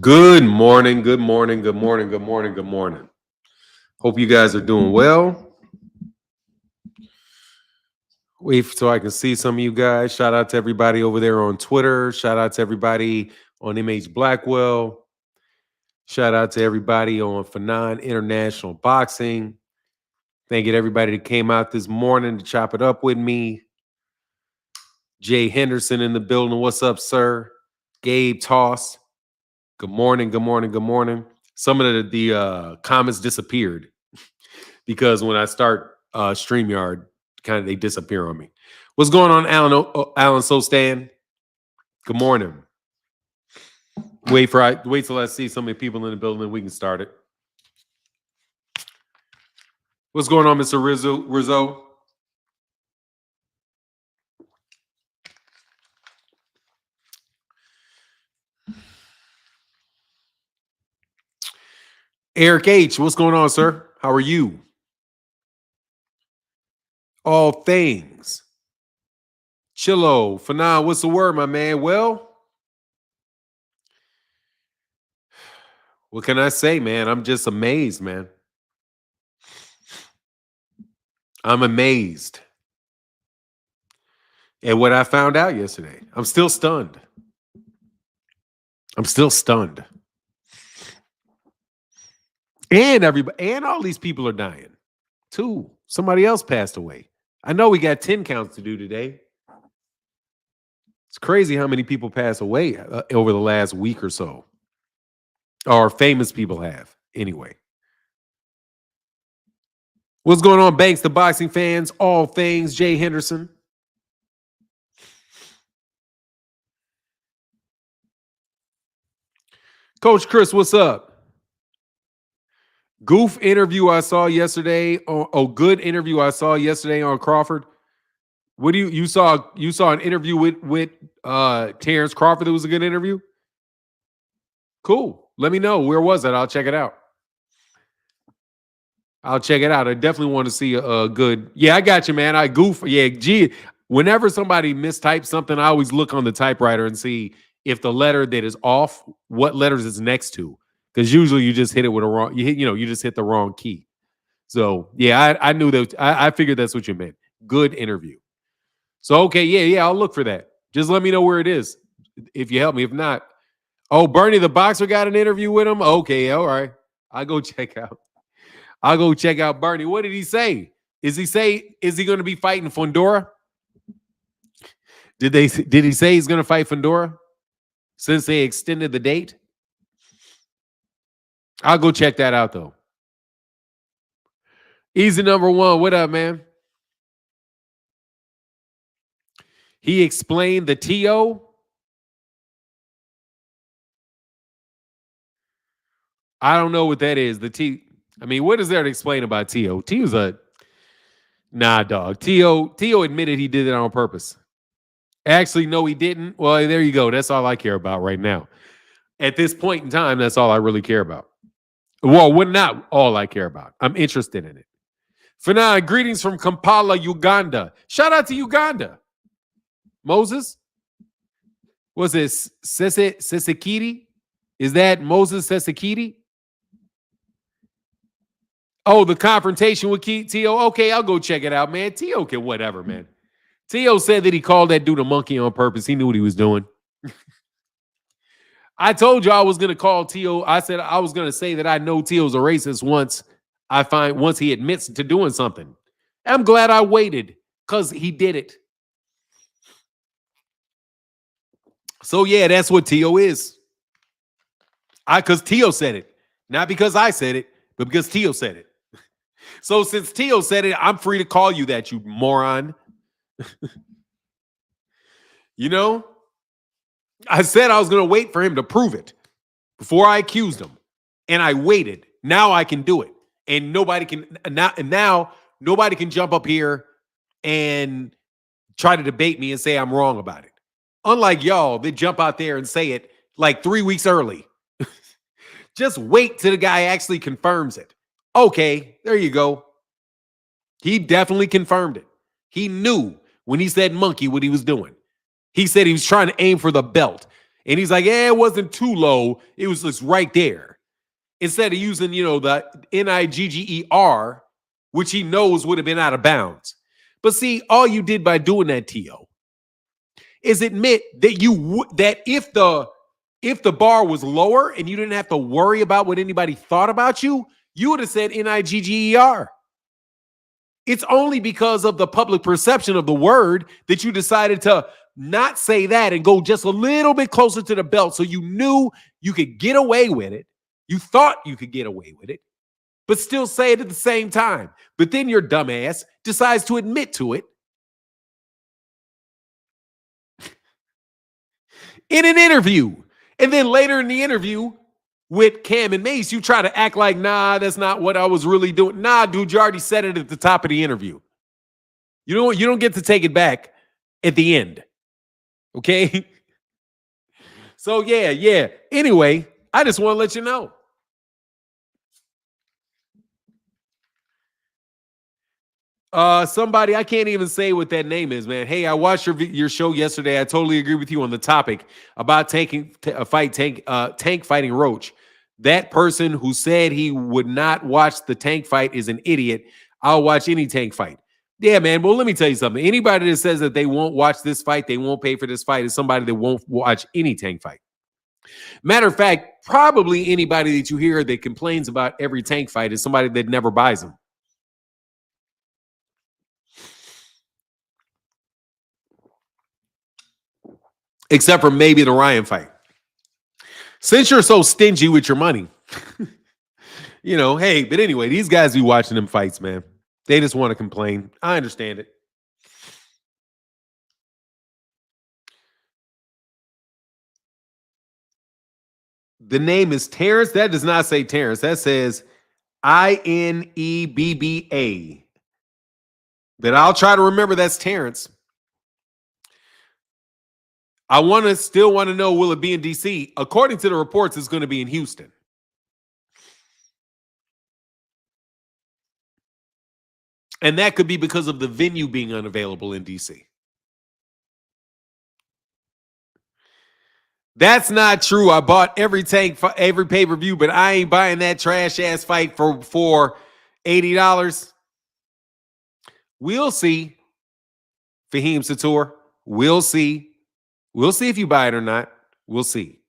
Good morning, good morning, good morning, good morning, good morning. Hope you guys are doing well. Wait so I can see some of you guys. Shout out to everybody over there on Twitter. Shout out to everybody on MH Blackwell. Shout out to everybody on Fanon International Boxing. Thank you to everybody that came out this morning to chop it up with me. Jay Henderson in the building. What's up, sir? Gabe Toss. Good morning, good morning, good morning. Some of the comments disappeared because when I start StreamYard, kind of they disappear on me. What's going on, Alan Sostan? Good morning. Wait till I see so many people in the building and we can start it. What's going on, Mr. Rizzo? Eric H, what's going on, sir? How are you? All things. Chillo. Fanon, what's the word, my man? Well, what can I say, man? I'm just amazed, man. I'm amazed at what I found out yesterday. I'm still stunned. And everybody and all these people are dying too. Somebody else passed away. I know we got 10 counts to do today. It's crazy how many people pass away over the last week or so. Or famous people have, anyway. What's going on, Banks, the boxing fans? All things, Jay Henderson. Coach Chris, what's up? Goof interview I saw yesterday. Good interview I saw yesterday on Crawford. What do you saw an interview with Terrence Crawford that was a good interview? Cool. Let me know. Where was it? I'll check it out. I definitely want to see a good. Yeah, I got you, man. I goof. Yeah, gee. Whenever somebody mistypes something, I always look on the typewriter and see if the letter that is off, what letters it's next to. Because usually you just hit it with a wrong. You just hit the wrong key. So yeah, I knew that. I figured that's what you meant. Good interview. So okay, yeah, I'll look for that. Just let me know where it is if you help me. If not, Bernie the boxer got an interview with him. Okay, all right. I'll go check out Bernie. What did he say? Is he going to be fighting Fundora? Did he say he's going to fight Fundora since they extended the date? I'll go check that out though. Easy number one. What up, man? He explained the TO. I don't know what that is. The T. I mean, what is there to explain about TO? T.O.'s a dog. T.O. admitted he did it on purpose. Actually, no, he didn't. Well, there you go. That's all I care about right now. At this point in time, that's all I really care about. Well, not all I care about. I'm interested in it. For now, greetings from Kampala, Uganda. Shout out to Uganda. Moses? Was this Sesekiri? Is that Moses Sesekiri? Oh, the confrontation with T.O. Okay, I'll go check it out, man. T.O. can whatever, man. T.O. said that he called that dude a monkey on purpose. He knew what he was doing. I told you I was going to call T.O. I said I was going to say that I know T.O.'s a racist once he admits to doing something. I'm glad I waited because he did it. So, yeah, that's what T.O. is. Because T.O. said it. Not because I said it, but because T.O. said it. So since T.O. said it, I'm free to call you that, you moron. You know? I said I was going to wait for him to prove it before I accused him. And I waited. Now I can do it. And nobody can jump up here and try to debate me and say I'm wrong about it. Unlike y'all, they jump out there and say it like 3 weeks early. Just wait till the guy actually confirms it. Okay, there you go. He definitely confirmed it. He knew when he said monkey what he was doing. He said he was trying to aim for the belt. And he's like, yeah, it wasn't too low. It was just right there. Instead of using, the Nigger, which he knows would have been out of bounds. But see, all you did by doing that, T.O., is admit that that if the bar was lower and you didn't have to worry about what anybody thought about you, you would have said Nigger. It's only because of the public perception of the word that you decided to not say that and go just a little bit closer to the belt, so you knew you could get away with it. You thought you could get away with it, but still say it at the same time. But then your dumbass decides to admit to it in an interview. And then later in the interview with Cam and Mace, you try to act like, nah, that's not what I was really doing. Nah, dude, you already said it at the top of the interview. You don't get to take it back at the end. Okay? So, yeah. Anyway, I just want to let you know. Somebody, I can't even say what that name is, man. Hey, I watched your show yesterday. I totally agree with you on the topic about tank fighting Roach. That person who said he would not watch the tank fight is an idiot. I'll watch any tank fight. Yeah, man. Well, let me tell you something. Anybody that says that they won't watch this fight, they won't pay for this fight, is somebody that won't watch any tank fight. Matter of fact, probably anybody that you hear that complains about every tank fight is somebody that never buys them. Except for maybe the Ryan fight. Since you're so stingy with your money, hey, but anyway, these guys be watching them fights, man. They just want to complain. I understand it. The name is Terrence. That does not say Terrence. That says Inebba. But I'll try to remember that's Terrence. I still want to know, will it be in DC? According to the reports, it's going to be in Houston. And that could be because of the venue being unavailable in DC. That's not true. I bought every pay-per-view, but I ain't buying that trash ass fight for $80. We'll see. Fahim Sator. We'll see. We'll see if you buy it or not. We'll see.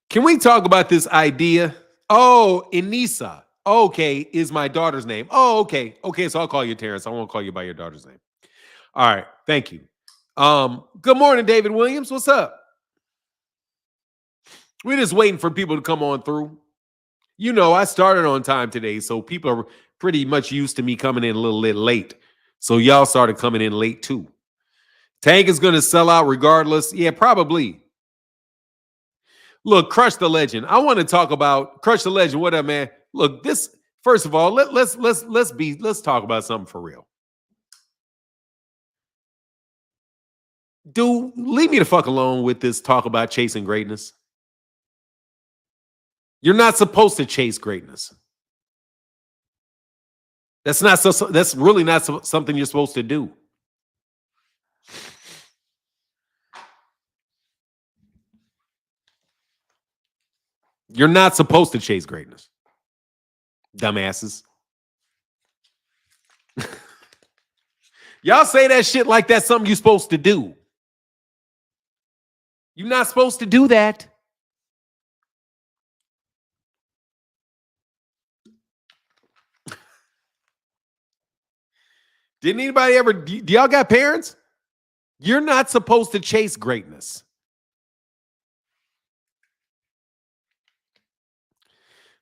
Can we talk about this idea? Oh, Inisa. Okay, is my daughter's name. Oh, okay. Okay, so I'll call you Terrence. I won't call you by your daughter's name. All right, thank you. Good morning, David Williams. What's up? We're just waiting for people to come on through. I started on time today, so people are pretty much used to me coming in a little bit late. So y'all started coming in late too. Tank is going to sell out regardless. Yeah, probably. Look, Crush the Legend. I want to talk about Crush the Legend. What up, man? Look, this first of all, let's talk about something for real. Dude, leave me the fuck alone with this talk about chasing greatness. You're not supposed to chase greatness. That's really not something you're supposed to do. You're not supposed to chase greatness. Dumbasses. Y'all say that shit like that's something you're supposed to do. You're not supposed to do that. Didn't anybody ever, do y'all got parents? You're not supposed to chase greatness.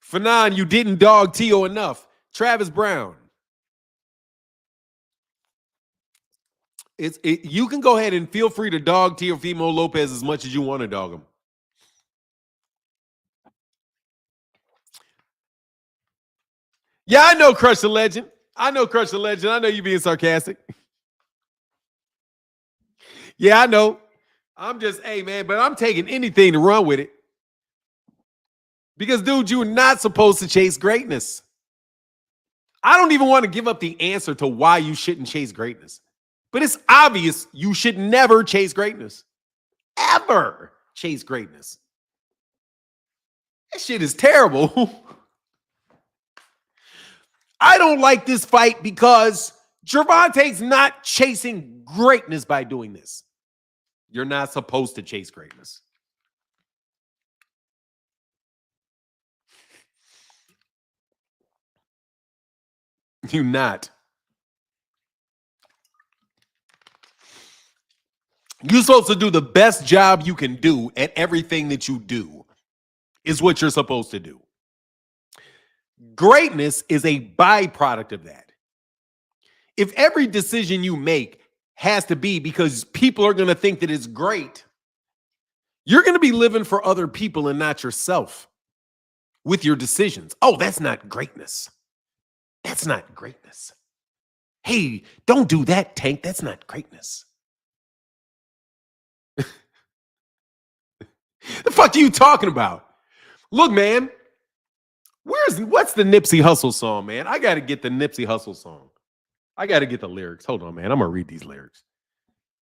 Fanon, you didn't dog T.O. enough. Travis Brown. You can go ahead and feel free to dog Teofimo Lopez as much as you want to dog him. Yeah, I know Crush the Legend. I know you being sarcastic. Yeah, I know. I'm just, hey, man, but I'm taking anything to run with it. Because, dude, you're not supposed to chase greatness. I don't even want to give up the answer to why you shouldn't chase greatness. But it's obvious you should never chase greatness. Ever chase greatness. That shit is terrible. I don't like this fight because Gervonta's not chasing greatness by doing this. You're not supposed to chase greatness. You're not. You're supposed to do the best job you can do at everything that you do, is what you're supposed to do. Greatness is a byproduct of that. If every decision you make has to be because people are going to think that it's great, you're going to be living for other people and not yourself with your decisions. Oh, that's not greatness. That's not greatness. Hey, don't do that, Tank. That's not greatness. The fuck are you talking about? Look, man, what's the Nipsey Hussle song, man? I got to get the Nipsey Hussle song. I got to get the lyrics. Hold on, man. I'm going to read these lyrics.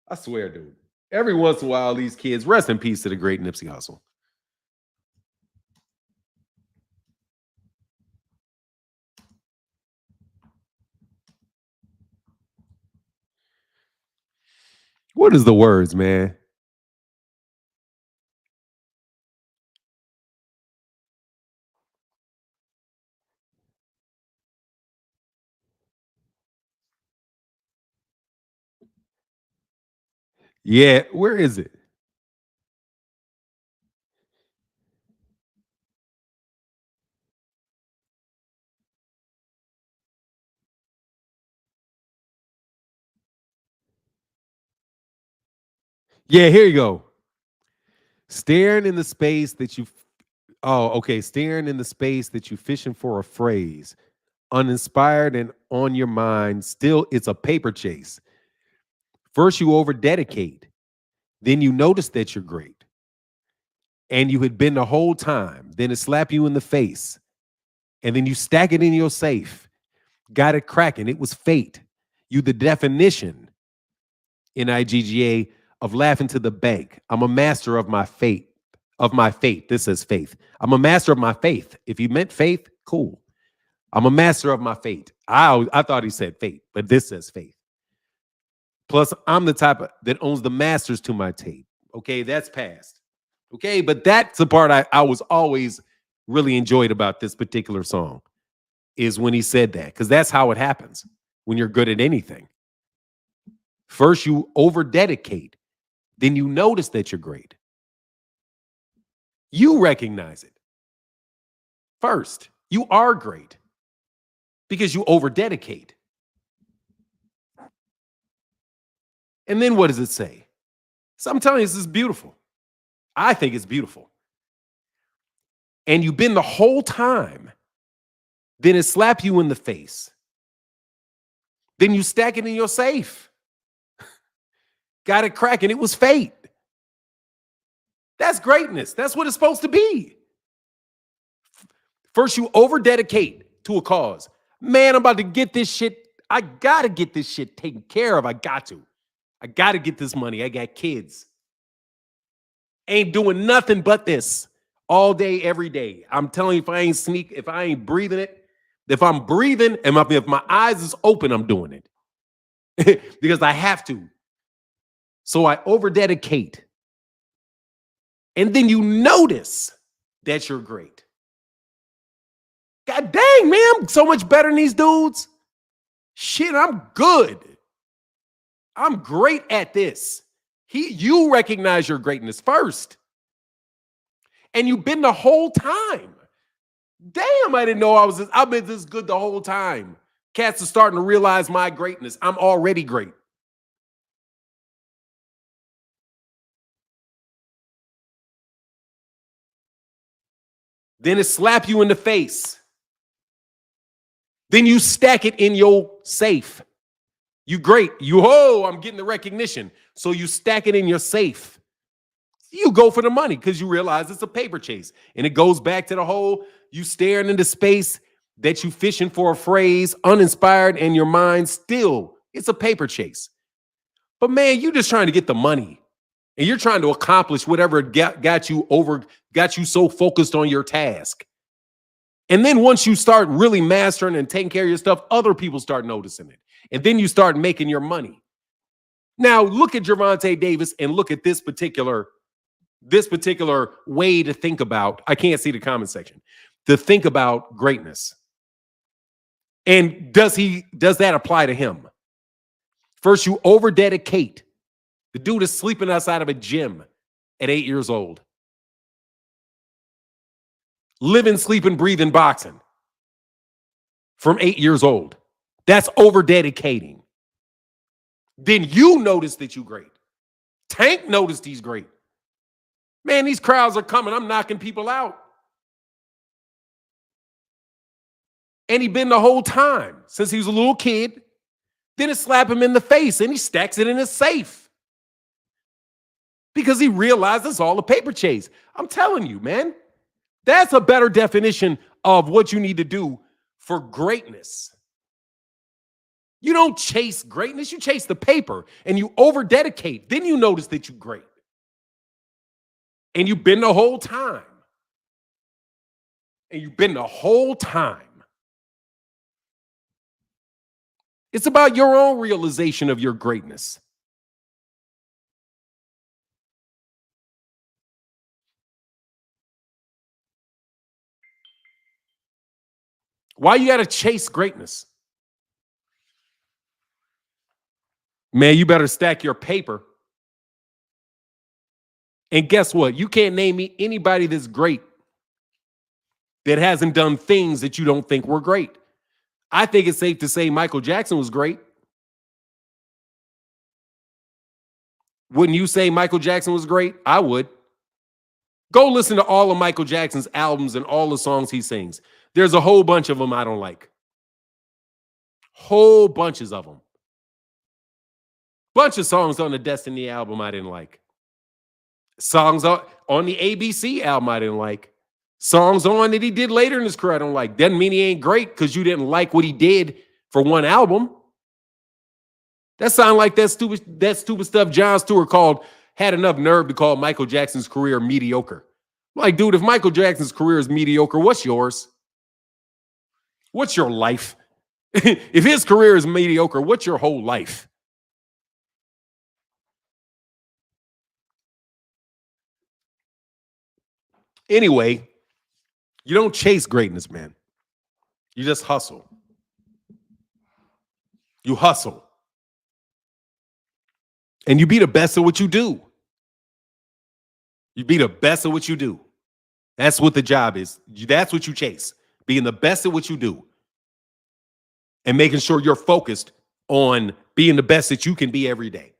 I swear, dude. Every once in a while, these kids, rest in peace to the great Nipsey Hussle. What is the words, man? Yeah, where is it? Yeah, here you go. Staring in the space that you staring in the space that you fishing for a phrase. Uninspired and on your mind, still it's a paper chase. First you over dedicate, then you notice that you're great. And you had been the whole time. Then it slap you in the face. And then you stack it in your safe. Got it cracking. It was fate. You the definition in IGGA of laughing to the bank. I'm a master of my fate. Of my faith. This says faith. I'm a master of my faith. If you meant faith, cool. I'm a master of my fate. I thought he said fate, but this says faith. Plus, I'm the type that owns the masters to my tape. Okay, that's past. Okay, but that's the part I was always really enjoyed about this particular song is when he said that, because that's how it happens when you're good at anything. First, you over dedicate, then you notice that you're great. You recognize it. First, you are great because you over dedicate. And then what does it say? So I'm telling you, this is beautiful. I think it's beautiful. And you've been the whole time, then it slap you in the face. Then you stack it in your safe. Got it cracking. It was fate. That's greatness. That's what it's supposed to be. First, you over dedicate to a cause. Man, I'm about to get this shit. I got to get this shit taken care of. I got to get this money. I got kids. Ain't doing nothing but this all day, every day. I'm telling you, if I ain't breathing it, if I'm breathing and if my eyes is open, I'm doing it because I have to. So I over dedicate. And then you notice that you're great. God dang, man, I'm so much better than these dudes. Shit, I'm good. I'm great at this. You recognize your greatness first. And you've been the whole time. Damn, I didn't know I've been this good the whole time. Cats are starting to realize my greatness. I'm already great. Then it slap you in the face. Then you stack it in your safe. You great. I'm getting the recognition. So you stack it in your safe. You go for the money because you realize it's a paper chase. And it goes back to the whole you staring into space. that you fishing for a phrase, uninspired, and your mind still, it's a paper chase. But man, you just trying to get the money. And you're trying to accomplish whatever got you so focused on your task. And then once you start really mastering and taking care of your stuff, other people start noticing it. And then you start making your money. Now, look at Gervonta Davis and look at this particular way to think about. I can't see the comment section. To think about greatness. And does that apply to him? First, you over-dedicate. The dude is sleeping outside of a gym at 8 years old. Living, sleeping, breathing, boxing from 8 years old. That's over-dedicating. Then you notice that you're great. Tank noticed he's great. Man, these crowds are coming. I'm knocking people out. And he been the whole time since he was a little kid. Then it slap him in the face and he stacks it in his safe. Because he realized it's all a paper chase. I'm telling you, man, that's a better definition of what you need to do for greatness. You don't chase greatness, you chase the paper and you over-dedicate. Then you notice that you're great. And you've been the whole time. It's about your own realization of your greatness. Why you got to chase greatness? Man, you better stack your paper. And guess what? You can't name me anybody that's great that hasn't done things that you don't think were great. I think it's safe to say Michael Jackson was great. Wouldn't you say Michael Jackson was great? I would. Go listen to all of Michael Jackson's albums and all the songs he sings. There's a whole bunch of them I don't like. Whole bunches of them. Bunch of songs on the Destiny album I didn't like. Songs on the ABC album I didn't like. Songs on that he did later in his career I don't like. Doesn't mean he ain't great because you didn't like what he did for one album. That sound like that stupid stuff Jon Stewart had enough nerve to call Michael Jackson's career mediocre. Like, dude, if Michael Jackson's career is mediocre, what's yours? What's your life? If his career is mediocre, what's your whole life? Anyway, you don't chase greatness, man. You just hustle. You hustle. And you be the best at what you do. You be the best at what you do. That's what the job is. That's what you chase. Being the best at what you do. And making sure you're focused on being the best that you can be every day.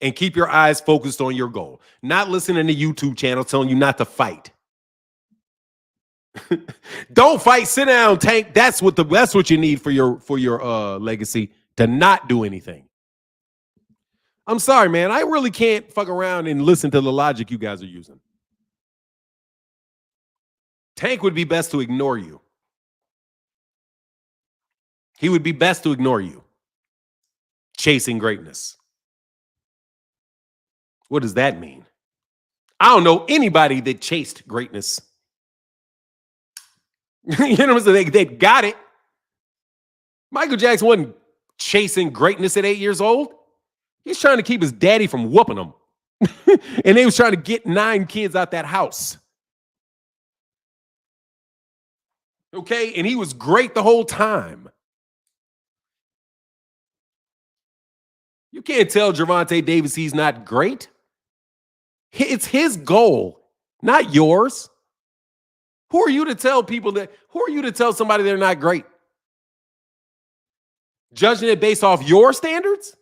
And keep your eyes focused on your goal. Not listening to YouTube channels telling you not to fight. Don't fight. Sit down, Tank. That's what you need for your legacy, to not do anything. I'm sorry, man. I really can't fuck around and listen to the logic you guys are using. Tank would be best to ignore you. He would be best to ignore you. Chasing greatness. What does that mean? I don't know anybody that chased greatness. You know what I'm saying? They got it. Michael Jackson wasn't chasing greatness at 8 years old. He's trying to keep his daddy from whooping him. And they was trying to get 9 kids out that house. Okay? And he was great the whole time. You can't tell Gervonta Davis he's not great. It's his goal, not yours. Who are you to tell somebody they're not great? Judging it based off your standards?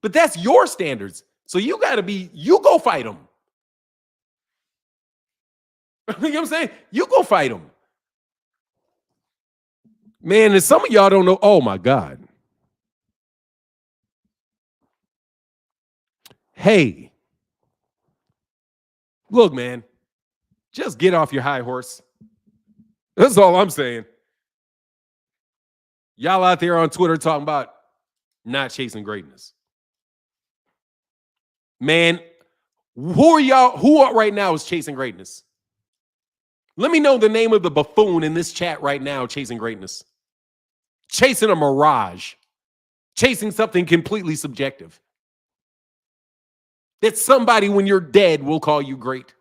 But that's your standards. So you go fight them. You know what I'm saying? You go fight them. Man, and some of y'all don't know. Oh my God. Hey, look, man, just get off your high horse. That's all I'm saying. Y'all out there on Twitter talking about not chasing greatness. Man, who are y'all? Right now is chasing greatness? Let me know the name of the buffoon in this chat right now chasing greatness. Chasing a mirage. Chasing something completely subjective. That somebody, when you're dead, will call you great.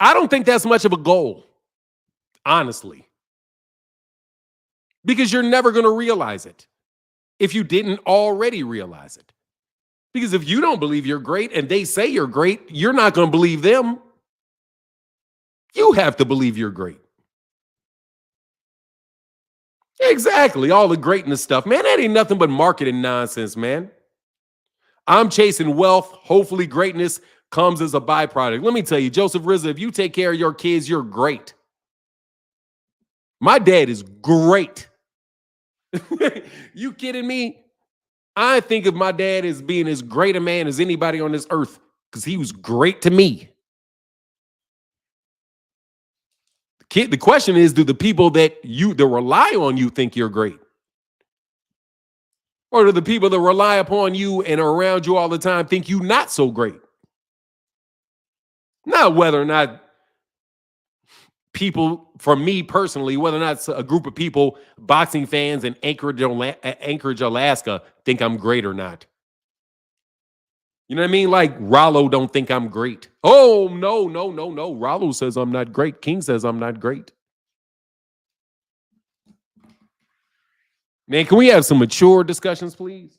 I don't think that's much of a goal, honestly. Because you're never going to realize it if you didn't already realize it. Because if you don't believe you're great and they say you're great, you're not going to believe them. You have to believe you're great. Exactly. All the greatness stuff. Man, that ain't nothing but marketing nonsense, man. I'm chasing wealth. Hopefully greatness comes as a byproduct. Let me tell you, Joseph Rizza, if you take care of your kids, you're great. My dad is great. You kidding me? I think of my dad as being as great a man as anybody on this earth because he was great to me. The question is, do the people that rely on you think you're great? Or do the people that rely upon you and are around you all the time think you not so great? Not whether or not people, for me personally, whether or not it's a group of people, boxing fans in Anchorage, Alaska, think I'm great or not. You know what I mean? Like Rollo don't think I'm great. Oh, no. Rollo says I'm not great. King says I'm not great. Man, can we have some mature discussions, please?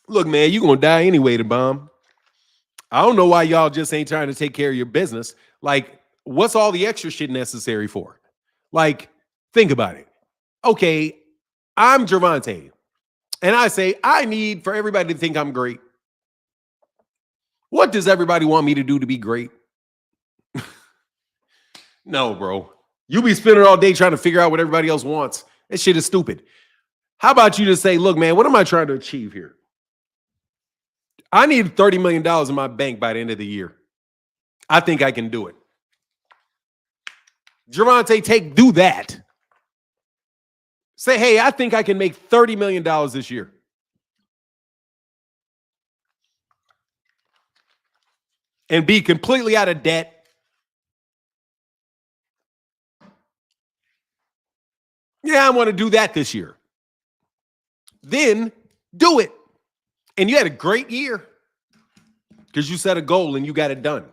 Look, man, you're going to die anyway, the bomb. I don't know why y'all just ain't trying to take care of your business. Like, what's all the extra shit necessary for? Like, think about it. Okay, I'm Gervonta, and I say I need for everybody to think I'm great. What does everybody want me to do to be great? No, bro. You be spending all day trying to figure out what everybody else wants. That shit is stupid. How about you just say, look, man, what am I trying to achieve here? I need $30 million in my bank by the end of the year. I think I can do it. Gervonta, do that. Say, hey, I think I can make $30 million this year. And be completely out of debt. Yeah, I want to do that this year. Then do it. And you had a great year because you set a goal and you got it done.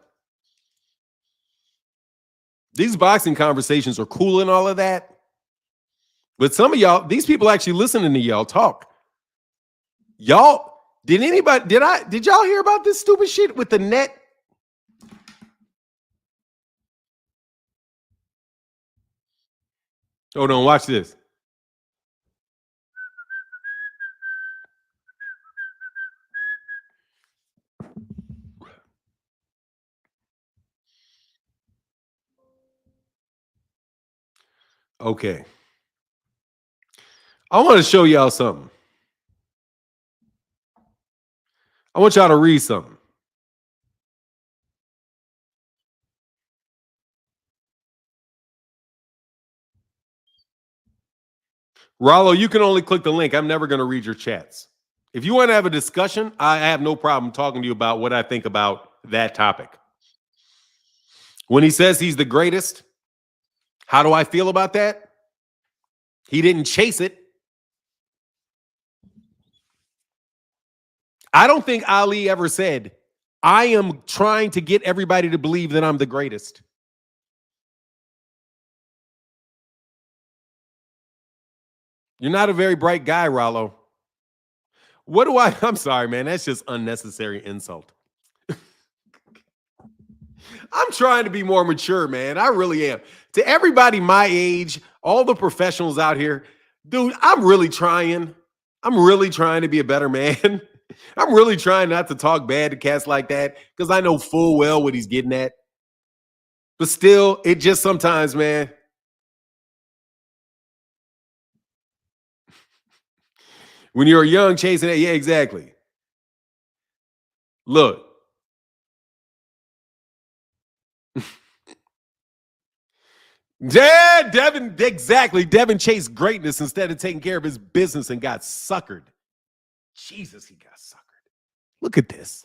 These boxing conversations are cool and all of that. But some of y'all, these people actually listening to y'all talk. Y'all, did y'all hear about this stupid shit with the net? Hold on, watch this. Okay. I want to show y'all something. I want y'all to read something. Rollo, you can only click the link. I'm never going to read your chats. If you want to have a discussion, I have no problem talking to you about what I think about that topic. When he says he's the greatest, how do I feel about that? He didn't chase it. I don't think Ali ever said, I am trying to get everybody to believe that I'm the greatest. You're not a very bright guy, Rollo. I'm sorry, man. That's just unnecessary insult. I'm trying to be more mature, man. I really am. To everybody my age, all the professionals out here, dude, I'm really trying. I'm really trying to be a better man. I'm really trying not to talk bad to cats like that because I know full well what he's getting at. But still, it just sometimes, man. When you're young, chasing it, yeah, exactly. Look. Yeah, Devin, exactly. Devin chased greatness instead of taking care of his business and got suckered. Jesus, he got suckered. Look at this.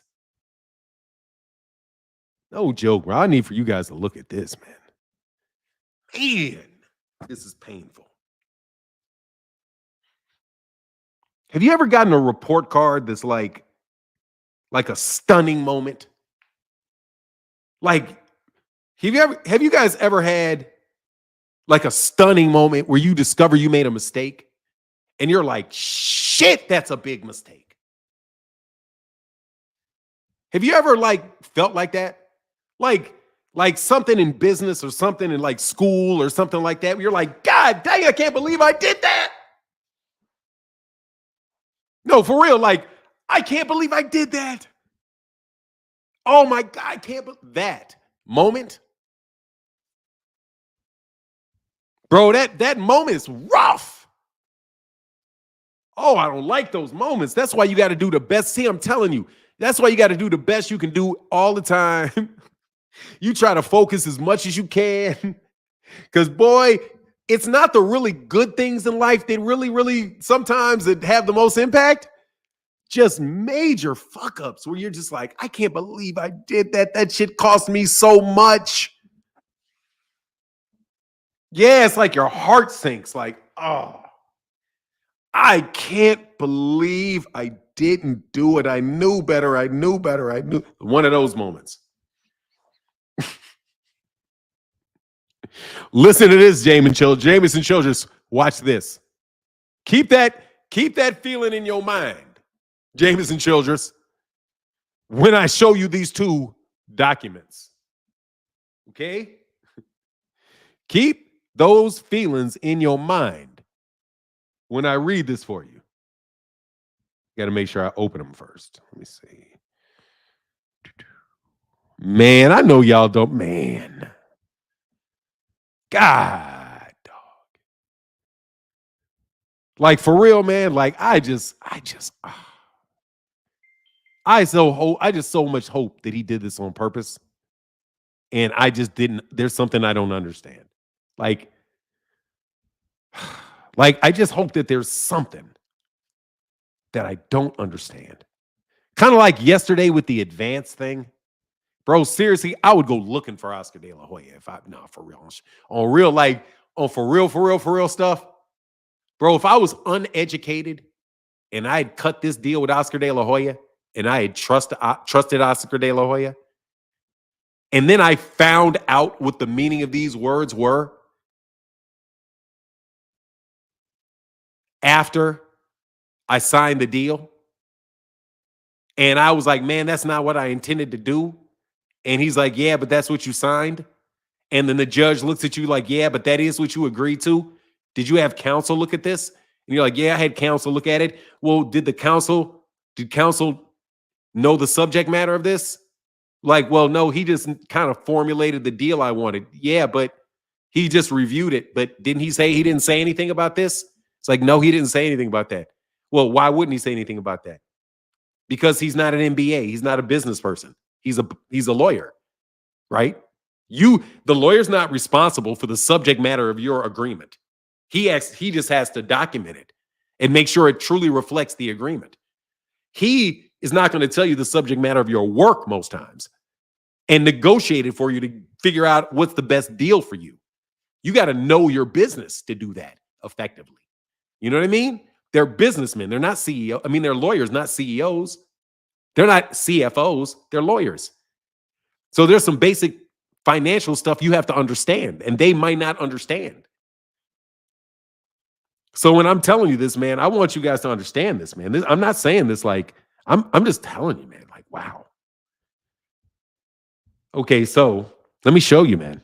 No joke, bro. I need for you guys to look at this, man. Man, this is painful. Have you ever gotten a report card that's like a stunning moment? Like, have you guys ever had like a stunning moment where you discover you made a mistake and you're like, shit, that's a big mistake? Have you ever like felt like that? Like like something in business or something in like school or something like that, where you're like, God dang, I can't believe I did that. No, for real, like, I can't believe I did that. Oh my God, I can't believe that moment. Bro, that moment is rough. Oh, I don't like those moments. That's why you got to do the best. See, I'm telling you, that's why you got to do the best you can do all the time. You try to focus as much as you can. Because, boy, it's not the really good things in life that really sometimes that have the most impact. Just major fuck ups where you're just like, I can't believe I did that. That shit cost me so much. Yeah, it's like your heart sinks. Like, oh, I can't believe I didn't do it. I knew better. I knew better. I knew. One of those moments. Listen to this, Jameson Childress. Watch this. Keep that feeling in your mind, Jameson Childress, when I show you these two documents. Okay? Keep those feelings in your mind when I read this for you. Got to make sure I open them first. Let me see. Man, I know y'all don't. Man. God, dog. Like for real, man. Like I just so much hope that he did this on purpose. And I just didn't. There's something I don't understand. Like, like I just hope that there's something that I don't understand. Kind of like yesterday with the advance thing. Bro, seriously, I would go looking for Oscar De La Hoya if I no for real on real like on for real stuff, bro. If I was uneducated and I had cut this deal with Oscar De La Hoya and I had trusted Oscar De La Hoya, and then I found out what the meaning of these words were after I signed the deal, and I was like, man, that's not what I intended to do. And he's like, yeah, but that's what you signed. And then the judge looks at you like, yeah, but that is what you agreed to. Did you have counsel look at this? And you're like, yeah, I had counsel look at it. Well, did counsel know the subject matter of this? Like, well, no, he just kind of formulated the deal I wanted. Yeah, but he just reviewed it. But didn't he say he didn't say anything about this? It's like, no, he didn't say anything about that. Well, why wouldn't he say anything about that? Because he's not an MBA. He's not a business person. He's a lawyer, right? The lawyer's not responsible for the subject matter of your agreement. He just has to document it and make sure it truly reflects the agreement. He is not going to tell you the subject matter of your work most times and negotiate it for you to figure out what's the best deal for you. You got to know your business to do that effectively. You know what I mean? They're businessmen. They're not CEO. I mean, they're lawyers, not CEOs. They're not CFOs. They're lawyers. So there's some basic financial stuff you have to understand, and they might not understand. So when I'm telling you this, man, I want you guys to understand this, man. I'm not saying this like I'm just telling you, man. Like, wow. Okay, so let me show you, man.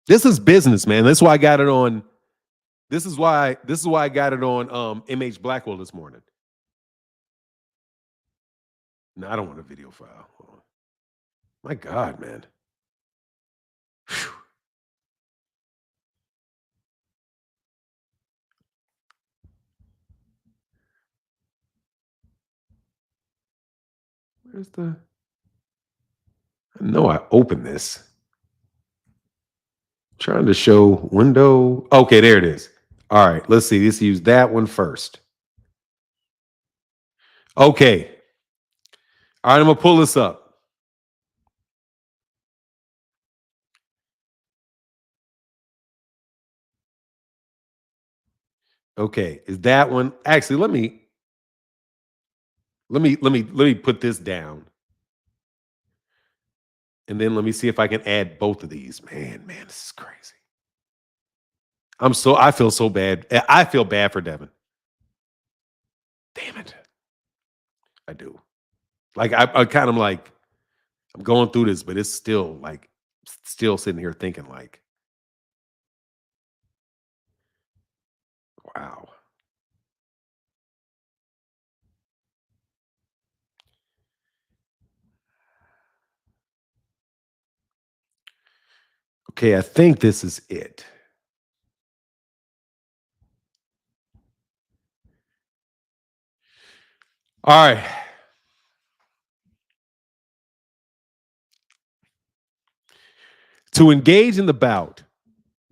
This is business, man. That's why I got it on. This is why I got it on MH Blackwell this morning. No, I don't want a video file. Hold on. My God, man. Whew. Where's the? I know I opened this. Trying to show window. Okay, there it is. All right, let's see. Let's use that one first. Okay. All right, I'm gonna pull this up. Okay, is that one actually? Let me put this down, and then let me see if I can add both of these. Man, this is crazy. I feel so bad. I feel bad for Devin. Damn it, I do. Like I kind of like I'm going through this, but it's still like still sitting here thinking like, wow. Okay, I think this is it. All right. To engage in the bout,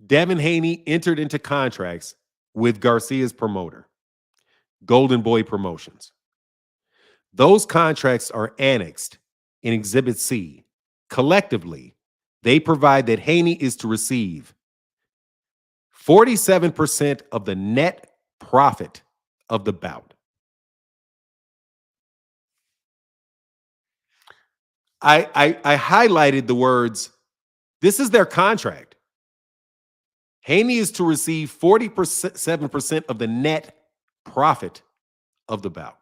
Devin Haney entered into contracts with Garcia's promoter, Golden Boy Promotions. Those contracts are annexed in Exhibit C. Collectively, they provide that Haney is to receive 47% of the net profit of the bout. I highlighted the words, this is their contract. Haney is to receive 47% of the net profit of the bout.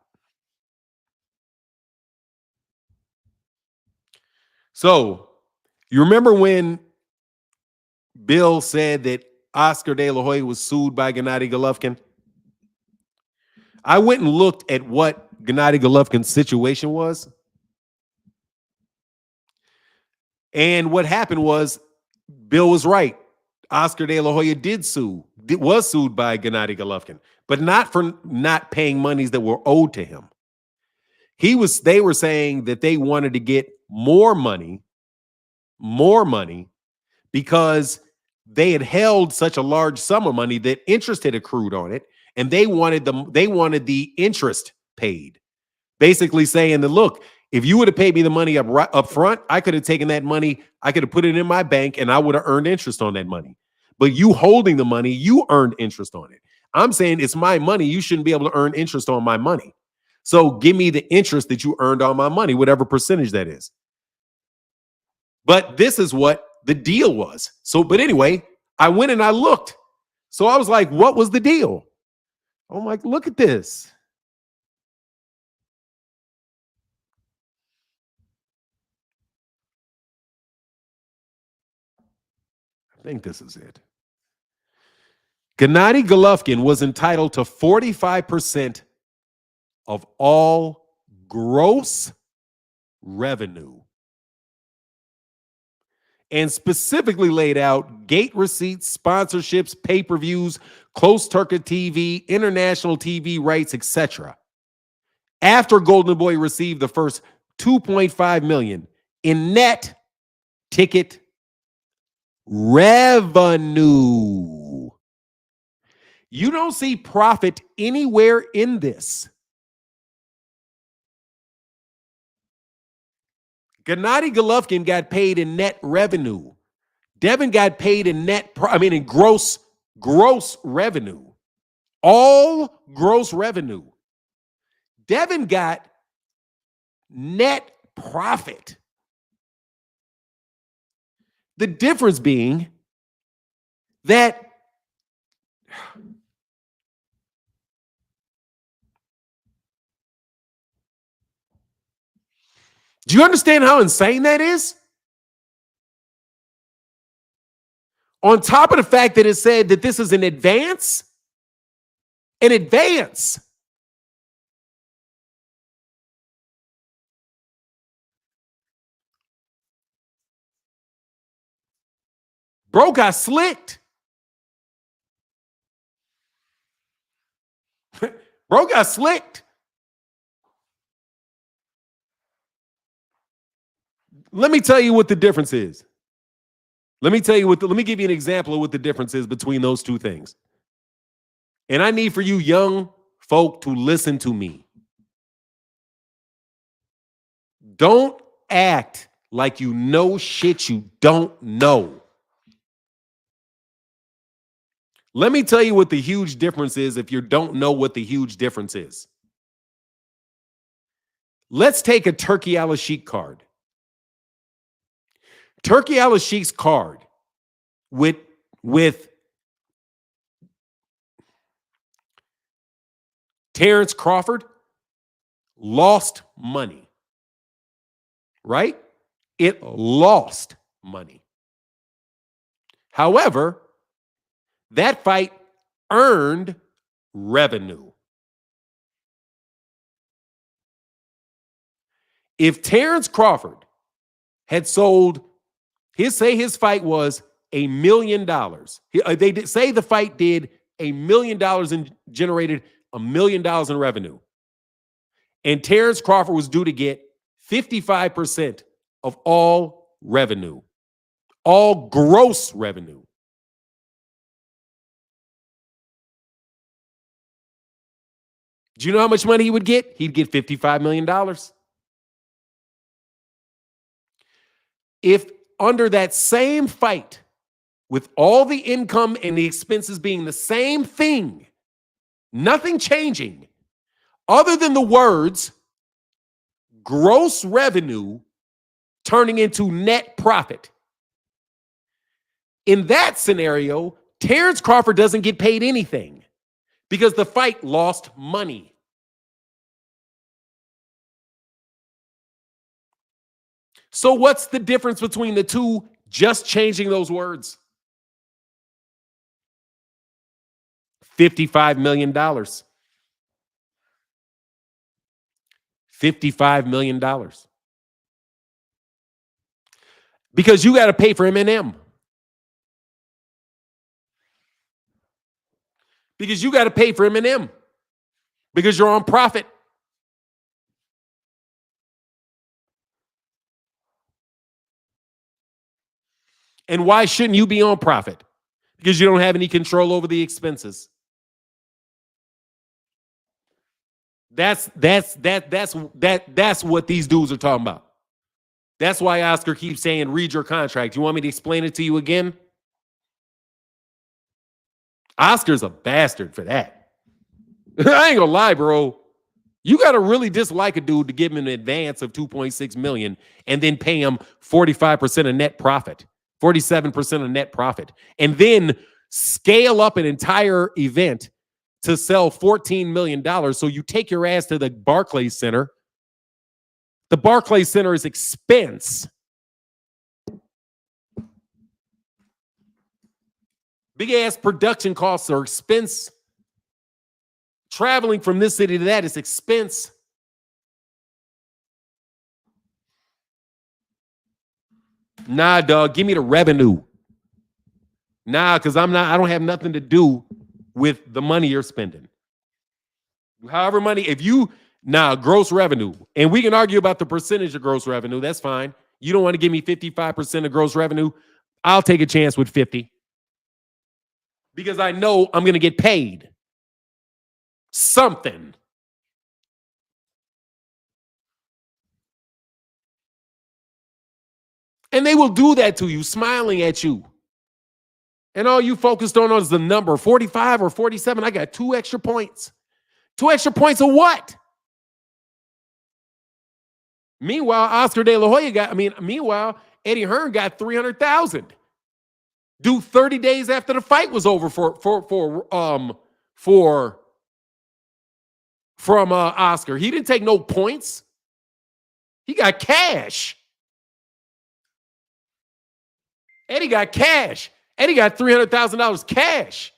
So, you remember when Bill said that Oscar De La Hoya was sued by Gennady Golovkin? I went and looked at what Gennady Golovkin's situation was. And what happened was Bill was right. Oscar De La Hoya was sued by Gennady Golovkin, but not for not paying monies that were owed to him. They were saying that they wanted to get more money because they had held such a large sum of money that interest had accrued on it, and they wanted the interest paid. Basically saying that, look, if you would have paid me the money up front, I could have taken that money, I could have put it in my bank, and I would have earned interest on that money. But you holding the money, you earned interest on it. I'm saying it's my money. You shouldn't be able to earn interest on my money. So give me the interest that you earned on my money, whatever percentage that is. But this is what the deal was. So, but anyway, I went and I looked. So I was like, what was the deal? I'm like, look at this. I think this is it. Gennady Golovkin was entitled to 45% of all gross revenue and specifically laid out gate receipts, sponsorships, pay-per-views, closed circuit TV, international TV rights, etc. After Golden Boy received the first 2.5 million in net ticket revenue. You don't see profit anywhere in this. Gennady Golovkin got paid in net revenue. Devin got paid in in gross revenue. All gross revenue. Devin got net profit. The difference being that do you understand how insane that is? On top of the fact that it said that this is an advance. Bro got slicked. Bro got slicked. Let me tell you what the difference is. Let me give you an example of what the difference is between those two things. And I need for you young folk to listen to me. Don't act like you know shit you don't know. Let me tell you what the huge difference is if you don't know what the huge difference is. Let's take a Turkey Al-Sheikh card. Turkey Al-Sheikh's card with Terrence Crawford lost money, right? It lost money. However, that fight earned revenue. If Terrence Crawford had sold his fight was $1 million. They did say the fight did $1 million and generated $1 million in revenue. And Terrence Crawford was due to get 55% of all revenue, all gross revenue. Do you know how much money he would get? He'd get $55 million. If under that same fight, with all the income and the expenses being the same thing, nothing changing, other than the words gross revenue turning into net profit. In that scenario, Terrence Crawford doesn't get paid anything because the fight lost money. So what's the difference between the two? Just changing those words. $55 million. $55 million. Because you got to pay for M&M. Because you got to pay for M&M. Because you're on profit. And why shouldn't you be on profit? Because you don't have any control over the expenses. That's what these dudes are talking about. That's why Oscar keeps saying, read your contract. You want me to explain it to you again? Oscar's a bastard for that. I ain't gonna lie, bro. You got to really dislike a dude to give him an advance of $2.6 million and then pay him 45% of net profit, 47% of net profit, and then scale up an entire event to sell $14 million. So you take your ass to the Barclays Center. The Barclays Center is expense. Big ass production costs are expense. Traveling from this city to that is expense. Nah, dog, give me the revenue. Nah, because I don't have nothing to do with the money you're spending. However money, gross revenue. And we can argue about the percentage of gross revenue. That's fine. You don't want to give me 55% of gross revenue. I'll take a chance with 50. Because I know I'm going to get paid something. And they will do that to you, smiling at you. And all you focused on is the number, 45 or 47. I got 2 extra points. 2 extra points of what? Meanwhile, Eddie Hearn got 300,000. Due 30 days after the fight was over from Oscar. He didn't take no points. He got cash. Eddie got cash. Eddie got $300,000 cash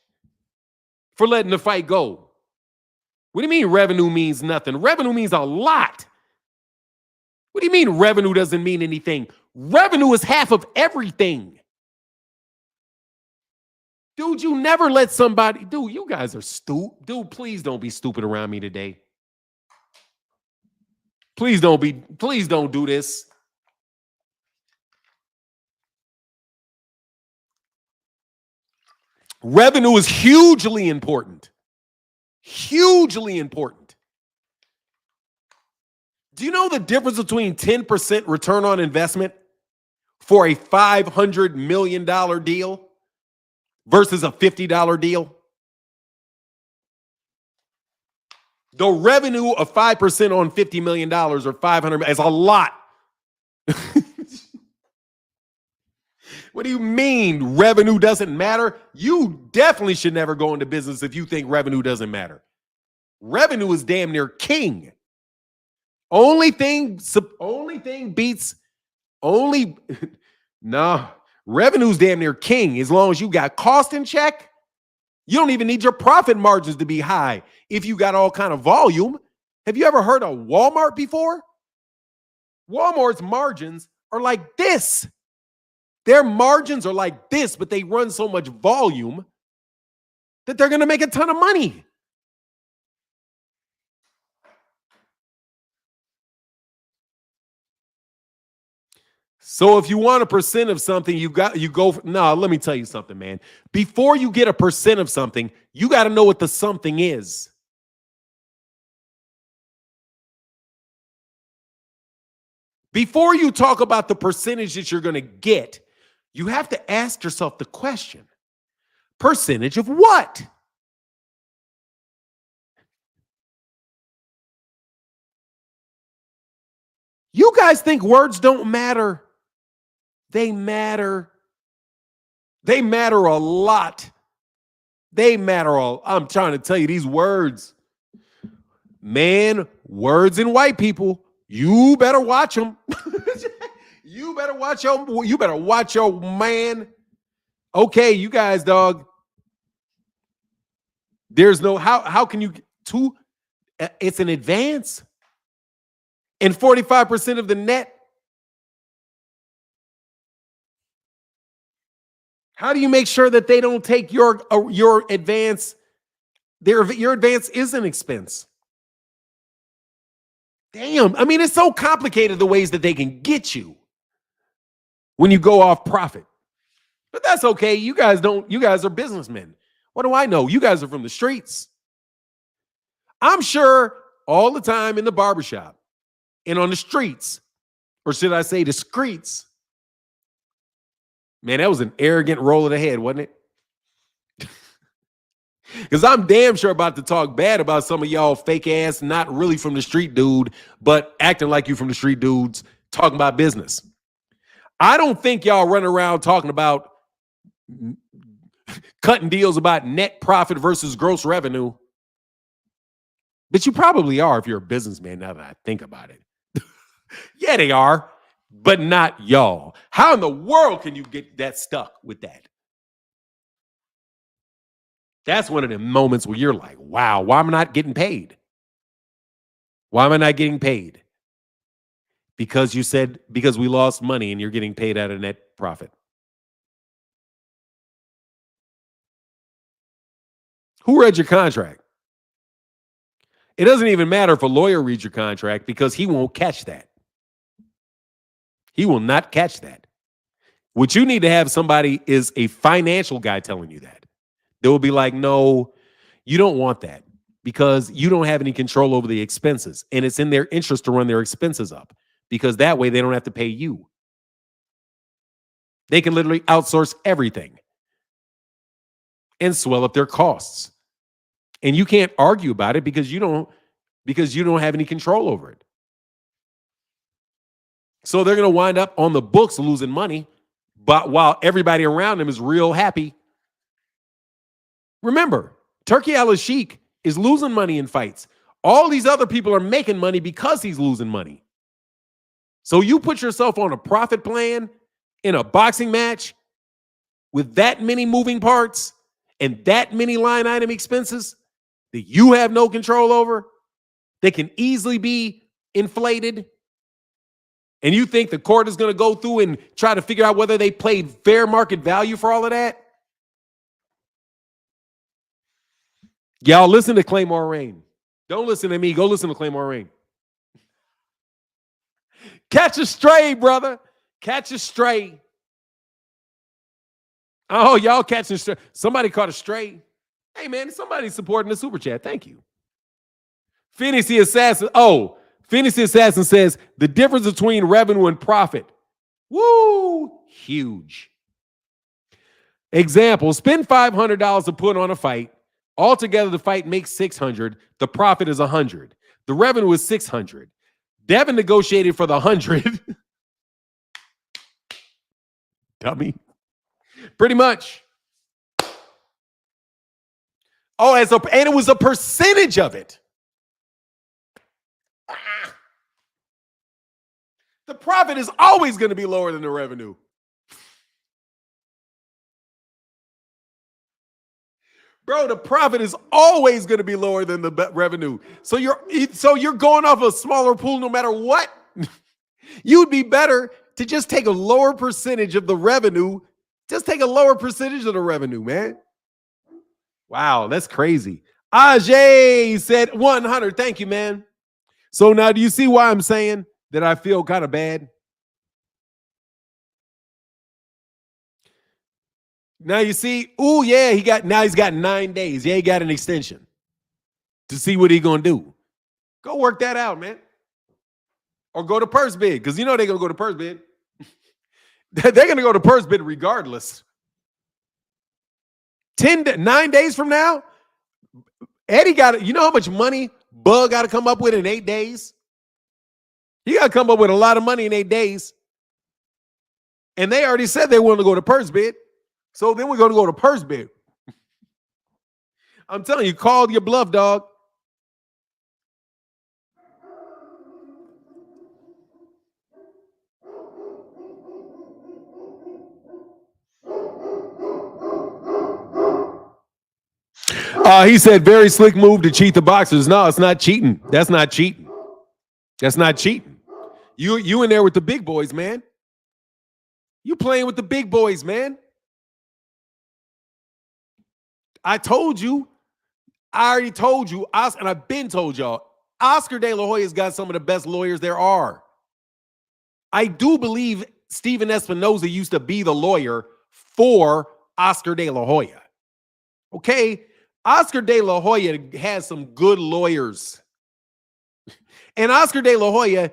for letting the fight go. What do you mean revenue means nothing? Revenue means a lot. What do you mean revenue doesn't mean anything? Revenue is half of everything. Dude, you never let somebody... Dude, you guys are stupid. Dude, please don't be stupid around me today. Please don't do this. Revenue is hugely important. Hugely important. Do you know the difference between 10% return on investment for a $500 million deal versus a $50 deal? The revenue of 5% on $50 million or $500 is a lot. What do you mean revenue doesn't matter? You definitely should never go into business if you think revenue doesn't matter. Revenue is damn near king. Only thing beats revenue's damn near king as long as you got cost in check. You don't even need your profit margins to be high if you got all kind of volume. Have you ever heard of Walmart before? Walmart's margins are like this. Their margins are like this, but they run so much volume that they're going to make a ton of money. So if you want a percent of something, let me tell you something, man. Before you get a percent of something, you got to know what the something is. Before you talk about the percentage that you're going to get, you have to ask yourself the question, percentage of what? You guys think words don't matter? They matter. They matter a lot. I'm trying to tell you, these words, man, words in white people, you better watch them. You better watch your man. Okay, you guys, dog. There's no how can you it's an advance. And 45% of the net. How do you make sure that they don't take your advance? Your advance is an expense. Damn. I mean, it's so complicated the ways that they can get you when you go off profit. But that's okay. You guys are businessmen. What do I know? You guys are from the streets. I'm sure all the time in the barbershop and on the streets, or should I say the streets. Man, that was an arrogant roll of the head, wasn't it? Because I'm damn sure about to talk bad about some of y'all fake ass, not really from the street dude, but acting like you from the street dudes talking about business. I don't think y'all run around talking about cutting deals about net profit versus gross revenue. But you probably are if you're a businessman, now that I think about it. Yeah, they are, but not y'all. How in the world can you get that stuck with that? That's one of the moments where you're like, wow, why am I not getting paid? Why am I not getting paid? Because you said, because we lost money and you're getting paid out of net profit. Who read your contract? It doesn't even matter if a lawyer reads your contract because he won't catch that. He will not catch that. What you need to have somebody is a financial guy telling you that. They will be like, no, you don't want that because you don't have any control over the expenses. And it's in their interest to run their expenses up because that way they don't have to pay you. They can literally outsource everything and swell up their costs. And you can't argue about it because you don't have any control over it. So they're going to wind up on the books losing money, but while everybody around them is real happy. Remember, Turkey al-Sheikh is losing money in fights. All these other people are making money because he's losing money. So you put yourself on a profit plan in a boxing match with that many moving parts and that many line item expenses that you have no control over, they can easily be inflated. And you think the court is going to go through and try to figure out whether they paid fair market value for all of that? Y'all listen to Claymore Rain. Don't listen to me. Go listen to Claymore Rain. Catch a stray, brother. Catch a stray. Oh, y'all catching stray. Somebody caught a stray. Hey, man, somebody's supporting the super chat. Thank you. Fantasy Assassin. Oh, Fantasy Assassin says the difference between revenue and profit. Woo, huge. Example, spend $500 to put on a fight. Altogether, the fight makes $600. The profit is $100. The revenue is $600. Devin negotiated for the $100. Dummy. Pretty much. Oh, and it was a percentage of it. The profit is always going to be lower than the revenue. Bro, the profit is always going to be lower than the revenue. So you're going off a smaller pool no matter what. You'd be better to just take a lower percentage of the revenue. Just take a lower percentage of the revenue, man. Wow, that's crazy. Ajay said 100. Thank you, man. So now do you see why I'm saying that I feel kind of bad? Now you see, oh yeah, he's got 9 days. Yeah, he got an extension to see what he's gonna do. Go work that out, man. Or go to purse bid, because you know they're gonna go to purse bid. They're gonna go to purse bid regardless. 9 days from now, Eddie you know how much money Bug got to come up with in 8 days? He got to come up with a lot of money in 8 days. And they already said they wanted to go to purse bid. So then we're going to go to purse bid. I'm telling you, call your bluff, dog. He said, very slick move to cheat the boxers. No, it's not cheating. That's not cheating. That's not cheating. You in there with the big boys, man. You playing with the big boys, man. I already told you, and I've been told y'all, Oscar De La Hoya's got some of the best lawyers there are. I do believe Steven Espinoza used to be the lawyer for Oscar De La Hoya. Okay? Oscar De La Hoya has some good lawyers. And Oscar De La Hoya,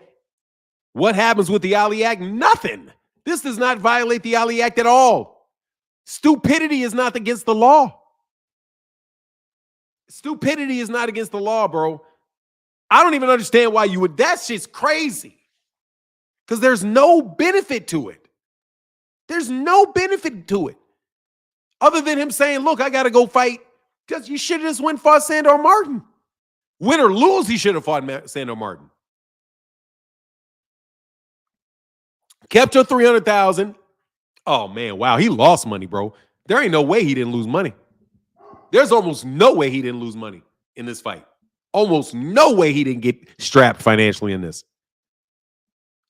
what happens with the Ali Act? Nothing. This does not violate the Ali Act at all. Stupidity is not against the law. Stupidity is not against the law, bro. I don't even understand why you would. That shit's crazy. Because there's no benefit to it. There's no benefit to it. Other than him saying, look, I got to go fight. Because you should have just went and fought Sandor Martin. Win or lose, he should have fought Sandor Martin. Kept your $300,000. Oh, man, wow. He lost money, bro. There ain't no way he didn't lose money. There's almost no way he didn't lose money in this fight. Almost no way he didn't get strapped financially in this.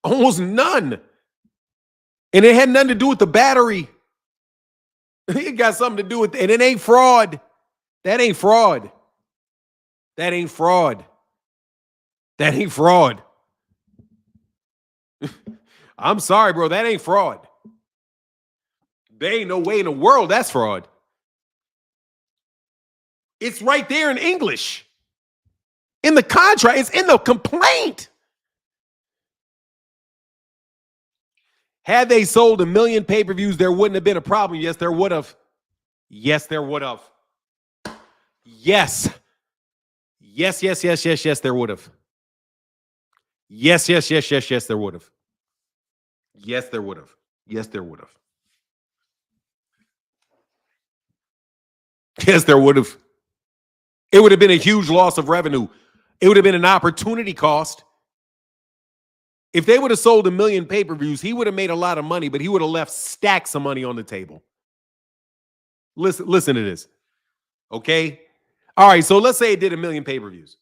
Almost none. And it had nothing to do with the battery. It got something to do with it. And it ain't fraud. That ain't fraud. That ain't fraud. That ain't fraud. I'm sorry, bro. That ain't fraud. There ain't no way in the world that's fraud. It's right there in English. In the contract. It's in the complaint. Had they sold 1 million pay-per-views, there wouldn't have been a problem. Yes, there would have. Yes, there would have. Yes. Yes, there would have. Yes, there would have. Yes, there would have. Yes, there would have. Yes, there would have. It would have been a huge loss of revenue. It would have been an opportunity cost. If they would have sold 1 million pay-per-views, he would have made a lot of money, but he would have left stacks of money on the table. Listen to this. Okay? All right, so let's say it did 1 million pay-per-views.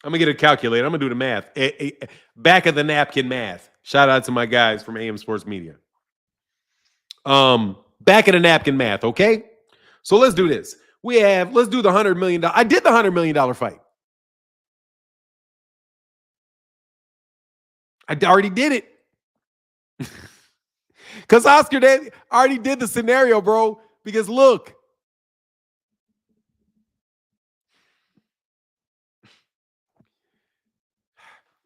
I'm going to get a calculator. I'm going to do the math. Back of the napkin math. Shout out to my guys from AM Sports Media. Back of the napkin math, okay? So let's do this. Let's do the $100 million. I did the $100 million fight. I already did it. Because Oscar already did the scenario, bro. Because look,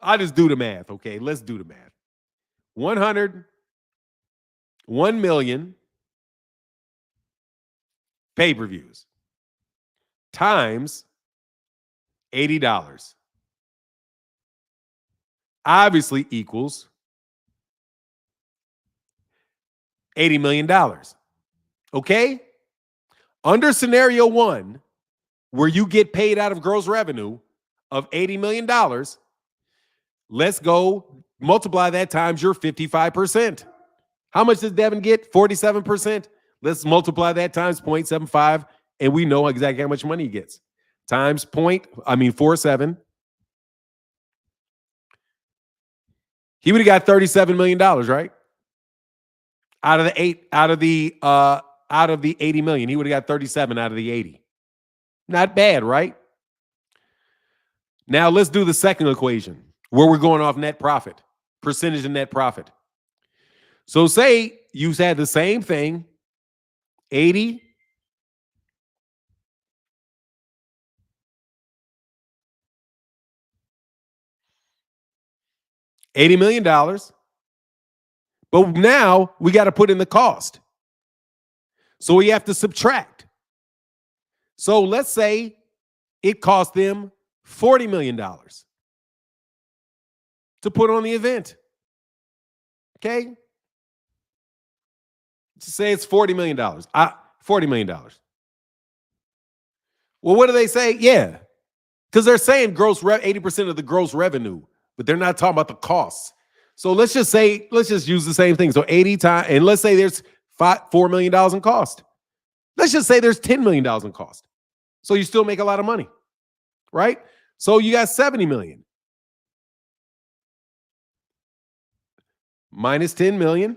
I just do the math. Okay, let's do the math. 1 million pay-per-views times $80 obviously equals $80 million. Okay? Under scenario 1, where you get paid out of gross revenue of $80 million, let's go multiply that times your 55%. How much does Devin get? 47%. Let's multiply that times 0.75, and we know exactly how much money he gets. Times 47. He would have got $37 million, right? Out of the 80 million, he would have got 37 out of the 80. Not bad, right? Now let's do the second equation where we're going off net profit, percentage of net profit. So say you had the same thing, 80 $80 million. But now we got to put in the cost. So we have to subtract. So let's say it cost them $40 million to put on the event. Okay? Let's say it's $40 million. $40 million. Well, what do they say? Yeah. Because they're saying 80% of the gross revenue, but they're not talking about the costs. So let's just use the same thing. So 80 times, and let's say there's $4 million in cost. Let's just say there's $10 million in cost. So you still make a lot of money, right? So you got $70 million. Minus $10 million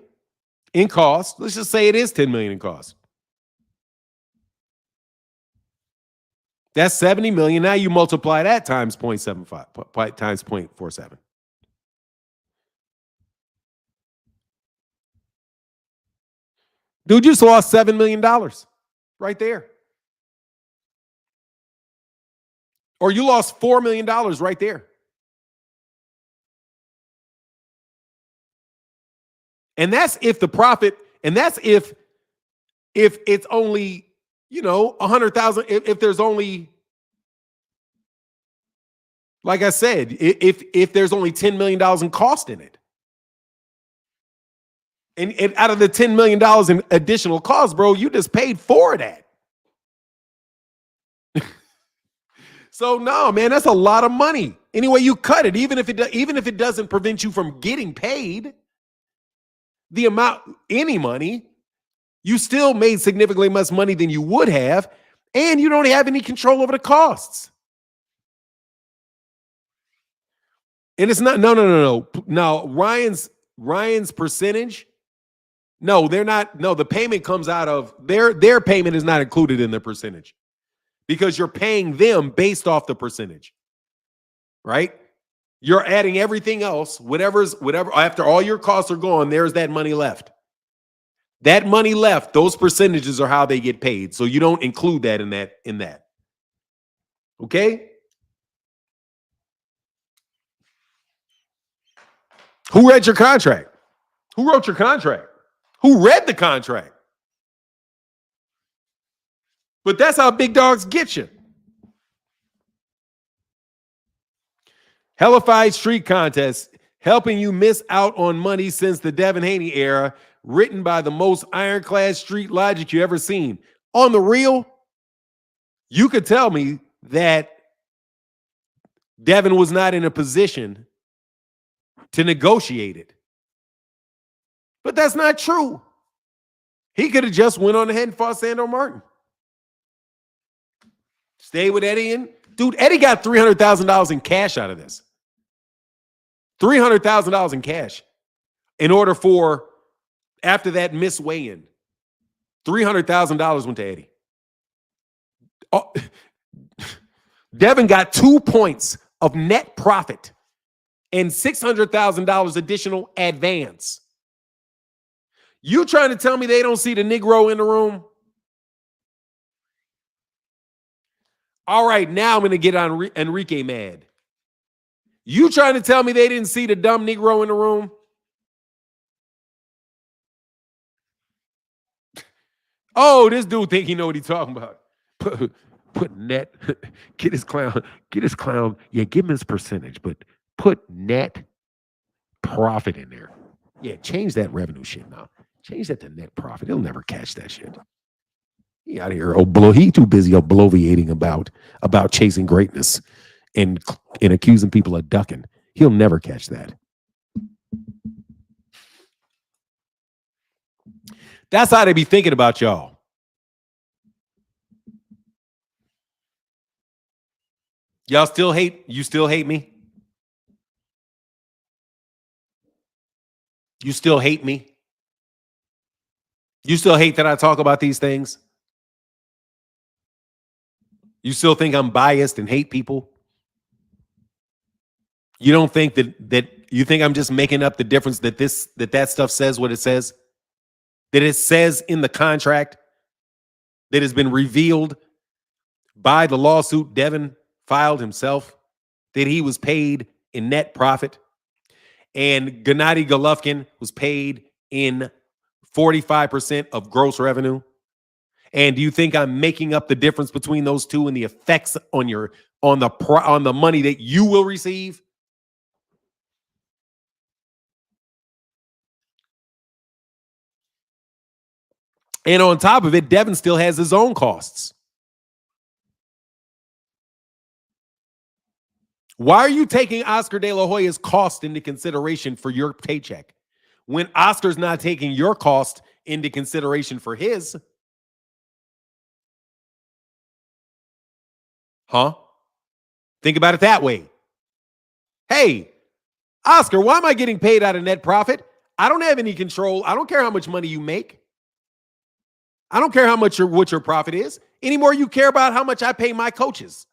in cost. Let's just say it is $10 million in cost. That's $70 million. Now you multiply that times 0.75, times 0.47. Dude, you just lost $7 million right there. Or you lost $4 million right there. And that's if the profit, and that's if it's only, 100,000, if there's only, like I said, if there's only $10 million in cost in it. And out of the $10 million in additional costs, bro, you just paid for that. So no, man, that's a lot of money. Anyway, you cut it, even if it doesn't prevent you from getting paid the amount, any money, you still made significantly less money than you would have, and you don't have any control over the costs. And it's not no. Now Ryan's percentage. No, they're not. No, the payment comes out of their payment is not included in the percentage because you're paying them based off the percentage, right? You're adding everything else, whatever after all your costs are gone, there's that money left. That money left, those percentages are how they get paid. So you don't include that in that. Okay? Who read your contract? Who wrote your contract? Who read the contract? But that's how big dogs get you. Hellified Street Contest, helping you miss out on money since the Devin Haney era, written by the most ironclad street logic you ever seen. On the real, you could tell me that Devin was not in a position to negotiate it. But that's not true. He could have just went on ahead and fought Sandor Martin. Stay with Eddie. And dude, Eddie got $300,000 in cash out of this. $300,000 in cash in order for, after that miss weigh-in, $300,000 went to Eddie. Oh, Devin got 2 points of net profit and $600,000 additional advance. You trying to tell me they don't see the Negro in the room? All right, now I'm going to get on Enrique mad. You trying to tell me they didn't see the dumb Negro in the room? Oh, this dude think he know what he's talking about. Put net, get his clown. Yeah, give him his percentage, but put net profit in there. Yeah, change that revenue shit now. Change that to net profit. He'll never catch that shit. He out here. He too busy bloviating about chasing greatness and accusing people of ducking. He'll never catch that. That's how they be thinking about y'all. Y'all still hate? You still hate me? You still hate me? You still hate that I talk about these things? You still think I'm biased and hate people? You don't think that you think I'm just making up the difference that stuff says what it says? That it says in the contract that has been revealed by the lawsuit Devin filed himself that he was paid in net profit and Gennady Golovkin was paid in 45% of gross revenue. And do you think I'm making up the difference between those two and the effects on the money that you will receive? And on top of it, Devin still has his own costs. Why are you taking Oscar De La Hoya's cost into consideration for your paycheck when Oscar's not taking your cost into consideration for his? Huh? Think about it that way. Hey, Oscar, why am I getting paid out of net profit? I don't have any control. I don't care how much money you make. I don't care how much what your profit is. Anymore, you care about how much I pay my coaches.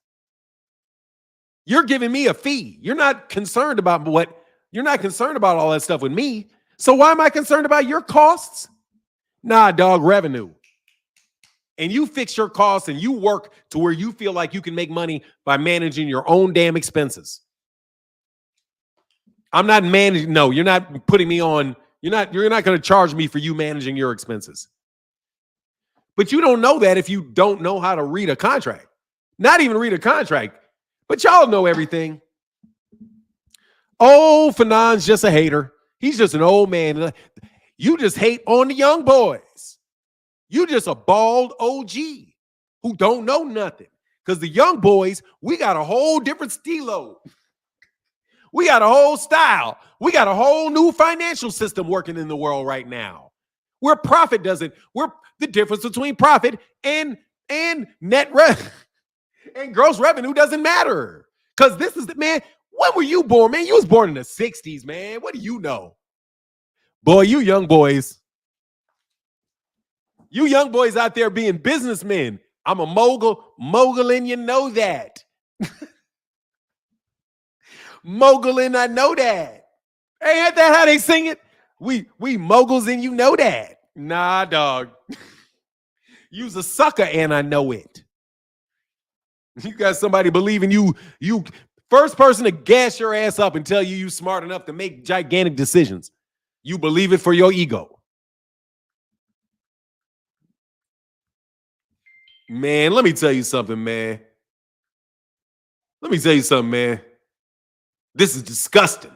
You're giving me a fee. You're not concerned about all that stuff with me. So why am I concerned about your costs? Nah, dog, revenue. And you fix your costs and you work to where you feel like you can make money by managing your own damn expenses. I'm not managing. No, you're not putting me on. You're not going to charge me for you managing your expenses. But you don't know that if you don't know how to read a contract. Not even read a contract. But y'all know everything. Oh, Fanon's just a hater. He's just an old man. You just hate on the young boys. You just a bald OG who don't know nothing. Because the young boys, we got a whole different stilo. We got a whole style. We got a whole new financial system working in the world right now. Where profit doesn't, where the difference between profit and net revenue and gross revenue doesn't matter. Because this is man, when were you born, man? You was born in the 60s, man. What do you know? Boy, you young boys out there being businessmen. I'm a moguling, you know that. Moguling, I know that. Ain't that how they sing it? We moguls and you know that. Nah, dog. You's a sucker and I know it. You got somebody believing you first person to gas your ass up and tell you smart enough to make gigantic decisions. You believe it for your ego. Man, let me tell you something, man. This is disgusting.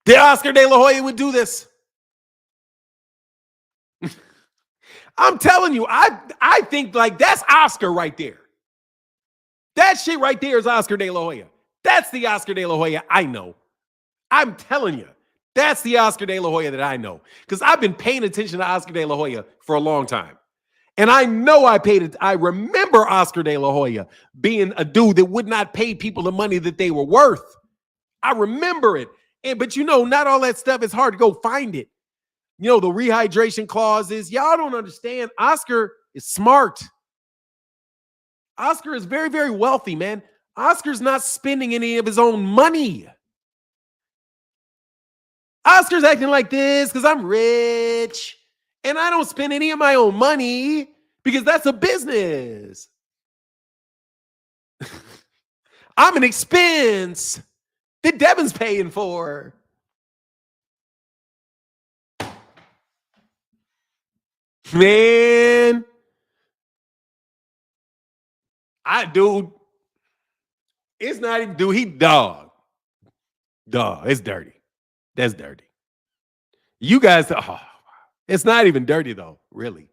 Did Oscar De La Hoya would do this? I'm telling you, I think like that's Oscar right there. That shit right there is Oscar De La Hoya. That's the Oscar De La Hoya I know. I'm telling you, that's the Oscar De La Hoya that I know. Because I've been paying attention to Oscar De La Hoya for a long time. And I know I remember Oscar De La Hoya being a dude that would not pay people the money that they were worth. I remember it. But not all that stuff is hard to go find it. The rehydration clauses. Y'all don't understand. Oscar is smart. Oscar is very, very wealthy, man. Oscar's not spending any of his own money. Oscar's acting like this because I'm rich and I don't spend any of my own money because that's a business. I'm an expense that Devin's paying for. Man, dude, it's not even, dude, dog, it's dirty. That's dirty. You guys, it's not even dirty though, really.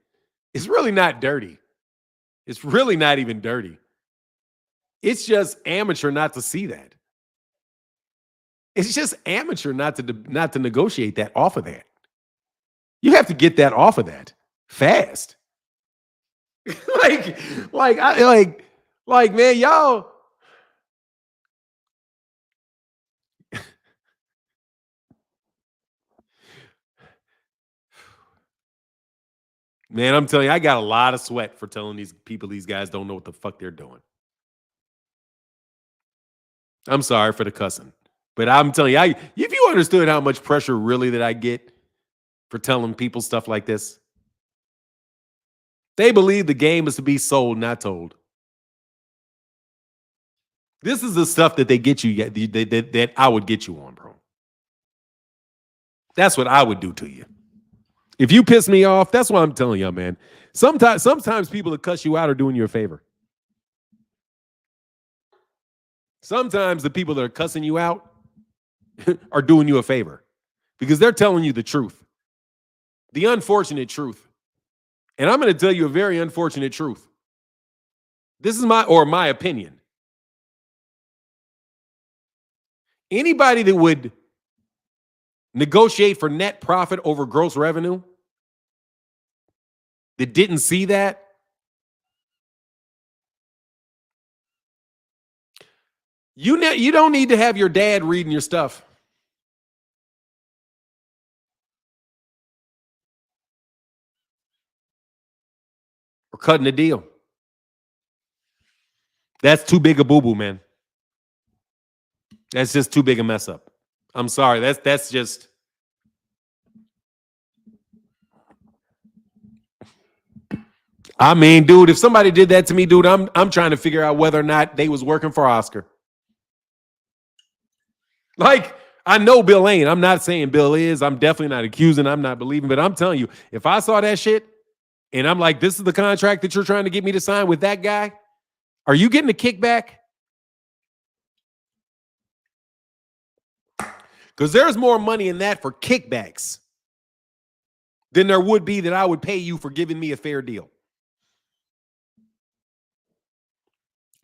It's really not dirty. It's really not even dirty. It's just amateur not to see that. It's just amateur not to negotiate that off of that. You have to get that off of that fast. like, man, y'all. Man, I'm telling you, I got a lot of sweat for telling these people these guys don't know what the fuck they're doing. I'm sorry for the cussing. But I'm telling you, if you understood how much pressure really that I get for telling people stuff like this, they believe the game is to be sold, not told. This is the stuff that they get you that I would get you on, bro. That's what I would do to you. If you piss me off, that's what I'm telling you, man. Sometimes people that cuss you out are doing you a favor. Sometimes the people that are cussing you out are doing you a favor because they're telling you the truth, the unfortunate truth. And I'm going to tell you a very unfortunate truth. This is my opinion. Anybody that would negotiate for net profit over gross revenue that didn't see that, you don't need to have your dad reading your stuff. Or cutting a deal. That's too big a boo-boo, man. That's just too big a mess up. I'm sorry. That's just. I mean, dude, if somebody did that to me, dude, I'm trying to figure out whether or not they was working for Oscar. Like, I know Bill ain't. I'm not saying Bill is. I'm definitely not accusing. I'm not believing. But I'm telling you, if I saw that shit and I'm like, this is the contract that you're trying to get me to sign with that guy, are you getting a kickback? Because there's more money in that for kickbacks than there would be that I would pay you for giving me a fair deal.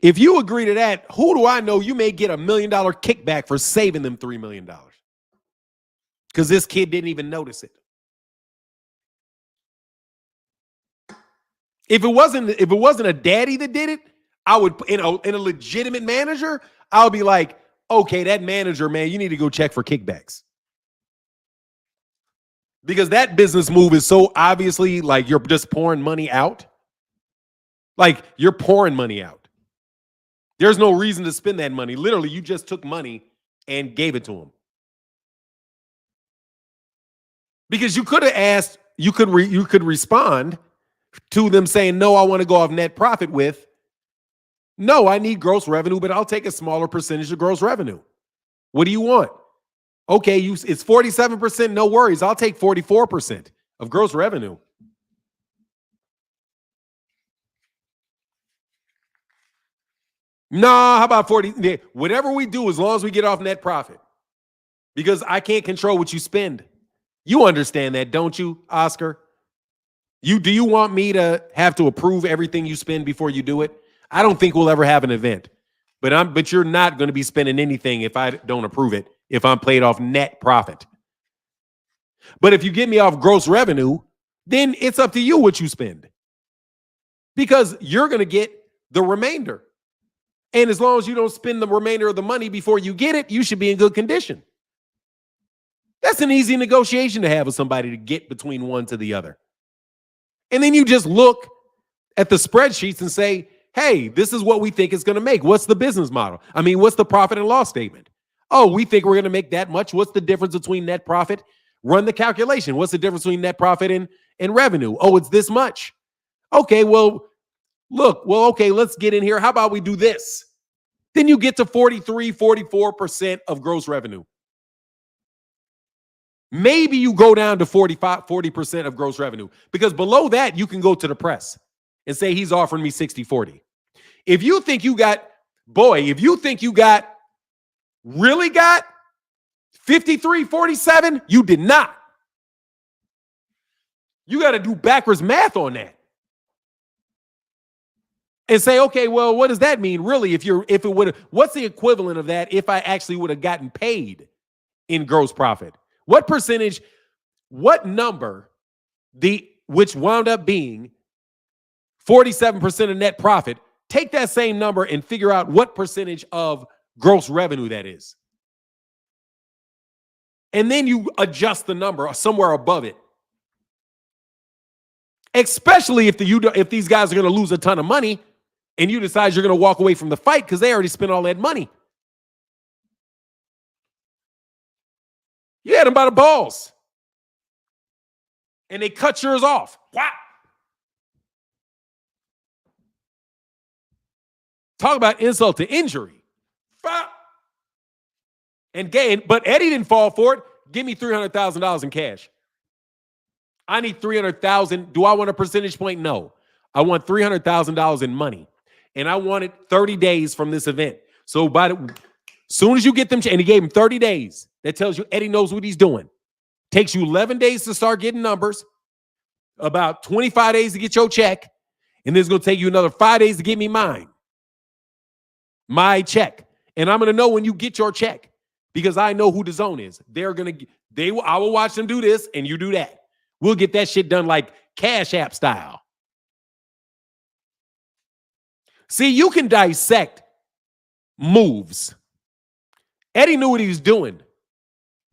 If you agree to that, who do I know you may get $1 million kickback for saving them $3 million? Because this kid didn't even notice it. If it wasn't a daddy that did it, I would, in a legitimate manager, I would be like, okay, that manager, man, you need to go check for kickbacks. Because that business move is so obviously like you're just pouring money out. Like you're pouring money out. There's no reason to spend that money. Literally, you just took money and gave it to him. Because you could have asked, you could respond to them saying, no, I want to go off net profit with, no, I need gross revenue, but I'll take a smaller percentage of gross revenue. What do you want? Okay, it's 47%, no worries. I'll take 44% of gross revenue. Nah, how about 40? Whatever we do, as long as we get off net profit. Because I can't control what you spend. You understand that, don't you, Oscar? Do you want me to have to approve everything you spend before you do it? I don't think we'll ever have an event. But you're not going to be spending anything if I don't approve it, if I'm paid off net profit. But if you get me off gross revenue, then it's up to you what you spend. Because you're going to get the remainder. And as long as you don't spend the remainder of the money before you get it, you should be in good condition. That's an easy negotiation to have with somebody to get between one to the other. And then you just look at the spreadsheets and say, hey, this is what we think it's going to make. What's the business model? I mean, what's the profit and loss statement? Oh, we think we're going to make that much. What's the difference between net profit? Run the calculation. What's the difference between net profit and revenue? Oh, it's this much. Okay, well, look, okay, let's get in here. How about we do this? Then you get to 43, 44% of gross revenue. Maybe you go down to 45, 40% of gross revenue, because below that, you can go to the press and say he's offering me 60, 40. If you think you got, really got 53, 47, you did not. You got to do backwards math on that and say, okay, well, what does that mean? Really, what's the equivalent of that if I actually would have gotten paid in gross profit? What percentage, what number, which wound up being 47% of net profit, take that same number and figure out what percentage of gross revenue that is. And then you adjust the number somewhere above it. Especially if these guys are going to lose a ton of money and you decide you're going to walk away from the fight because they already spent all that money. You had them by the balls. And they cut yours off. Wow. Talk about insult to injury. And but Eddie didn't fall for it. Give me $300,000 in cash. I need $300,000. Do I want a percentage point? No. I want $300,000 in money. And I want it 30 days from this event. So soon as you get them, and he gave him 30 days. That tells you Eddie knows what he's doing. Takes you 11 days to start getting numbers, about 25 days to get your check, and then it's going to take you another 5 days to get me mine. My check. And I'm going to know when you get your check because I know who the zone is. I will watch them do this and you do that. We'll get that shit done like Cash App style. See, you can dissect moves. Eddie knew what he was doing.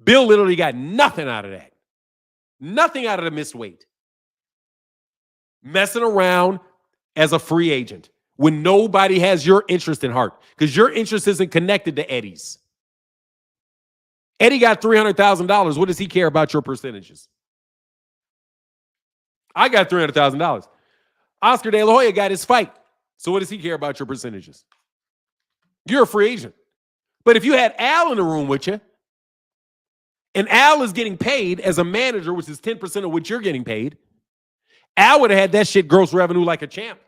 Bill literally got nothing out of that. Nothing out of the missed weight. Messing around as a free agent when nobody has your interest in heart because your interest isn't connected to Eddie's. Eddie got $300,000. What does he care about your percentages? I got $300,000. Oscar De La Hoya got his fight. So what does he care about your percentages? You're a free agent. But if you had Al in the room with you, and Al is getting paid as a manager, which is 10% of what you're getting paid, Al would have had that shit gross revenue like a champ.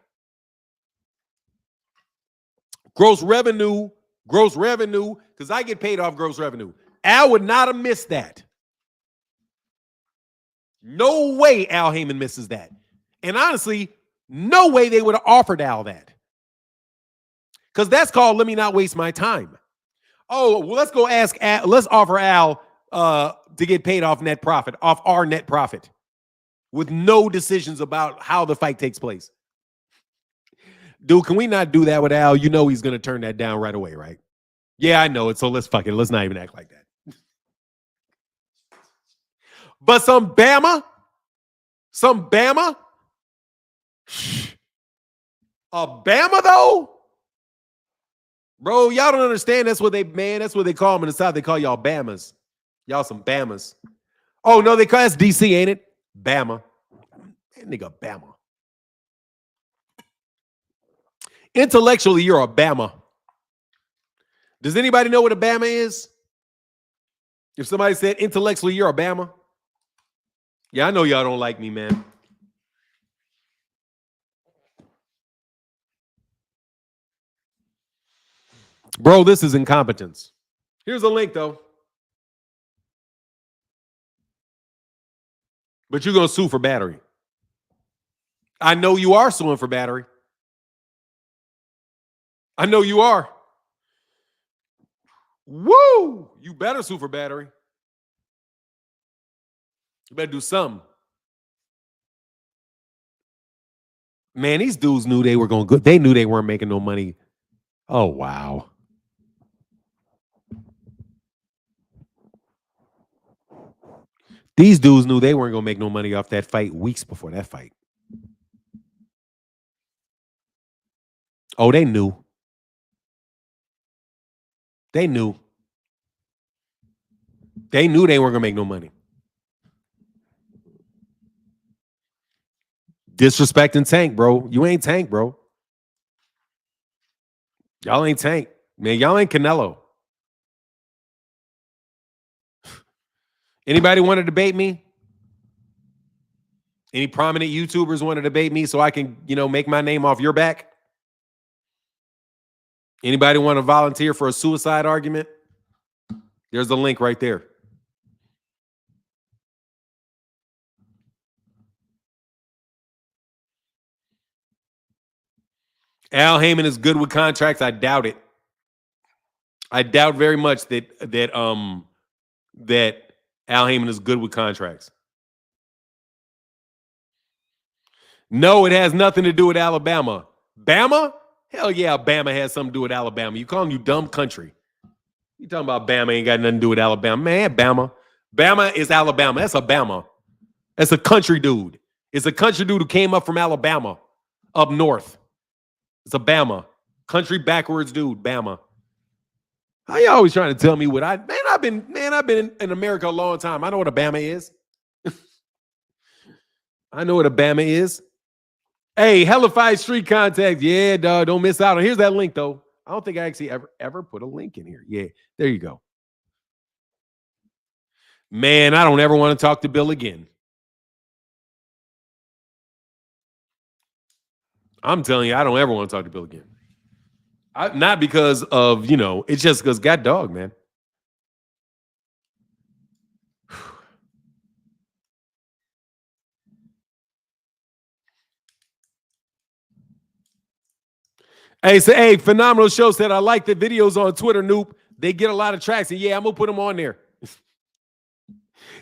Gross revenue, because I get paid off gross revenue. Al would not have missed that. No way Al Heyman misses that. And honestly, no way they would have offered Al that. Because that's called let me not waste my time. Oh, well, let's go ask Al, let's offer Al to get paid off net profit, off our net profit, with no decisions about how the fight takes place. Dude, can we not do that with Al? You know he's going to turn that down right away, right? Yeah, I know it. So let's let's not even act like that. But some Bama, a Bama though, bro, y'all don't understand. That's what they call them in the South. They call y'all Bamas. Y'all some Bamas. Oh no, that's DC, ain't it? Bama, that nigga Bama. Intellectually, you're a Bama. Does anybody know what a Bama is? If somebody said intellectually, you're a Bama. Yeah, I know y'all don't like me, man. Bro, this is incompetence. Here's a link, though. But you're going to sue for battery. I know you are suing for battery. I know you are. Woo! You better sue for battery. You better do something. Man, these dudes knew they were going good. They knew they weren't making no money. Oh, wow. These dudes knew they weren't going to make no money off that fight weeks before that fight. Oh, they knew. They knew. They knew they weren't gonna make no money. Disrespecting Tank, bro. You ain't Tank, bro. Y'all ain't Tank. Man, y'all ain't Canelo. Anybody want to debate me? Any prominent YouTubers want to debate me so I can, make my name off your back? Anybody want to volunteer for a suicide argument? There's the link right there. Al Heyman is good with contracts. I doubt it. I doubt very much that Al Heyman is good with contracts. No, it has nothing to do with Alabama. Bama? Hell yeah, Bama has something to do with Alabama. You calling you dumb country. You talking about Bama ain't got nothing to do with Alabama. Man, Bama. Bama is Alabama. That's a Bama. That's a country dude. It's a country dude who came up from Alabama, up north. It's a Bama. Country backwards dude, Bama. How you always trying to tell me what I've been in America a long time. I know what a Bama is. I know what a Bama is. Hey, Hellified Street Contact. Yeah, dog. Don't miss out. Here's that link, though. I don't think I actually ever put a link in here. Yeah, there you go. Man, I don't ever want to talk to Bill again. I'm telling you, I don't ever want to talk to Bill again. Not because of, it's just because God dog, man. Hey, Phenomenal Show said, I like the videos on Twitter, Noop. They get a lot of tracks. And yeah, I'm going to put them on there.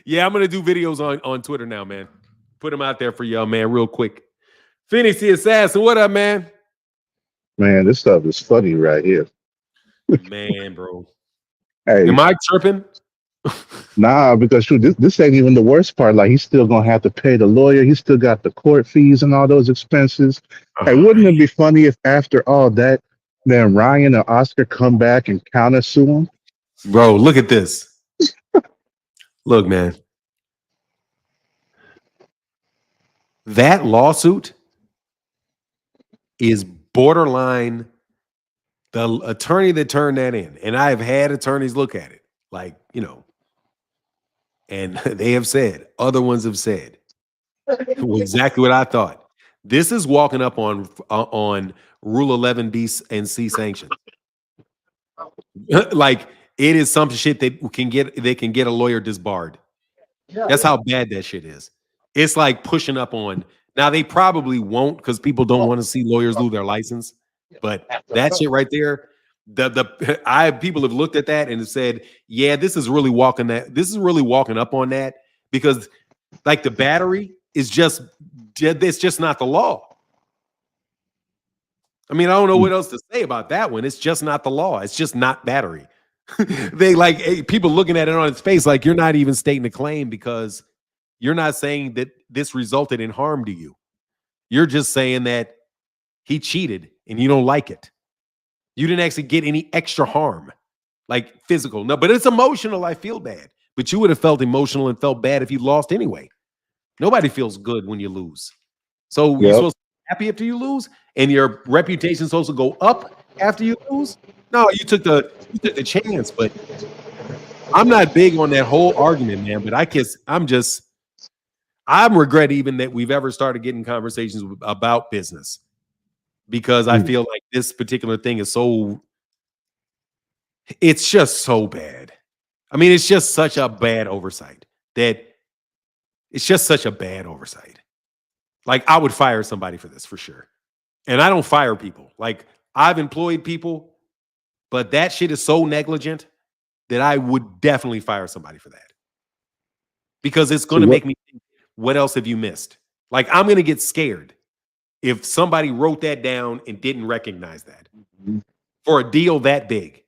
Yeah, I'm going to do videos on Twitter now, man. Put them out there for y'all, man, real quick. Phoenix the Assassin, what up, man? Man, this stuff is funny right here. Man, bro. Hey, am I tripping? Nah, because shoot, this ain't even the worst part. Like, he's still gonna have to pay the lawyer. He still got the court fees and all those expenses. Hey, wouldn't it be funny if after all that, then Ryan and Oscar come back and counter sue him? Bro, look at this. Look, man. That lawsuit is borderline. The attorney that turned that in, and I've had attorneys look at it, like, and they have said, other ones have said exactly what I thought. This is walking up on Rule 11B and C sanctions. Like, it is some shit that they can get a lawyer disbarred. That's how bad that shit is. It's like pushing up on. Now they probably won't because people don't want to see lawyers lose their license. But that shit right there, people have looked at that and have said, yeah, this is really walking up on that, because like the battery is it's just not the law. I mean, I don't know what else to say about that one. It's just not the law. It's just not battery. People looking at it on its face like you're not even stating a claim because you're not saying that this resulted in harm to you. You're just saying that he cheated and you don't like it. You didn't actually get any extra harm, like physical. No, but it's emotional. I feel bad. But you would have felt emotional and felt bad if you lost anyway. Nobody feels good when you lose. So you're supposed to be happy after you lose, and your reputation's supposed to go up after you lose? No, you took the chance, but I'm not big on that whole argument, man. But I'm regret even that we've ever started getting conversations about business, because I feel like this particular thing is it's just so bad. I mean, it's just such a bad oversight Like, I would fire somebody for this for sure. And I don't fire people. Like, I've employed people, but that shit is so negligent that I would definitely fire somebody for that. Because it's going to make me think, what else have you missed? Like, I'm going to get scared if somebody wrote that down and didn't recognize that for a deal that big,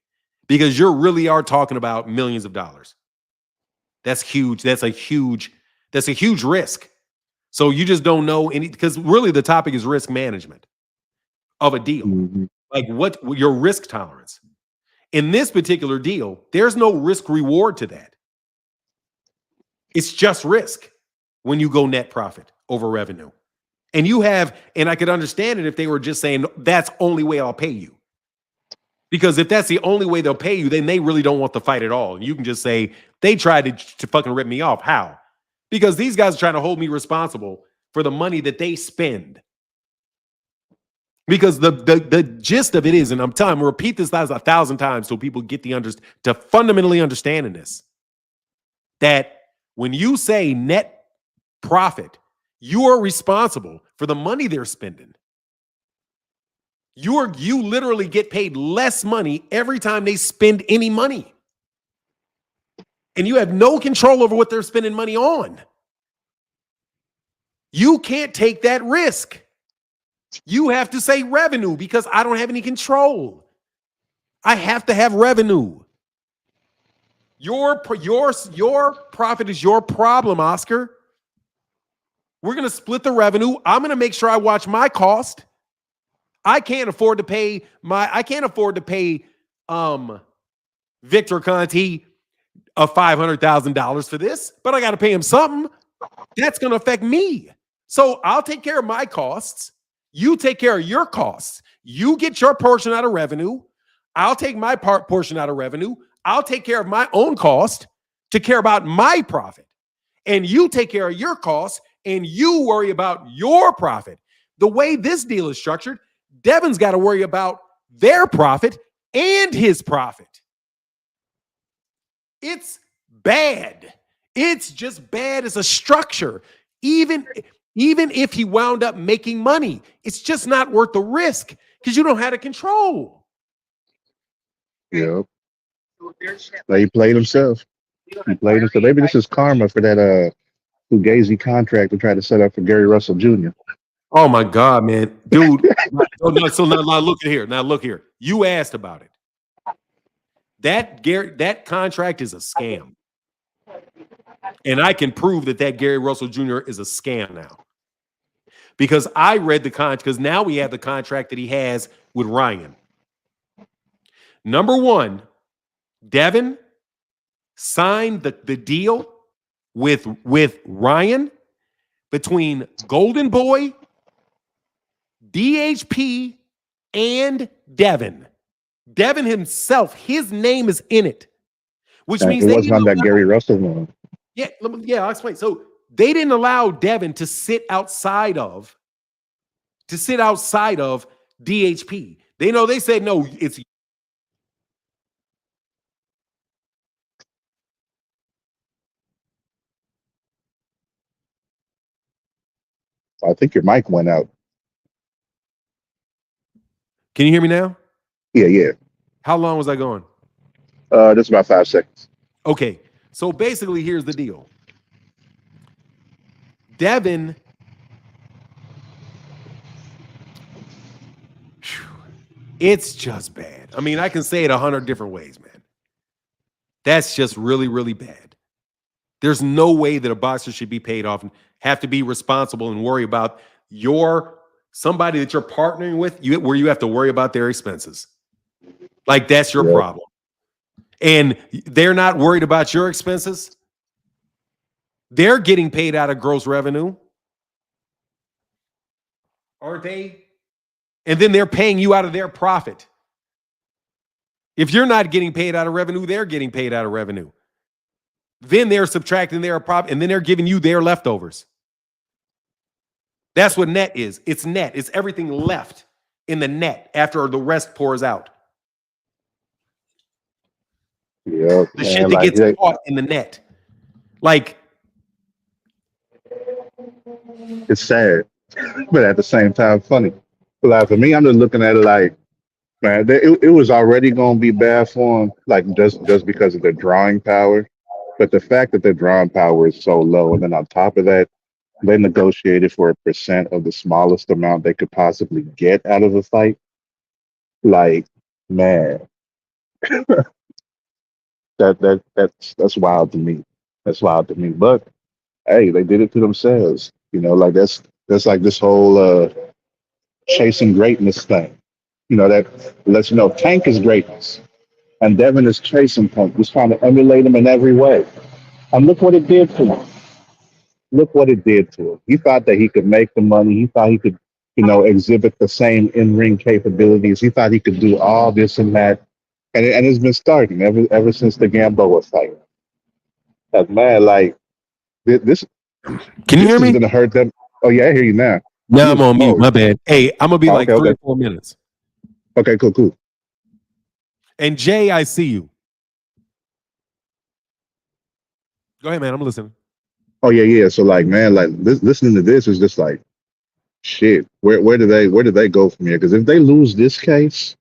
because you really are talking about millions of dollars. That's huge. That's a huge risk. So you just don't know because really the topic is risk management of a deal. Like, what your risk tolerance. In this particular deal, there's no risk reward to that. It's just risk when you go net profit over revenue. And I could understand it if they were just saying that's only way I'll pay you. Because if that's the only way they'll pay you, then they really don't want the fight at all. And you can just say they tried to fucking rip me off. How? Because these guys are trying to hold me responsible for the money that they spend. Because the gist of it is, and I'm telling you, repeat this 1,000 times so people get to fundamentally understanding this, that when you say net profit, you are responsible for the money they're spending. You literally get paid less money every time they spend any money. And you have no control over what they're spending money on. You can't take that risk. You have to say revenue because I don't have any control. I have to have revenue. Your profit is your problem, Oscar. We're going to split the revenue. I'm going to make sure I watch my cost. I can't afford to pay Victor Conti $500,000 for this, but I got to pay him something. That's going to affect me. So I'll take care of my costs. You take care of your costs. You get your portion out of revenue. I'll take my portion out of revenue. I'll take care of my own cost to care about my profit. And you take care of your costs and you worry about your profit. The way this deal is structured, Devin's got to worry about their profit and his profit. It's bad. It's just bad as a structure. Even if he wound up making money, it's just not worth the risk because you don't have the control. Yeah. He played himself. He played himself. Maybe this is karma for that Fugazi contract to try to set up for Gary Russell Jr. Oh my God, man. Dude. So now look here. Now look here. You asked about it. That contract is a scam. And I can prove that Gary Russell Jr. is a scam now. Because I read the contract, because now we have the contract that he has with Ryan. Number one, Devin signed the deal with Ryan between Golden Boy, DHP, and Devin. Devin himself, his name is in it, which means it wasn't on that Gary Russell one. Yeah, I'll explain. So they didn't allow Devin to sit outside of DHP. They said no, it's I think your mic went out. Can you hear me now? Yeah. How long was I going? Just about 5 seconds. Okay. So basically, here's the deal. Devin, it's just bad. I mean, I can say it 100 different ways, man. That's just really, really bad. There's no way that a boxer should be paid off and have to be responsible and worry about somebody that you're partnering with, where you have to worry about their expenses. Like, that's your problem. And they're not worried about your expenses. They're getting paid out of gross revenue. Aren't they? And then they're paying you out of their profit. If you're not getting paid out of revenue, they're getting paid out of revenue. Then they're subtracting their profit, and then they're giving you their leftovers. That's what net is. It's net. It's everything left in the net after the rest pours out. Yeah, the shit that gets caught in the net. Like, it's sad, but at the same time, funny. Like, for me, I'm just looking at it like, man, it was already going to be bad for them, like just because of their drawing power. But the fact that their drawing power is so low, and then on top of that, they negotiated for 1% of the smallest amount they could possibly get out of a fight. Like, man, that's wild to me. That's wild to me. But hey, they did it to themselves. Like that's like this whole chasing greatness thing. That lets you know Tank is greatness, and Devin is chasing Tank. He's trying to emulate him in every way. And look what it did for him. look what it did to him. He thought that he could make the money. He thought he could, exhibit the same in ring capabilities. He thought he could do all this and that, and it's been starting ever since the Gamboa fight. Like, man, like this Can you this hear is me? gonna hurt them. Oh yeah, I hear you now. You Now I'm was on mute. smoked. My bad. Hey, I'm gonna be Oh, like okay, three okay, or 4 minutes. okay, cool, cool. And Jay, I see you. Go ahead, man. I'm listening. Oh yeah, yeah. So like, man, like listening to this is just like shit. Where do they go from here? Because if they lose this case,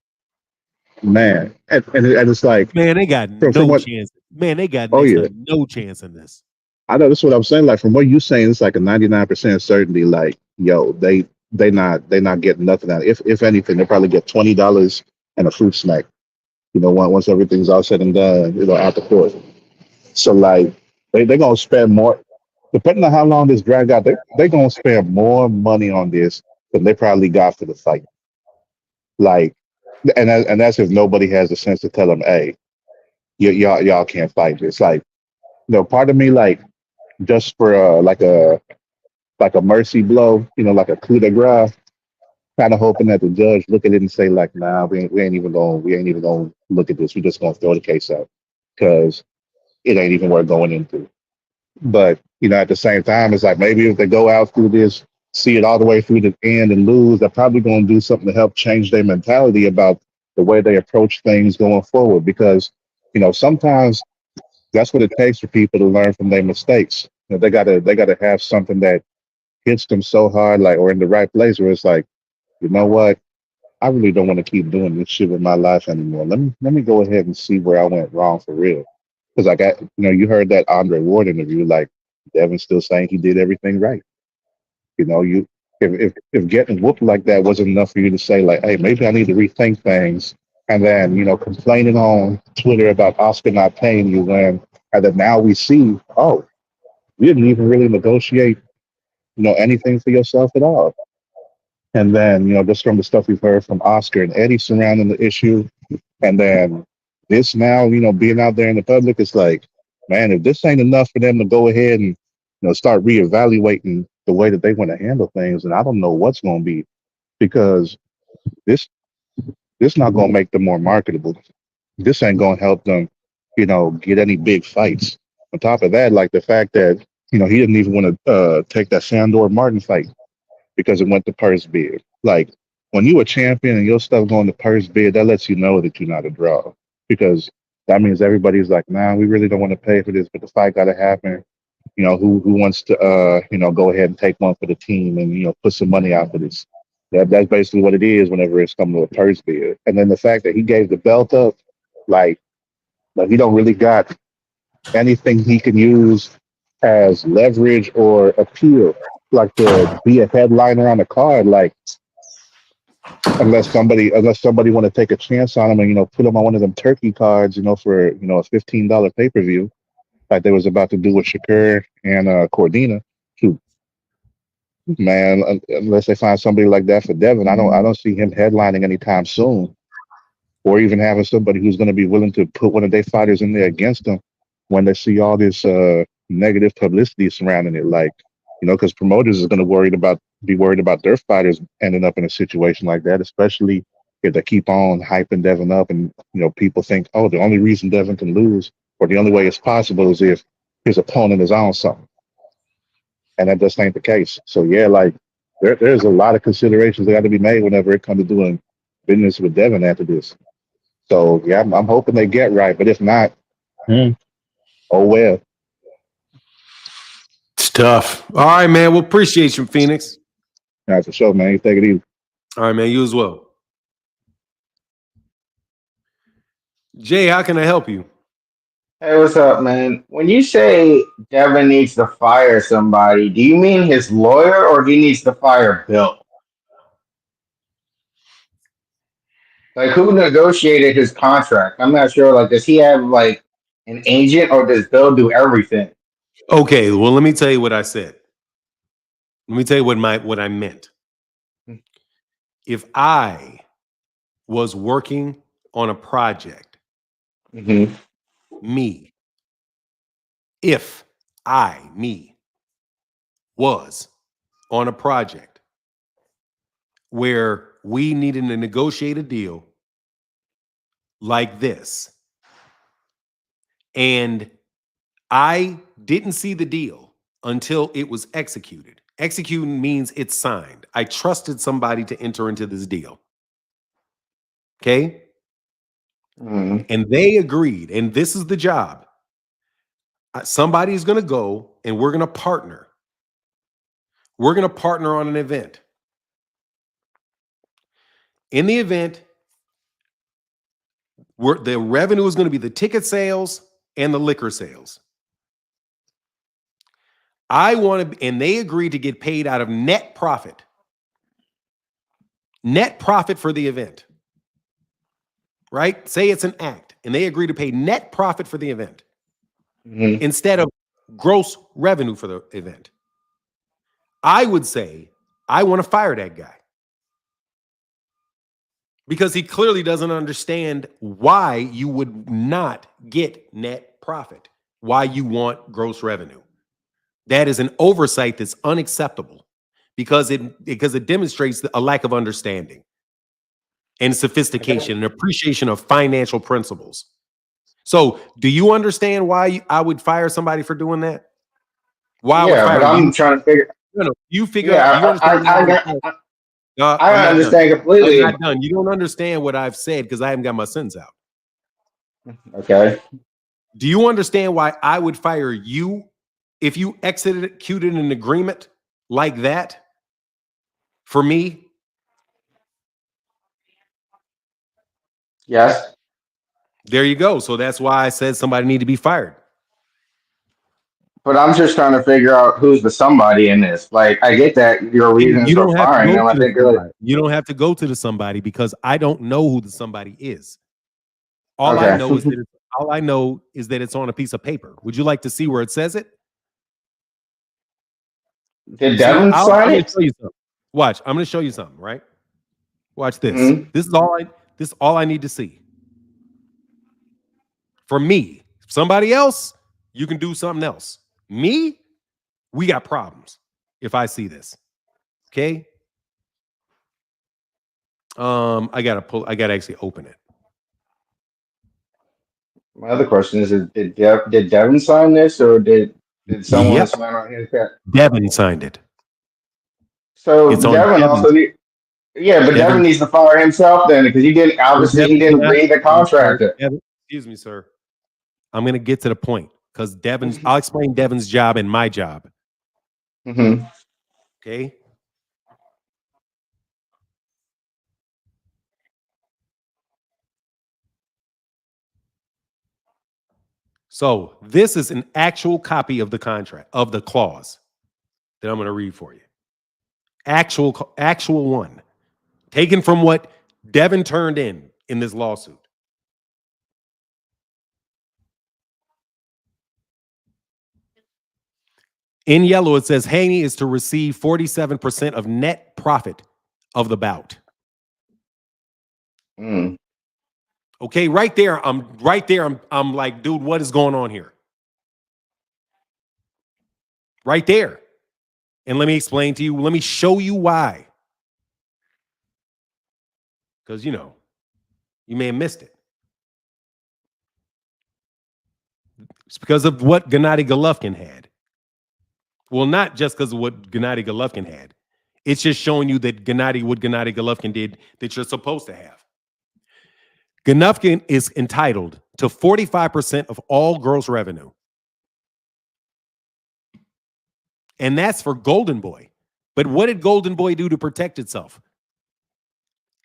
man, and it's like Man, they got from no what. chance. Man, they got Oh next yeah, to no chance in this. I know that's what I'm saying. Like from what you saying, it's like a 99% certainty. Like yo, they not getting nothing out. If anything, they probably get $20 and a fruit snack. Once everything's all said and done, out the court. So like they gonna spend more, depending on how long this drag out. They gonna spend more money on this than they probably got for the fight. Like, and that's if nobody has the sense to tell them, hey, y'all can't fight this. Like, part of me like just for like a mercy blow, like a coup de grace, kind of hoping that the judge look at it and say like, nah, we ain't even gonna look at this. We just gonna throw the case out because it ain't even worth going into. But at the same time, it's like maybe if they go out through this, see it all the way through the end and lose, they're probably going to do something to help change their mentality about the way they approach things going forward. Because sometimes that's what it takes for people to learn from their mistakes. They gotta have something that hits them so hard, like or in the right place, where it's like, you know what, I really don't want to keep doing this shit with my life anymore. Let me go ahead and see where I went wrong for real. Because I got, you heard that Andre Ward interview, like Devin's still saying he did everything right. You if getting whooped like that wasn't enough for you to say like, hey, maybe I need to rethink things, and then complaining on Twitter about Oscar not paying you when, and then now we see, oh, you didn't even really negotiate, anything for yourself at all. And then just from the stuff we've heard from Oscar and Eddie surrounding the issue, and then this now, being out there in the public, it's like, man, if this ain't enough for them to go ahead and start reevaluating the way that they want to handle things, and I don't know what's going to be, because this this not going to make them more marketable. This ain't going to help them, get any big fights. On top of that, like the fact that he didn't even want to take that Sandor Martin fight because it went to purse bid. Like when you a champion and your stuff going to purse bid, that lets you know that you're not a draw, because that means everybody's like, nah, we really don't want to pay for this, but the fight got to happen. Who wants to go ahead and take one for the team and put some money out for this. That's basically what it is whenever it's coming to a purse bid. And then the fact that he gave the belt up, like, he don't really got anything he can use as leverage or appeal, like to be a headliner on the card, like unless somebody want to take a chance on him and put him on one of them turkey cards, for a $15 pay-per-view, like they was about to do with Shakur and Cordina. Shoot, man, unless they find somebody like that for Devin, I don't see him headlining anytime soon, or even having somebody who's going to be willing to put one of their fighters in there against them when they see all this negative publicity surrounding it. Like, because promoters is going to be worried about their fighters ending up in a situation like that, especially if they keep on hyping Devin up, and people think, oh, the only reason Devin can lose, or the only way it's possible, is if his opponent is on something, and that just ain't the case. So yeah, like there's a lot of considerations that got to be made whenever it comes to doing business with Devin after this. So yeah, I'm hoping they get right, but if not, hmm, oh well. It's tough. All right, man. Well, appreciate you, Phoenix. All right, for sure, man. You take it easy. All right, man. You as well. Jay, how can I help you? Hey, what's up, man? When you say Devin needs to fire somebody, do you mean his lawyer or he needs to fire Bill? Like, who negotiated his contract? I'm not sure. Like, does he have like an agent or does Bill do everything? Okay, well, let me tell you what I said. Let me tell you what I meant. If I was working on a project, Mm-hmm. me, if I, me, was on a project where we needed to negotiate a deal like this, and I didn't see the deal until it was executed. Executing means it's signed. I trusted somebody to enter into this deal. Okay? Mm. And they agreed, and this is the job. Somebody's going to go and we're going to partner. We're going to partner on an event. In the event, the revenue is going to be the ticket sales and the liquor sales. I want to, and they agreed to get paid out of net profit. Net profit for the event. Right? Say it's an act, and they agree to pay net profit for the event instead of gross revenue for the event. I would say, I want to fire that guy because he clearly doesn't understand why you would not get net profit, why you want gross revenue. That is an oversight that's unacceptable because it demonstrates a lack of understanding and sophistication and appreciation of financial principles. So, do you understand why I would fire somebody for doing that? Why I would fire but I'm you? trying to figure. No, you figure Yeah, out. You understand? I I'm not understand done. completely. I'm not done. You don't understand what I've said because I haven't got my sentence out. Okay. Do you understand why I would fire you if you executed an agreement like that for me? Yes. There you go. So that's why I said somebody need to be fired. But I'm just trying to figure out who's the somebody in this. Like, I get that your reasons You for don't have to firing go them. to I the think you're like, somebody. You don't have to go to the somebody because I don't know who the somebody is. All I okay. know is that it's on a piece of paper. Would you like to see where it says it? Did See, Devin I'm sign going to it? show you something. Watch. I'm going to show you something, right? Watch this. Mm-hmm. This is all I need to see. For me, somebody else, you can do something else. Me, we got problems if I see this. Okay? I gotta actually open it. My other question is, did Devin sign this, or did someone Yep. sign on his behalf? Devin signed it. So It's on Devin Devin's. also need, yeah, but Devin Devin. needs to fire himself then because he didn't Devin, read the contract. excuse me, sir. I'm gonna get to the point because I'll explain Devin's job and my job. Mm-hmm. Okay. So this is an actual copy of the contract, of the clause that I'm going to read for you. Actual one, taken from what Devin turned in this lawsuit. In yellow, it says Haney is to receive 47% of net profit of the bout. Mm. Okay, right there. I'm like, dude, what is going on here? Right there. And let me explain to you. Let me show you why. Because you may have missed it. It's because of what Gennady Golovkin had. Well, not just because of what Gennady Golovkin had. It's just showing you that what Gennady Golovkin did that you're supposed to have. Golovkin is entitled to 45% of all gross revenue. And that's for Golden Boy. But what did Golden Boy do to protect itself?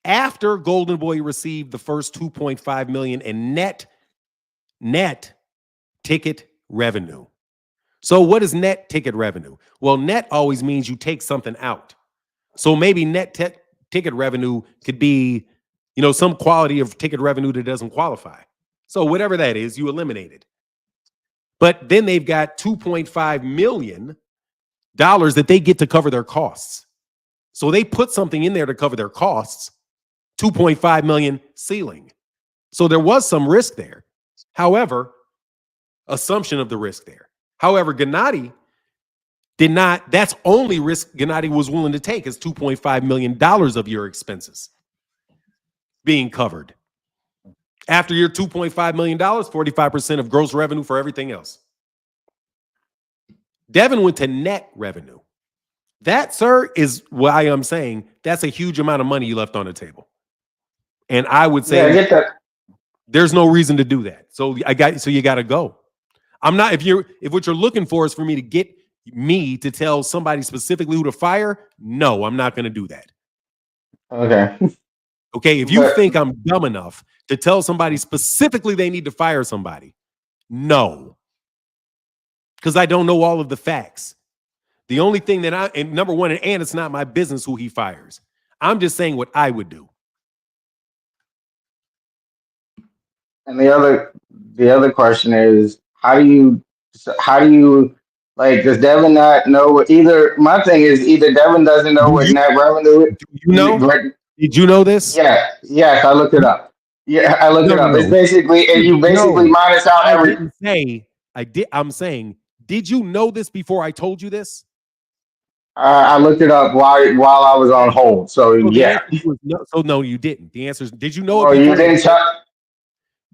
After Golden Boy received the first 2.5 million in net ticket revenue. So what is net ticket revenue? Well, net always means you take something out. So maybe net ticket revenue could be, some quality of ticket revenue that doesn't qualify. So whatever that is, you eliminate it. But then they've got $2.5 million that they get to cover their costs. So they put something in there to cover their costs, 2.5 million ceiling. So there was some risk there. However, assumption of the risk there. However, Gennady That's only risk Gennady was willing to take is $2.5 million of your expenses being covered. After your $2.5 million, 45% of gross revenue for everything else. Devin went to net revenue. That, sir, is why I'm saying that's a huge amount of money you left on the table. And I would say I get that. There's no reason to do that. So you got to go. I'm not, if what you're looking for is for me to get me to tell somebody specifically who to fire, no, I'm not going to do that. Okay. Okay, if you think I'm dumb enough to tell somebody specifically they need to fire somebody, no. Because I don't know all of the facts. The only thing that and number one, and it's not my business who he fires. I'm just saying what I would do. And the other question is, how do you like, does Devin not know what either? My thing is either Devin doesn't know what net revenue is. You know? Did you know this? Yeah, yes, I looked it up. Yeah, I looked it up. It's basically, and you basically minus out every. I'm saying, did you know this before I told you this? I looked it up while I was on hold. So yeah. No, you didn't. The answer is, did you know it? Oh, you didn't tell.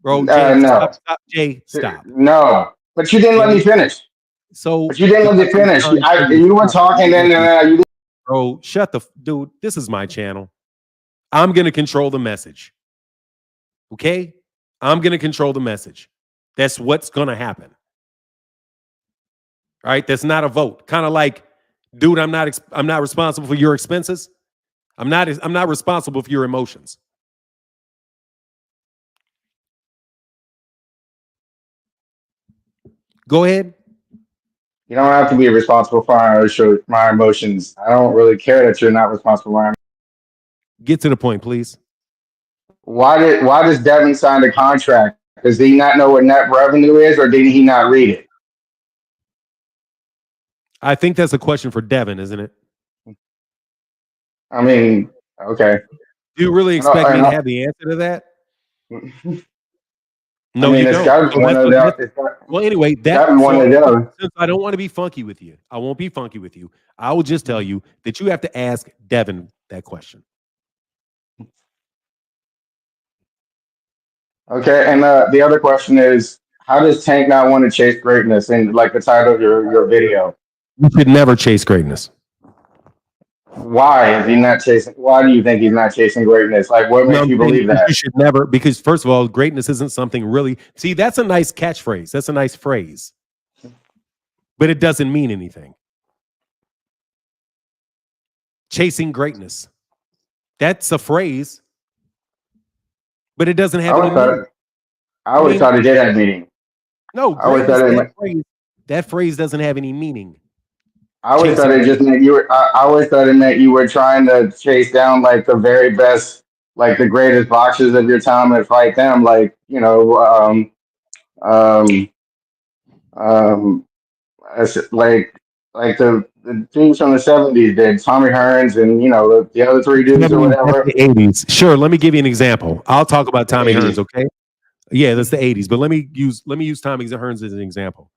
Bro, Jay, no. Stop, Jay, stop. No, but you didn't let me finish. But you didn't let me finish. You were talking, and you didn't. Bro, dude. This is my channel. I'm gonna control the message. Okay, I'm gonna control the message. That's what's gonna happen. All right, that's not a vote. Kind of like, dude, I'm not responsible for your expenses. I'm not responsible for your emotions. Go ahead. You don't have to be responsible for my emotions. I don't really care that you're not responsible for my emotions. Get to the point, please. Why does Devin sign the contract? Does he not know what net revenue is, or did he not read it? I think that's a question for Devin, isn't it? I mean, okay. Do you really expect me to have the answer to that? No, you don't. Got to be one of them. Well, anyway, since I don't want to be funky with you, I won't be funky with you. I will just tell you that you have to ask Devin that question. Okay, and the other question is, how does Tank not want to chase greatness? And like the title of your video, you should never chase greatness. Why is he not chasing? Why do you think he's not chasing greatness? Like, what makes you believe that? You should never, because first of all, greatness isn't something really. See, that's a nice catchphrase. That's a nice phrase, but it doesn't mean anything. Chasing greatness. That's a phrase, but it doesn't have any meaning. I always thought it did have meaning. No, that phrase doesn't have any meaning. I always thought it just meant you were. I always thought it meant you were trying to chase down like the very best, like the greatest boxers of your time and fight them. Like, you know, like the dudes from the 70s did, Tommy Hearns and, you know, the other three dudes or whatever. The 80s. Sure, let me give you an example. I'll talk about Tommy Hearns, okay? Yeah, that's the 80s, but let me use Tommy Hearns as an example.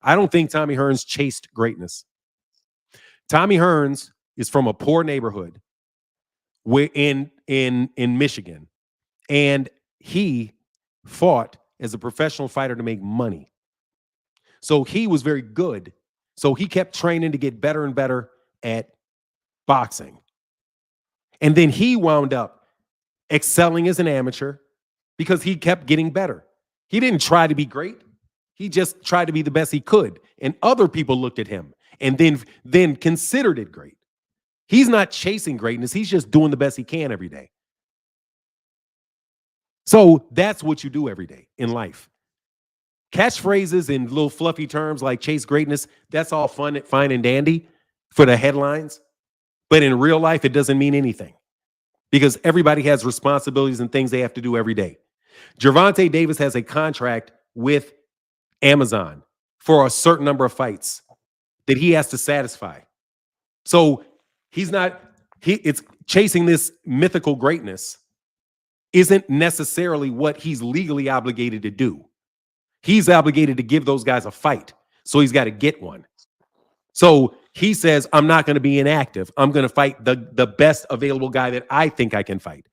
I don't think Tommy Hearns chased greatness. Tommy Hearns is from a poor neighborhood in Michigan, and he fought as a professional fighter to make money. So he was very good. So he kept training to get better and better at boxing. And then he wound up excelling as an amateur because he kept getting better. He didn't try to be great. He just tried to be the best he could. And other people looked at him and then considered it great. He's not chasing greatness. He's just doing the best he can every day. So that's what you do every day in life. Catchphrases and little fluffy terms like chase greatness, that's all fine and dandy for the headlines. But in real life, it doesn't mean anything because everybody has responsibilities and things they have to do every day. Gervonta Davis has a contract with Amazon for a certain number of fights that he has to satisfy. So it's chasing this mythical greatness isn't necessarily what he's legally obligated to do. He's obligated to give those guys a fight. So he's got to get one. So he says, I'm not going to be inactive. I'm going to fight the best available guy that I think I can fight.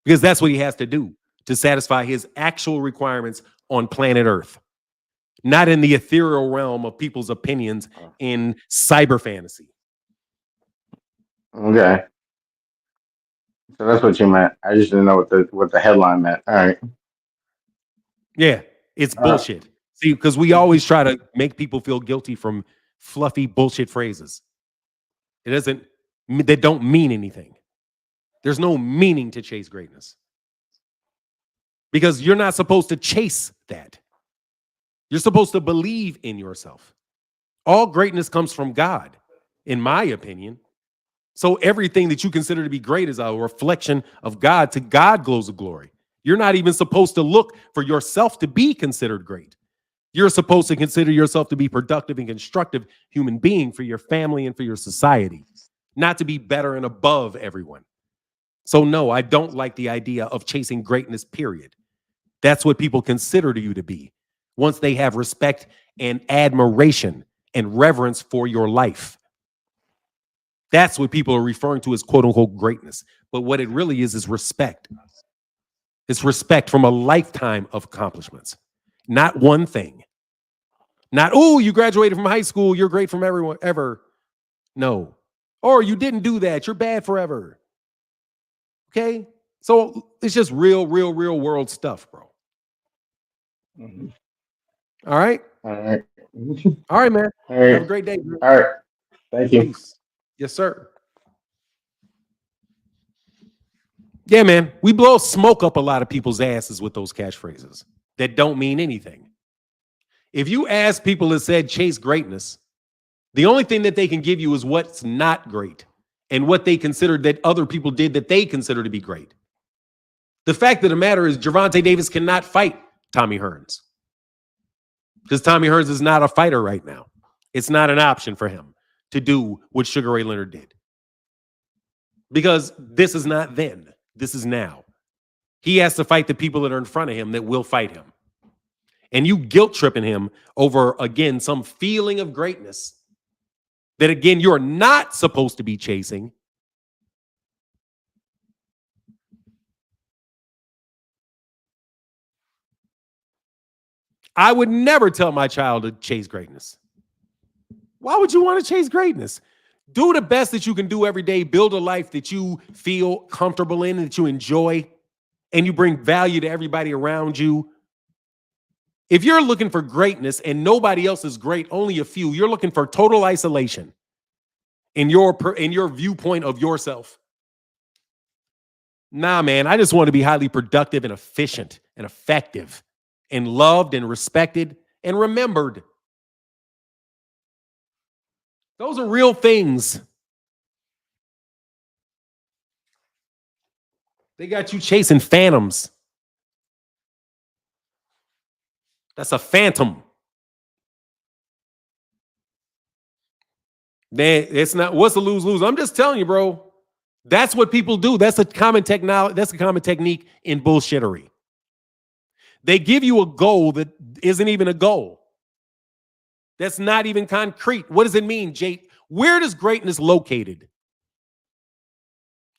Because that's what he has to do to satisfy his actual requirements on planet Earth, not in the ethereal realm of people's opinions in cyber fantasy. Okay. So that's what you meant. I just didn't know what the headline meant. All right. Yeah, it's bullshit. See, because we always try to make people feel guilty from fluffy bullshit phrases. They don't mean anything. There's no meaning to chase greatness. Because you're not supposed to chase that. You're supposed to believe in yourself. All greatness comes from God, in my opinion. So everything that you consider to be great is a reflection of God. To God glows the glory. You're not even supposed to look for yourself to be considered great. You're supposed to consider yourself to be productive and constructive human being for your family and for your society, not to be better and above everyone. So no, I don't like the idea of chasing greatness, period. That's what people consider you to be once they have respect and admiration and reverence for your life. That's what people are referring to as quote unquote greatness. But what it really is respect. It's respect from a lifetime of accomplishments, not one thing. Not, oh, you graduated from high school, you're great from everyone ever. No. Or you didn't do that, you're bad forever. Okay? So it's just real world stuff, bro. Mm-hmm. All right? All right. All right, man. All right. Have a great day, bro. All right. Thank you. Peace. Yes, sir. Yeah, man. We blow smoke up a lot of people's asses with those catchphrases that don't mean anything. If you ask people that said chase greatness, the only thing that they can give you is what's not great and what they considered that other people did that they consider to be great. The fact of the matter is Gervonta Davis cannot fight Tommy Hearns because Tommy Hearns is not a fighter right now. It's not an option for him to do what Sugar Ray Leonard did because this is not then. This is now. He has to fight the people that are in front of him that will fight him. And you guilt tripping him over, again, some feeling of greatness that, again, you're not supposed to be chasing. I would never tell my child to chase greatness. Why would you want to chase greatness? Do the best that you can do every day. Build a life that you feel comfortable in and that you enjoy, and you bring value to everybody around you. If you're looking for greatness and nobody else is great, only a few, you're looking for total isolation in your viewpoint of yourself. Nah, man, I just want to be highly productive and efficient and effective and loved and respected and remembered. Those are real things. They got you chasing phantoms. That's a phantom. It's not, what's a lose-lose? I'm just telling you, bro. That's what people do. That's a common technology. That's a common technique in bullshittery. They give you a goal that isn't even a goal. That's not even concrete. What does it mean, Jake? Where is greatness located?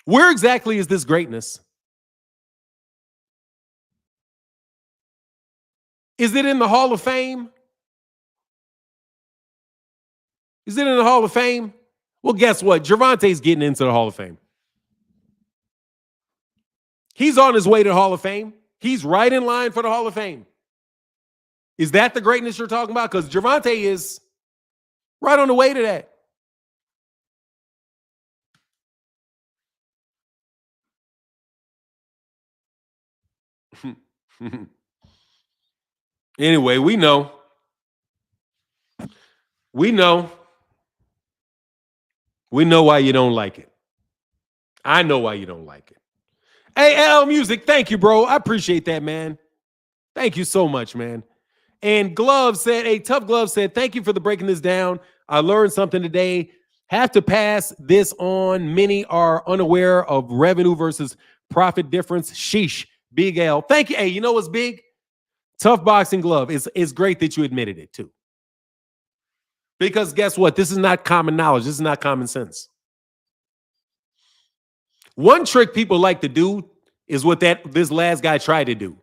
Where exactly is this greatness? Is it in the Hall of Fame? Is it in the Hall of Fame? Well, guess what? Gervonta's getting into the Hall of Fame. He's on his way to the Hall of Fame. He's right in line for the Hall of Fame. Is that the greatness you're talking about? Because Gervonta is right on the way to that. Anyway, we know. We know why you don't like it. I know why you don't like it. Hey, L Music, thank you, bro. I appreciate that, man. Thank you so much, man. And Glove said, Tough Glove said, thank you for the breaking this down. I learned something today. Have to pass this on. Many are unaware of revenue versus profit difference. Sheesh. Big L. Thank you. Hey, you know what's big? Tough Boxing Glove. It's great that you admitted it, too. Because guess what? This is not common knowledge. This is not common sense. One trick people like to do is what this last guy tried to do.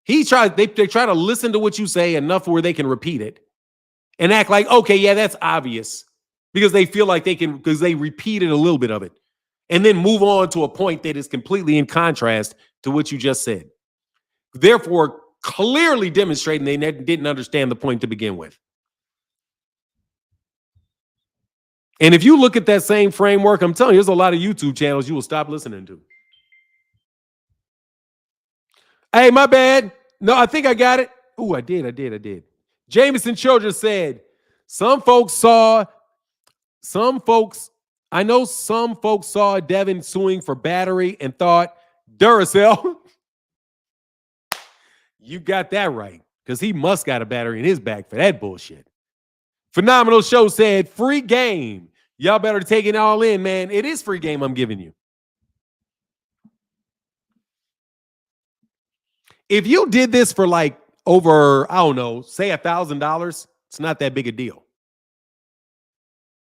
They try to listen to what you say enough where they can repeat it and act like, okay, yeah, that's obvious, because they feel like they can, because they repeated a little bit of it, and then move on to a point that is completely in contrast to what you just said. Therefore, clearly demonstrating they didn't understand the point to begin with. And if you look at that same framework, I'm telling you, there's a lot of YouTube channels you will stop listening to. Hey, my bad. No, I think I got it. Ooh, I did. Jameson Childress said, I know some folks saw Devin suing for battery and thought, Duracell. You got that right, because he must got a battery in his back for that bullshit. Phenomenal Show said, free game. Y'all better take it all in, man. It is free game I'm giving you. If you did this for like over, I don't know, say $1,000, it's not that big a deal.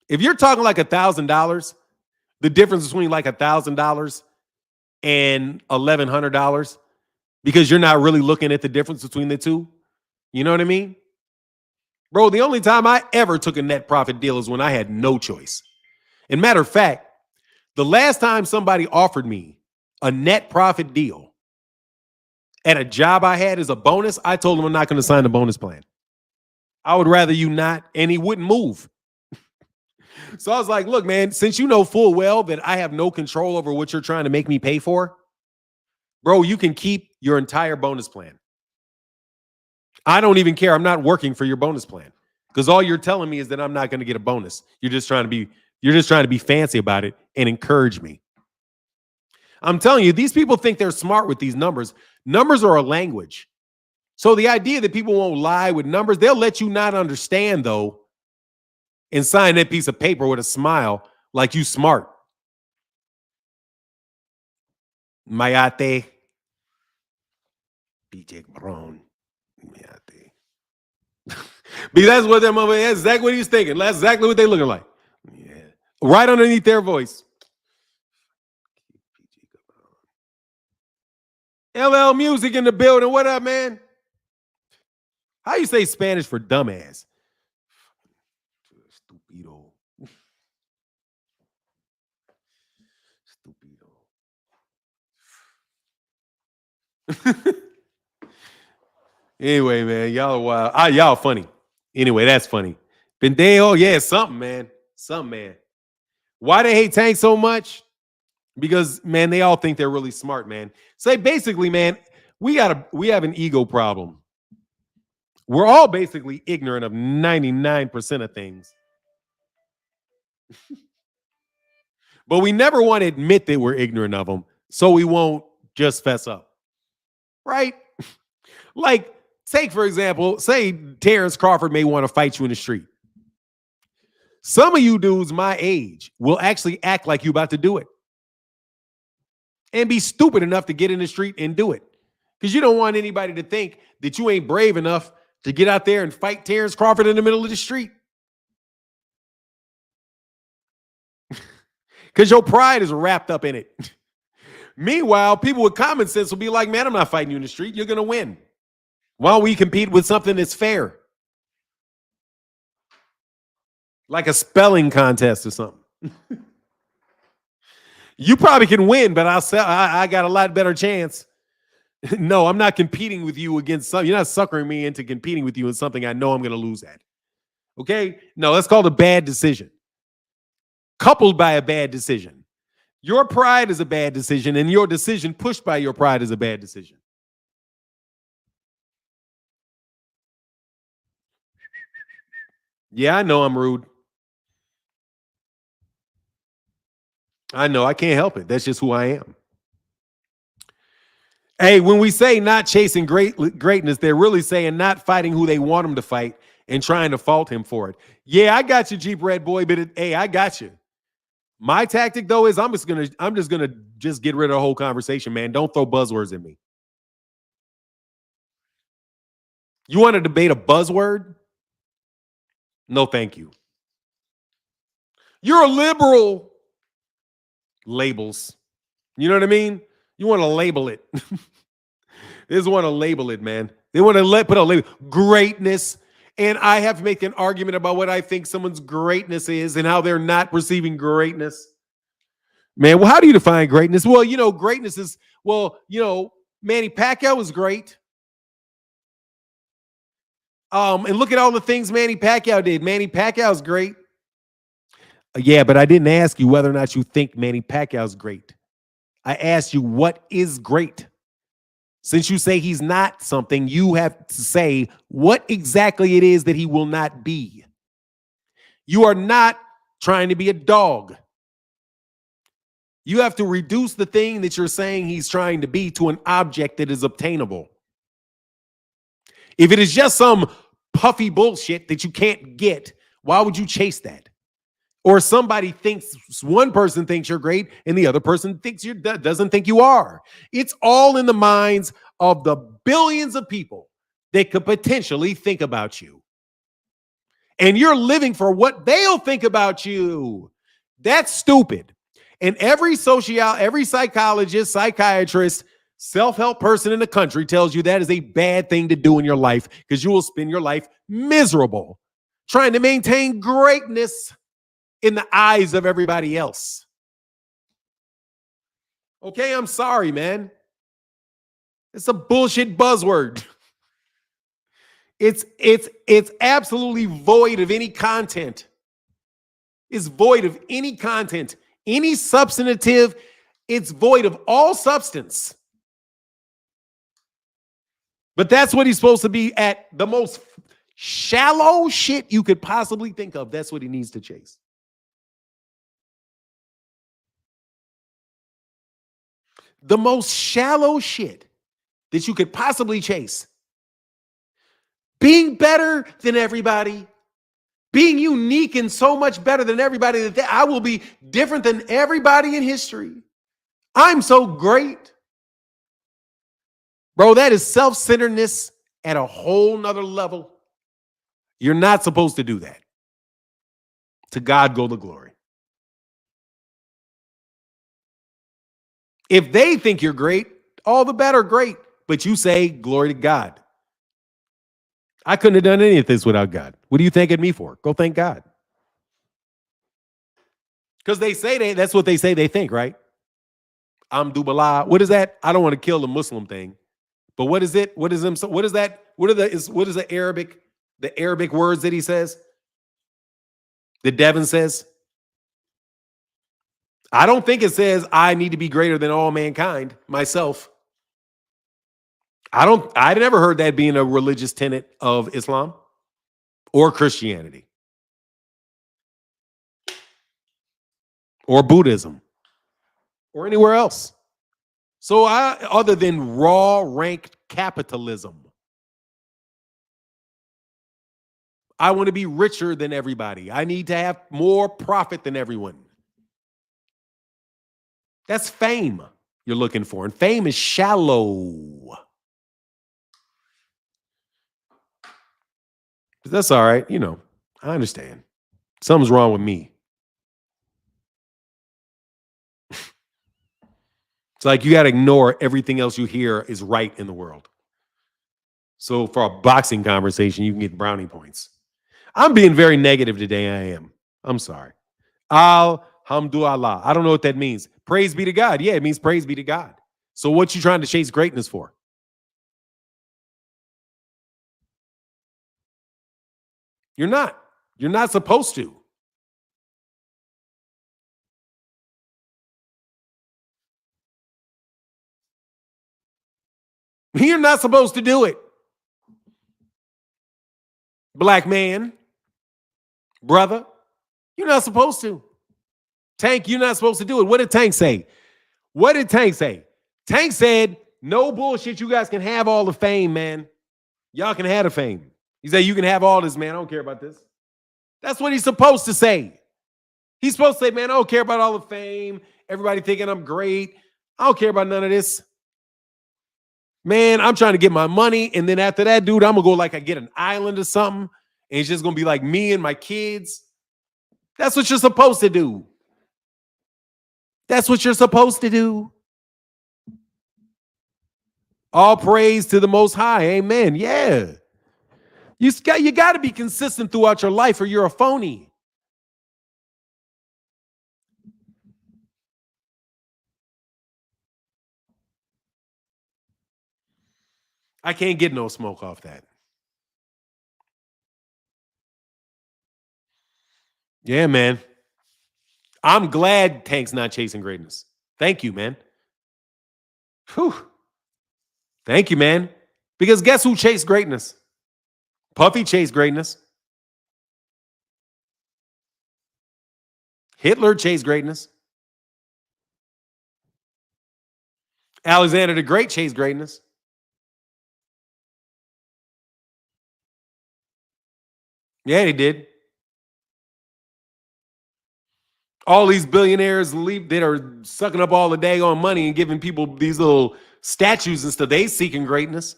If you're talking like $1,000, the difference between like $1,000 and $1,100, because you're not really looking at the difference between the two. You know what I mean? Bro, the only time I ever took a net profit deal is when I had no choice. And matter of fact, the last time somebody offered me a net profit deal at a job I had as a bonus, I told him I'm not going to sign the bonus plan. I would rather you not, and he wouldn't move. So I was like, look, man, since you know full well that I have no control over what you're trying to make me pay for, bro, you can keep your entire bonus plan. I don't even care. I'm not working for your bonus plan, because all you're telling me is that I'm not going to get a bonus. You're just trying to be fancy about it and encourage me. I'm telling you, these people think they're smart with these numbers. Numbers are a language. So the idea that people won't lie with numbers, they'll let you not understand, though, and sign that piece of paper with a smile like you smart. Mayate. BJ Brown. Mayate. Because that's exactly what he's thinking. That's exactly what they're looking like. Yeah. Right underneath their voice. LL Music in the building. What up, man? How you say Spanish for dumbass? Stupido. Anyway, man, y'all are wild. Y'all funny. Anyway, that's funny. Pendejo, yeah, something, man. Something, man. Why they hate Tank so much? Because, man, they all think they're really smart, man. Say basically, man, we have an ego problem. We're all basically ignorant of 99% of things. But we never want to admit that we're ignorant of them, so we won't just fess up. Right? Like, take, for example, say Terrence Crawford may want to fight you in the street. Some of you dudes my age will actually act like you about to do it and be stupid enough to get in the street and do it, because you don't want anybody to think that you ain't brave enough to get out there and fight Terrence Crawford in the middle of the street. Because your pride is wrapped up in it. Meanwhile, people with common sense will be like, man, I'm not fighting you in the street. You're going to win. Why don't we compete with something that's fair? Like a spelling contest or something. You probably can win, but I got a lot better chance. No, I'm not competing with you against something. You're not suckering me into competing with you in something I know I'm going to lose at. Okay? No, that's called a bad decision. Coupled by a bad decision. Your pride is a bad decision, and your decision pushed by your pride is a bad decision. Yeah, I know I'm rude. I know I can't help it. That's just who I am. Hey, when we say not chasing greatness, they're really saying not fighting who they want them to fight and trying to fault him for it. Yeah, I got you, Jeep Red Boy, but hey, I got you. My tactic, though, is I'm just gonna get rid of the whole conversation, man. Don't throw buzzwords at me. You want to debate a buzzword? No, thank you. You're a liberal. Labels. You know what I mean? You want to label it. They just want to label it, man. They want to put a label. Greatness. And I have to make an argument about what I think someone's greatness is and how they're not perceiving greatness. Man, well, how do you define greatness? Well, greatness is, Manny Pacquiao was great. And look at all the things Manny Pacquiao did. Manny Pacquiao's great. Yeah, but I didn't ask you whether or not you think Manny Pacquiao's great. I asked you what is great. Since you say he's not something, you have to say what exactly it is that he will not be. You are not trying to be a dog. You have to reduce the thing that you're saying he's trying to be to an object that is obtainable. If it is just some puffy bullshit that you can't get, why would you chase that? Or one person thinks you're great and the other person doesn't think you are. It's all in the minds of the billions of people that could potentially think about you. And you're living for what they'll think about you. That's stupid. And every psychologist, psychiatrist, self-help person in the country tells you that is a bad thing to do in your life because you will spend your life miserable trying to maintain greatness in the eyes of everybody else. Okay, I'm sorry, man. It's a bullshit buzzword. It's absolutely void of any content. It's void of any content, any substantive. It's void of all substance. But that's what he's supposed to be at, the most shallow shit you could possibly think of. That's what he needs to chase. The most shallow shit that you could possibly chase. Being better than everybody. Being unique and so much better than everybody that I will be different than everybody in history. I'm so great. Bro, that is self-centeredness at a whole nother level. You're not supposed to do that. To God go the glory. If they think you're great, all the better, great. But you say, glory to God. I couldn't have done any of this without God. What are you thanking me for? Go thank God. Because that's what they say they think, right? Amdubillah. What is that? I don't want to kill the Muslim thing. But what is it? What is that? What is the Arabic words that he says? That Devin says? I don't think it says I need to be greater than all mankind myself. I never heard that being a religious tenet of Islam or Christianity or Buddhism or anywhere else. So other than raw ranked capitalism, I want to be richer than everybody. I need to have more profit than everyone. That's fame you're looking for. And fame is shallow. But that's all right. I understand. Something's wrong with me. It's like you got to ignore everything else you hear is right in the world. So for a boxing conversation, you can get brownie points. I'm being very negative today. I am. I'm sorry. Alhamdulillah. I don't know what that means. Praise be to God. Yeah, it means praise be to God. So what you trying to chase greatness for? You're not. You're not supposed to. You're not supposed to do it. Black man, brother, you're not supposed to. Tank, you're not supposed to do it. What did Tank say? Tank said, no bullshit. You guys can have all the fame, man. Y'all can have the fame. He said, you can have all this, man. I don't care about this. That's what he's supposed to say. He's supposed to say, man, I don't care about all the fame. Everybody thinking I'm great. I don't care about none of this. Man, I'm trying to get my money. And then after that, dude, I'm going to go I get an island or something. And it's just going to be like me and my kids. That's what you're supposed to do. That's what you're supposed to do. All praise to the Most High. Amen. Yeah. You got to be consistent throughout your life or you're a phony. I can't get no smoke off that. Yeah, man. I'm glad Tank's not chasing greatness. Thank you, man. Whew. Thank you, man. Because guess who chased greatness? Puffy chased greatness. Hitler chased greatness. Alexander the Great chased greatness. Yeah, he did. All these billionaires that are sucking up all the daggone money and giving people these little statues and stuff. They seeking greatness.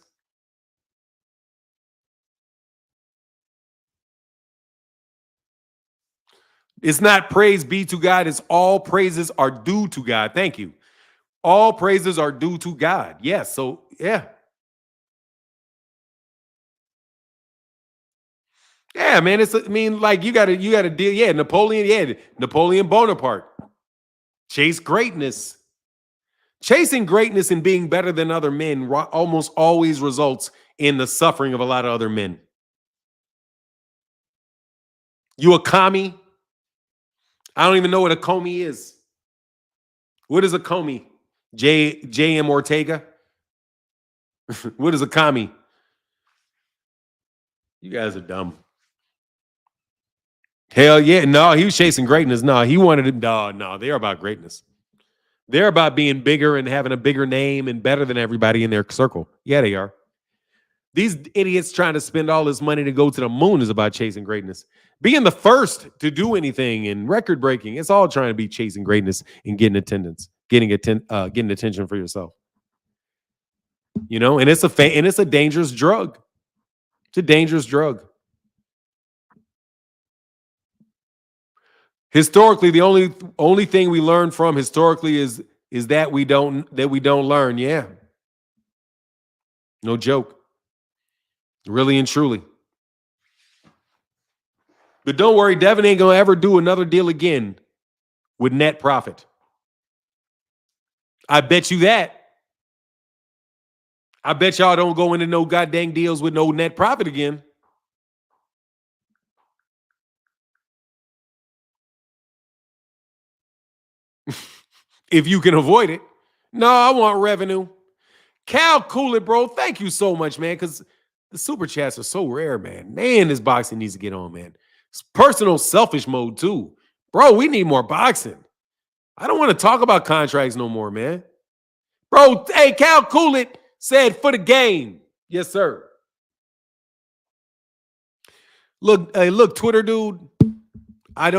It's not praise be to God. It's all praises are due to God. Thank you. All praises are due to God. Yes. So yeah. Yeah, man. Like you gotta deal. Yeah, Napoleon Bonaparte. Chase greatness. Chasing greatness and being better than other men almost always results in the suffering of a lot of other men. You a commie? I don't even know what a commie is. What is a commie? J.M. Ortega? What is a commie? You guys are dumb. Hell yeah. No, he was chasing greatness. No, he wanted it. No, they're about greatness. They're about being bigger and having a bigger name and better than everybody in their circle. Yeah, they are. These idiots trying to spend all this money to go to the moon is about chasing greatness. Being the first to do anything and record breaking, it's all trying to be chasing greatness and getting attendance, getting attention for yourself. You know, and it's a dangerous drug. It's a dangerous drug. Historically, the only thing we learn from historically is that we don't learn. Yeah. No joke. Really and truly. But don't worry, Devin ain't gonna ever do another deal again with net profit. I bet you that. I bet y'all don't go into no goddamn deals with no net profit again. If you can avoid it. No, I want revenue. Cal, cool it, bro. Thank you so much, man, because the super chats are so rare, man. Man, this boxing needs to get on, man. It's personal selfish mode, too. Bro, we need more boxing. I don't want to talk about contracts no more, man. Bro, hey, Cal Cool It said for the game. Yes, sir. Look, Twitter dude. I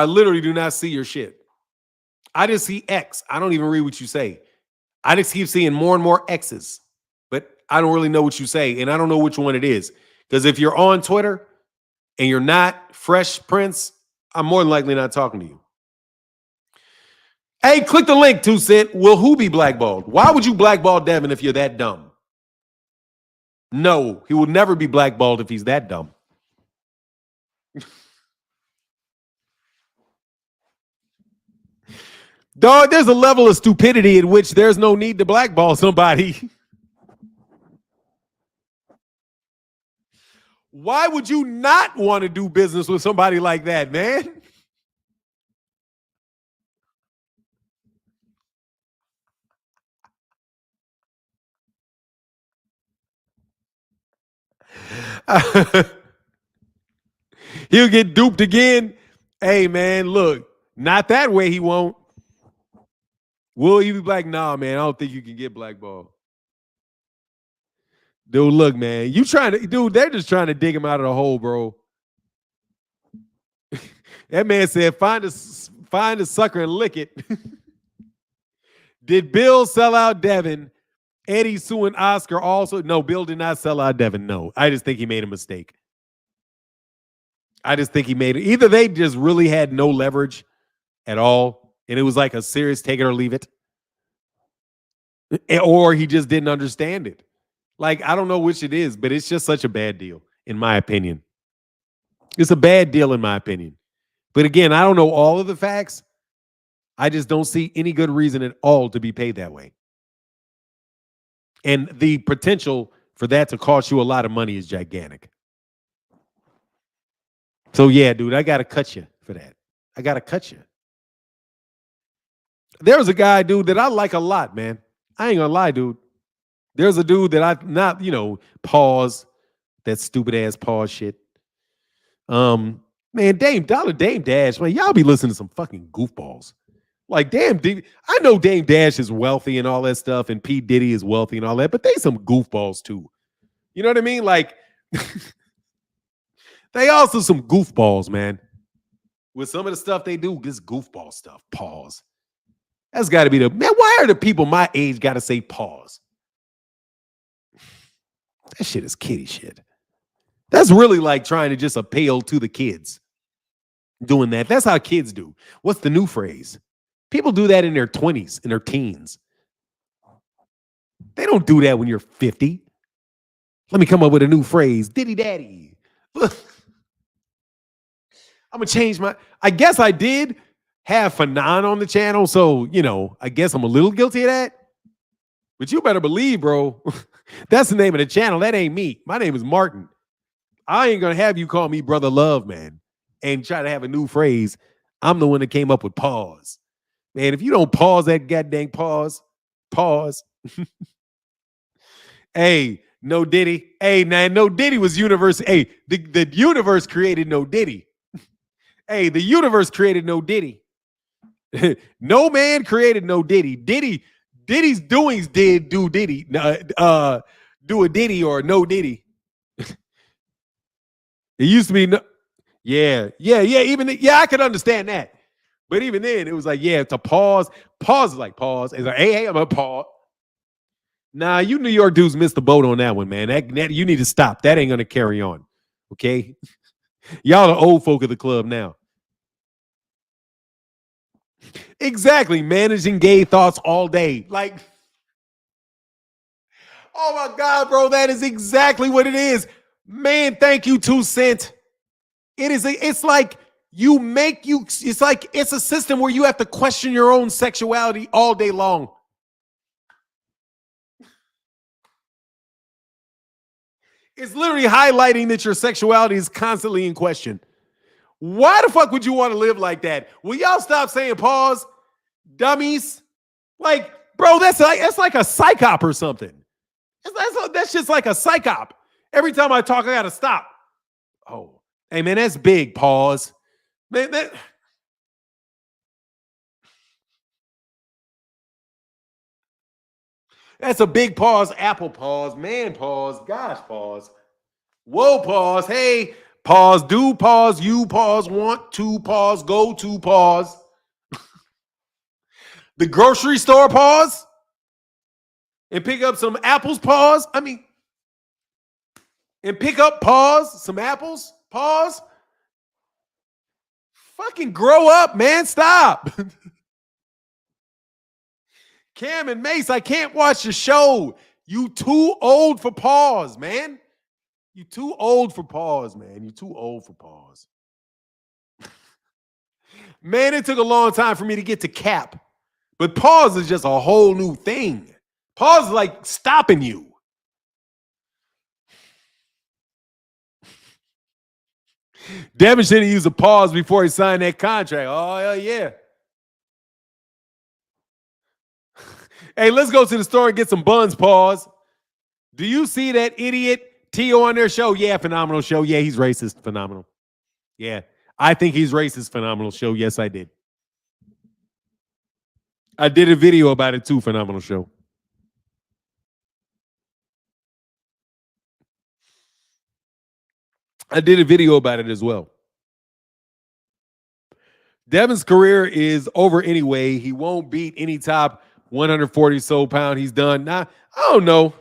literally do not see your shit. I just see X. I don't even read what you say. I just keep seeing more and more X's, but I don't really know what you say, and I don't know which one it is. Because if you're on Twitter and you're not Fresh Prince, I'm more than likely not talking to you. Hey, click the link, too, Sid. Will who be blackballed? Why would you blackball Devin if you're that dumb? No, he will never be blackballed if he's that dumb. Dog, there's a level of stupidity in which there's no need to blackball somebody. Why would you not want to do business with somebody like that, man? He'll get duped again. Hey, man, look, not that way he won't. Will he be like, nah, man, I don't think you can get blackballed. Dude, look, man, they're just trying to dig him out of the hole, bro. That man said, find a sucker and lick it. Did Bill sell out Devin? Eddie, Sue, and Oscar also? No, Bill did not sell out Devin. No, I just think he made a mistake. I just think he made it. Either they just really had no leverage at all, and it was like a serious take it or leave it, or he just didn't understand it. Like, I don't know which it is, but it's just such a bad deal, in my opinion. It's a bad deal, in my opinion. But again, I don't know all of the facts. I just don't see any good reason at all to be paid that way. And the potential for that to cost you a lot of money is gigantic. So, yeah, dude, I got to cut you for that. I got to cut you. There's a guy, dude, that I like a lot, man. I ain't going to lie, dude. There's a dude that I not, pause, that stupid ass pause shit. Man, Dame Dash, man, y'all be listening to some fucking goofballs. Like, damn, I know Dame Dash is wealthy and all that stuff, and P. Diddy is wealthy and all that, but they some goofballs too. You know what I mean? Like, they also some goofballs, man. With some of the stuff they do, this goofball stuff. Pause. That's got to be man. Why are the people my age got to say pause? That shit is kiddie shit. That's really like trying to just appeal to the kids. Doing that. That's how kids do. What's the new phrase? People do that in their 20s, in their teens. They don't do that when you're 50. Let me come up with a new phrase. Diddy daddy. Look. I'm going to change I guess I did have Fanon on the channel. So, I guess I'm a little guilty of that. But you better believe, bro. That's the name of the channel. That ain't me. My name is Martin. I ain't going to have you call me Brother Love, man, and try to have a new phrase. I'm the one that came up with pause. Man, if you don't pause that goddamn pause. Hey, no Diddy. Hey, man, no Diddy was universe. Hey, the universe created no Diddy. Hey, the universe created no Diddy. No man created no Diddy. Diddy's doings did do Diddy. Do a Diddy or no Diddy. It used to be no. Yeah. I could understand that. But even then, it was like, yeah, to pause. Pause is like pause. It's like, hey, I'm gonna pause. Nah, you New York dudes missed the boat on that one, man. That you need to stop. That ain't gonna carry on. Okay. Y'all are old folk of the club now. Exactly. Managing gay thoughts all day. Like, oh my God, bro. That is exactly what it is. Man, thank you, 2 Cent. It's like it's a system where you have to question your own sexuality all day long. It's literally highlighting that your sexuality is constantly in question. Why the fuck would you want to live like that? Will y'all stop saying pause, dummies? Like, bro, that's like a psychop or something. That's just like a psychop. Every time I talk, I gotta stop. Oh, hey man, that's big. Pause, man. That's a big pause. Apple pause, man. Pause, gosh, pause. Whoa, pause. Hey, pause. Do pause. You pause. Want to pause. Go to pause. The grocery store pause and pick up some apples. Pause. And pick up pause some apples. Pause. Fucking grow up, man. Stop. Cam and Mace, I can't watch the show. You too old for pause, man. You too old for pause, man. You too old for pause. Man, it took a long time for me to get to cap. But pause is just a whole new thing. Pause is like stopping you. Devin should have used a pause before he signed that contract. Oh, hell yeah. Hey, let's go to the store and get some buns, pause. Do you see that idiot T.O. on their show? Yeah, phenomenal show. Yeah, he's racist. Phenomenal. Yeah, I think he's racist. Phenomenal show. Yes, I did. I did a video about it too. Phenomenal show. I did a video about it as well. Devin's career is over anyway. He won't beat any top 140 so pound. He's done. Nah, I don't know.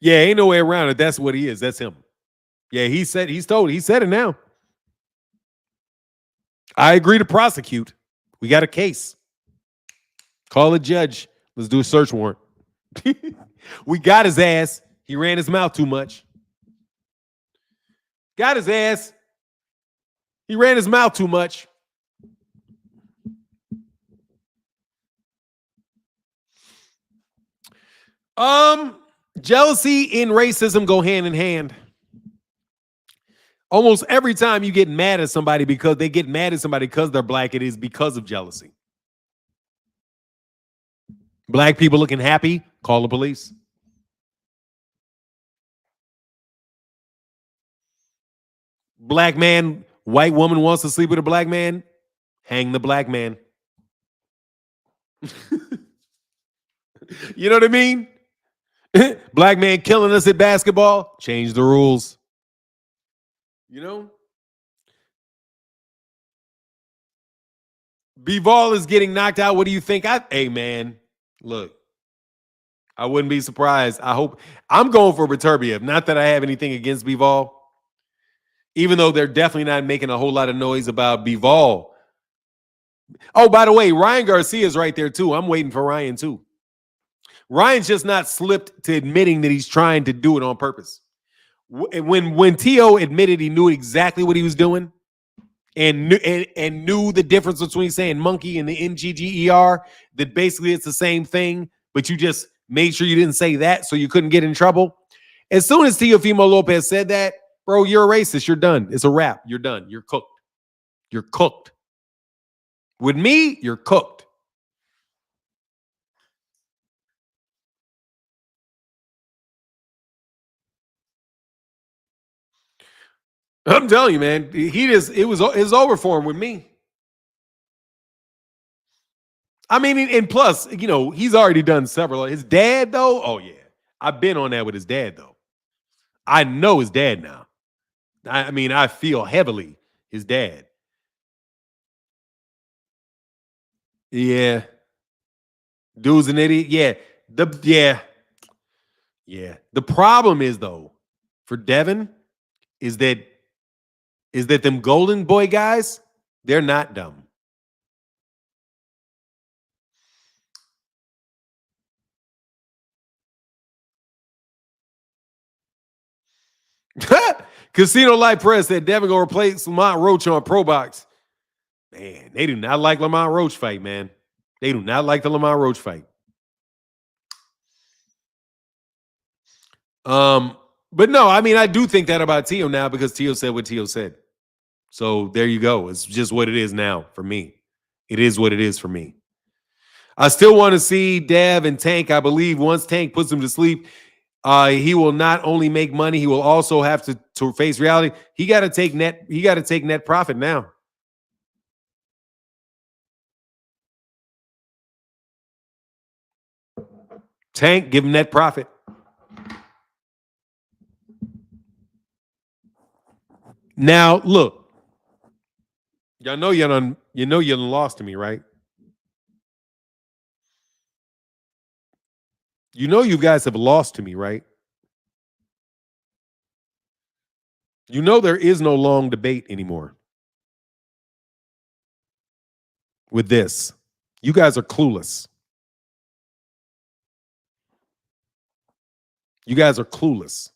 Yeah, ain't no way around it. That's what he is. That's him. Yeah, he said it now. I agree to prosecute. We got a case. Call a judge. Let's do a search warrant. We got his ass. He ran his mouth too much. Got his ass. He ran his mouth too much. Jealousy and racism go hand in hand. Almost every time you get mad at somebody because they get mad at somebody because they're black, it is because of jealousy. Black people looking happy, call the police. Black man, white woman wants to sleep with a black man, hang the black man. You know what I mean? Black man killing us at basketball, change the rules. You know? Bivol is getting knocked out. What do you think? Hey, man, look, I wouldn't be surprised. I hope I'm going for Beterbiev. Not that I have anything against Bivol, even though they're definitely not making a whole lot of noise about Bivol. Oh, by the way, Ryan Garcia is right there, too. I'm waiting for Ryan, too. Ryan's just not slipped to admitting that he's trying to do it on purpose. When T.O. admitted he knew exactly what he was doing, and knew the difference between saying monkey and the MGGER, that basically it's the same thing, but you just made sure you didn't say that so you couldn't get in trouble. As soon as Teofimo Lopez said that, bro, you're a racist. You're done. It's a wrap. You're done. You're cooked. You're cooked. With me, you're cooked. I'm telling you, man, it's over for him with me. I mean, and plus, he's already done several. His dad, though, oh yeah, I've been on that with his dad, though. I know his dad now. I mean, I feel heavily his dad. Yeah, dude's an idiot. Yeah. The problem is though, for Devin, is that them Golden Boy guys, they're not dumb. Casino Light Press said Devin gonna replace Lamont Roach on Pro Box. Man, they do not like Lamont Roach fight, man. They do not like the Lamont Roach fight. But no, I mean, I do think that about Tio now because Tio said what Tio said. So there you go. It's just what it is now for me. It is what it is for me. I still want to see Dev and Tank. I believe once Tank puts him to sleep, he will not only make money, he will also have to face reality. He got to take net profit now. Tank, give him net profit. Now, look. Y'all know you done lost to me, right? You know you guys have lost to me, right? You know there is no long debate anymore with this. You guys are clueless. You guys are clueless.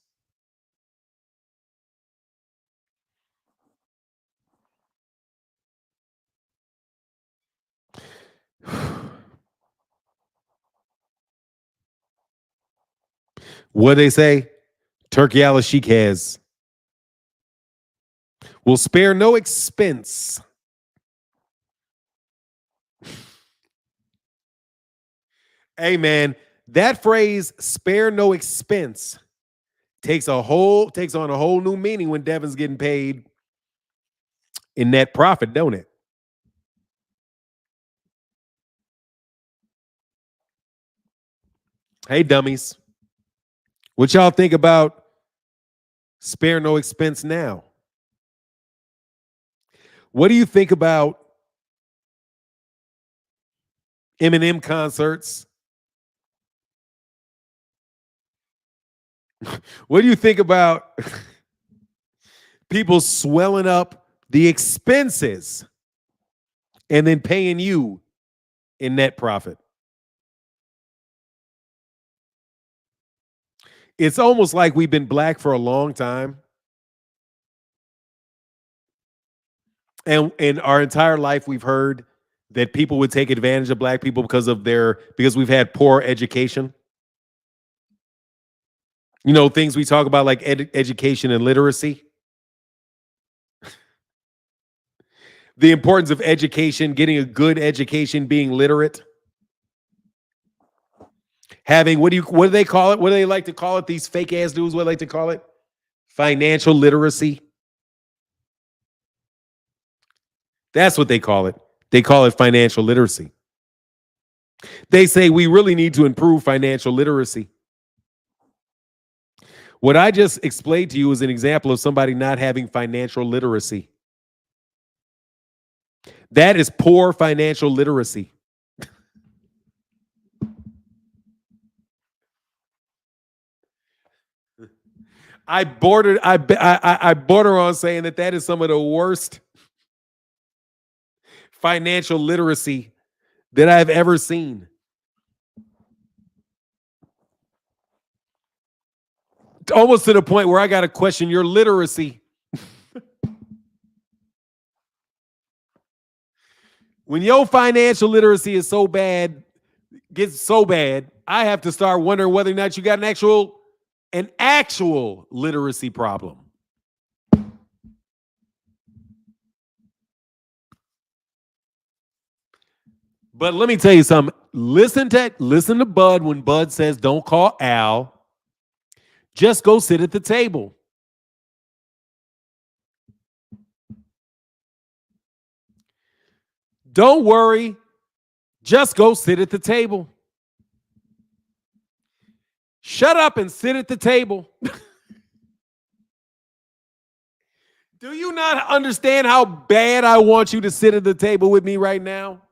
What they say? Turkey Al Sheikh has will spare no expense. Hey man, that phrase "spare no expense" takes on a whole new meaning when Devin's getting paid in net profit, don't it? Hey dummies, what y'all think about spare no expense now? What do you think about Eminem concerts What do you think about people swelling up the expenses and then paying you in net profit? It's almost like we've been black for a long time. And in our entire life, we've heard that people would take advantage of black people because we've had poor education. You know, things we talk about like education and literacy. The importance of education, getting a good education, being literate. Having what do they call it? What do they like to call it? These fake ass dudes, what do they like to call it? Financial literacy. That's what they call it. They call it financial literacy. They say we really need to improve financial literacy. What I just explained to you is an example of somebody not having financial literacy. That is poor financial literacy. I border on saying that is some of the worst financial literacy that I've ever seen. Almost to the point where I got to question your literacy. When your financial literacy is so bad, gets so bad, I have to start wondering whether or not you got an actual literacy problem. But let me tell you something. Listen to Bud when Bud says don't call Al. Just go sit at the table. Don't worry. Just go sit at the table. Shut up and sit at the table. Do you not understand how bad I want you to sit at the table with me right now?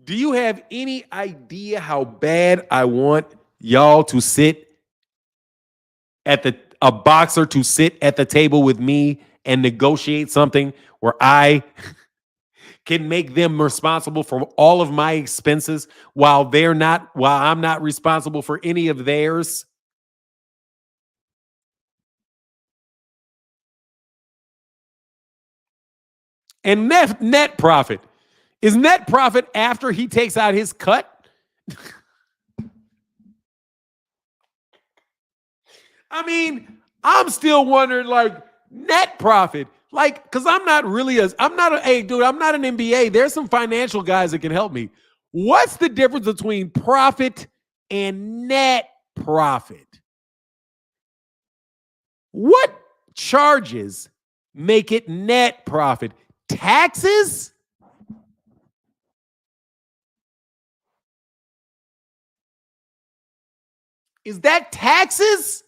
Do you have any idea how bad I want y'all to sit a boxer to sit at the table with me and negotiate something where I can make them responsible for all of my expenses while I'm not responsible for any of theirs? And net profit. Is net profit after he takes out his cut? I mean, I'm still wondering, like, net profit. Like, because I'm not an MBA. There's some financial guys that can help me. What's the difference between profit and net profit? What charges make it net profit? Taxes? Is that taxes?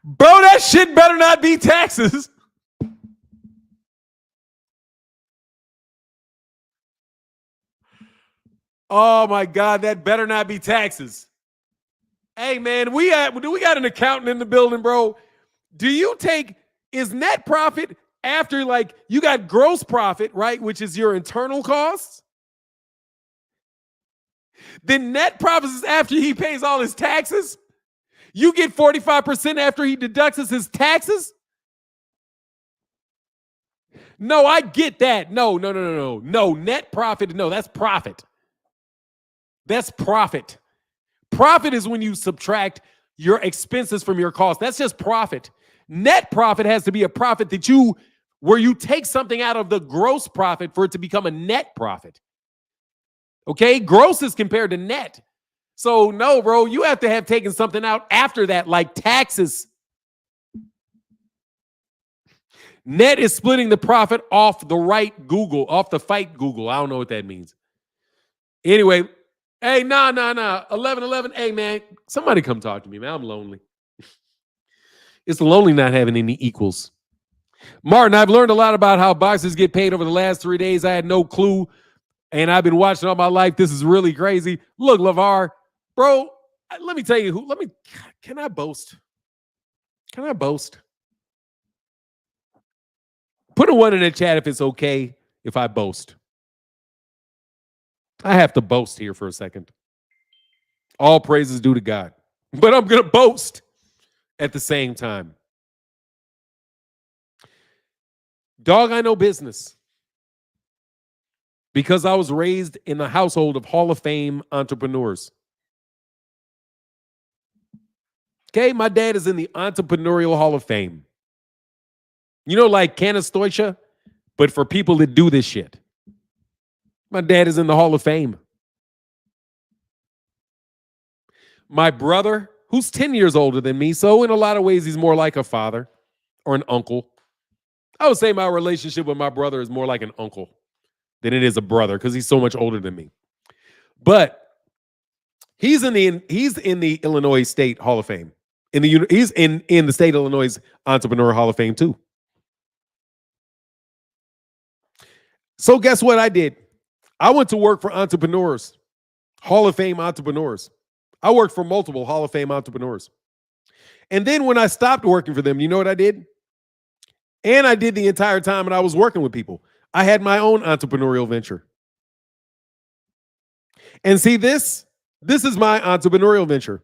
Bro, that shit better not be taxes. Oh my God, that better not be taxes. Hey man, we got an accountant in the building, bro. Is net profit after, like, you got gross profit, right, which is your internal costs? Then net profit is after he pays all his taxes? You get 45% after he deducts his taxes? No, I get that. No. Net profit, no, that's profit. That's profit. Profit is when you subtract your expenses from your costs. That's just profit. Net profit has to be a profit where you take something out of the gross profit for it to become a net profit. Okay? Gross is compared to net. So no, bro, you have to have taken something out after that, like taxes. Net is splitting the profit off the fight Google. I don't know what that means. Anyway, Hey, nah. 11. Hey, man, somebody come talk to me, man. I'm lonely. It's lonely not having any equals. Martin, I've learned a lot about how boxers get paid over the last 3 days. I had no clue, and I've been watching all my life. This is really crazy. Look, LeVar, bro, let me tell you who. Can I boast? Can I boast? Put a 1 in the chat if it's okay if I boast. I have to boast here for a second. All praises due to God. But I'm going to boast at the same time. Dog, I know business because I was raised in the household of Hall of Fame entrepreneurs. Okay, my dad is in the Entrepreneurial Hall of Fame. You know, like Canastoicia, but for people that do this shit. My dad is in the Hall of Fame. My brother, who's 10 years older than me, so in a lot of ways, he's more like a father or an uncle. I would say my relationship with my brother is more like an uncle than it is a brother because he's so much older than me. But he's in the Illinois State Hall of Fame. He's in the state of Illinois Entrepreneur Hall of Fame too. So guess what I did? I went to work for entrepreneurs, Hall of Fame entrepreneurs. I worked for multiple Hall of Fame entrepreneurs. And then when I stopped working for them, you know what I did? And I did the entire time and I was working with people. I had my own entrepreneurial venture. And see, this is my entrepreneurial venture.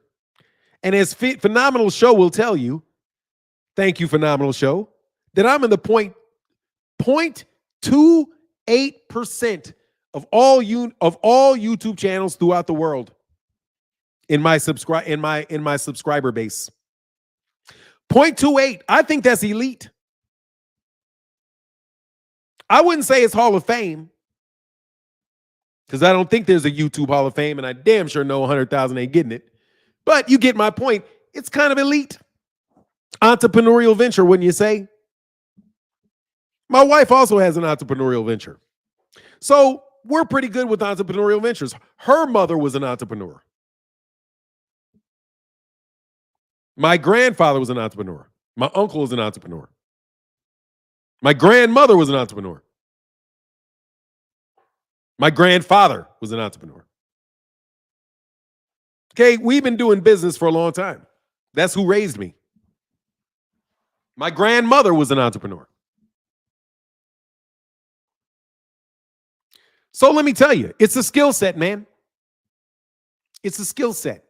And as Phenomenal Show will tell you, thank you, Phenomenal Show, that I'm in the 0.28% of all YouTube channels throughout the world in my subscriber base. 0.28. I think that's elite. I wouldn't say it's Hall of Fame because I don't think there's a YouTube Hall of Fame, and I damn sure know 100,000 ain't getting it. But you get my point. It's kind of elite. Entrepreneurial venture, wouldn't you say? My wife also has an entrepreneurial venture. So we're pretty good with entrepreneurial ventures. Her mother was an entrepreneur. My grandfather was an entrepreneur. My uncle was an entrepreneur. My grandmother was an entrepreneur. My grandfather was an entrepreneur. Okay, we've been doing business for a long time. That's who raised me. My grandmother was an entrepreneur. So let me tell you, it's a skill set, man. It's a skill set.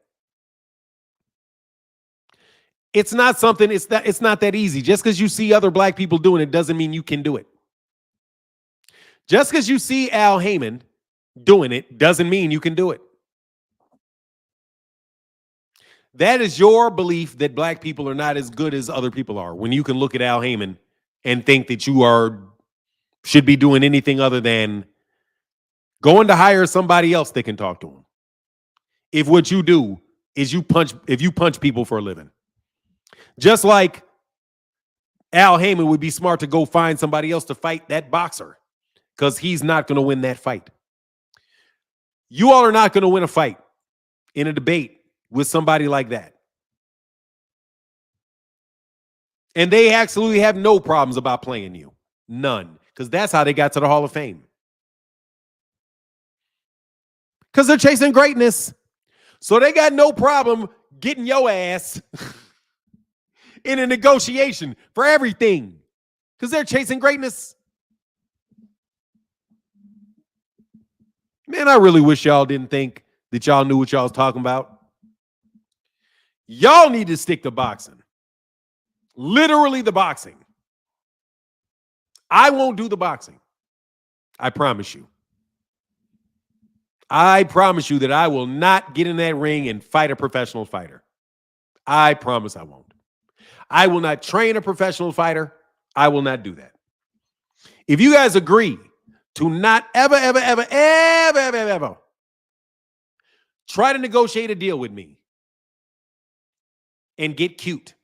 It's not something, it's not that easy. Just because you see other black people doing it doesn't mean you can do it. Just because you see Al Heyman doing it doesn't mean you can do it. That is your belief that black people are not as good as other people are. When you can look at Al Heyman and think that you should be doing anything other than going to hire somebody else that can talk to him. If what you do is you punch people for a living. Just like Al Heyman would be smart to go find somebody else to fight that boxer because he's not going to win that fight. You all are not going to win a fight in a debate with somebody like that. And they absolutely have no problems about playing you. None. Because that's how they got to the Hall of Fame. Because they're chasing greatness. So they got no problem getting your ass in a negotiation for everything. Because they're chasing greatness. Man, I really wish y'all didn't think that y'all knew what y'all was talking about. Y'all need to stick to boxing. Literally the boxing. I won't do the boxing. I promise you. I promise you that I will not get in that ring and fight a professional fighter. I promise I won't. I will not train a professional fighter. I will not do that. If you guys agree to not ever try to negotiate a deal with me and get cute,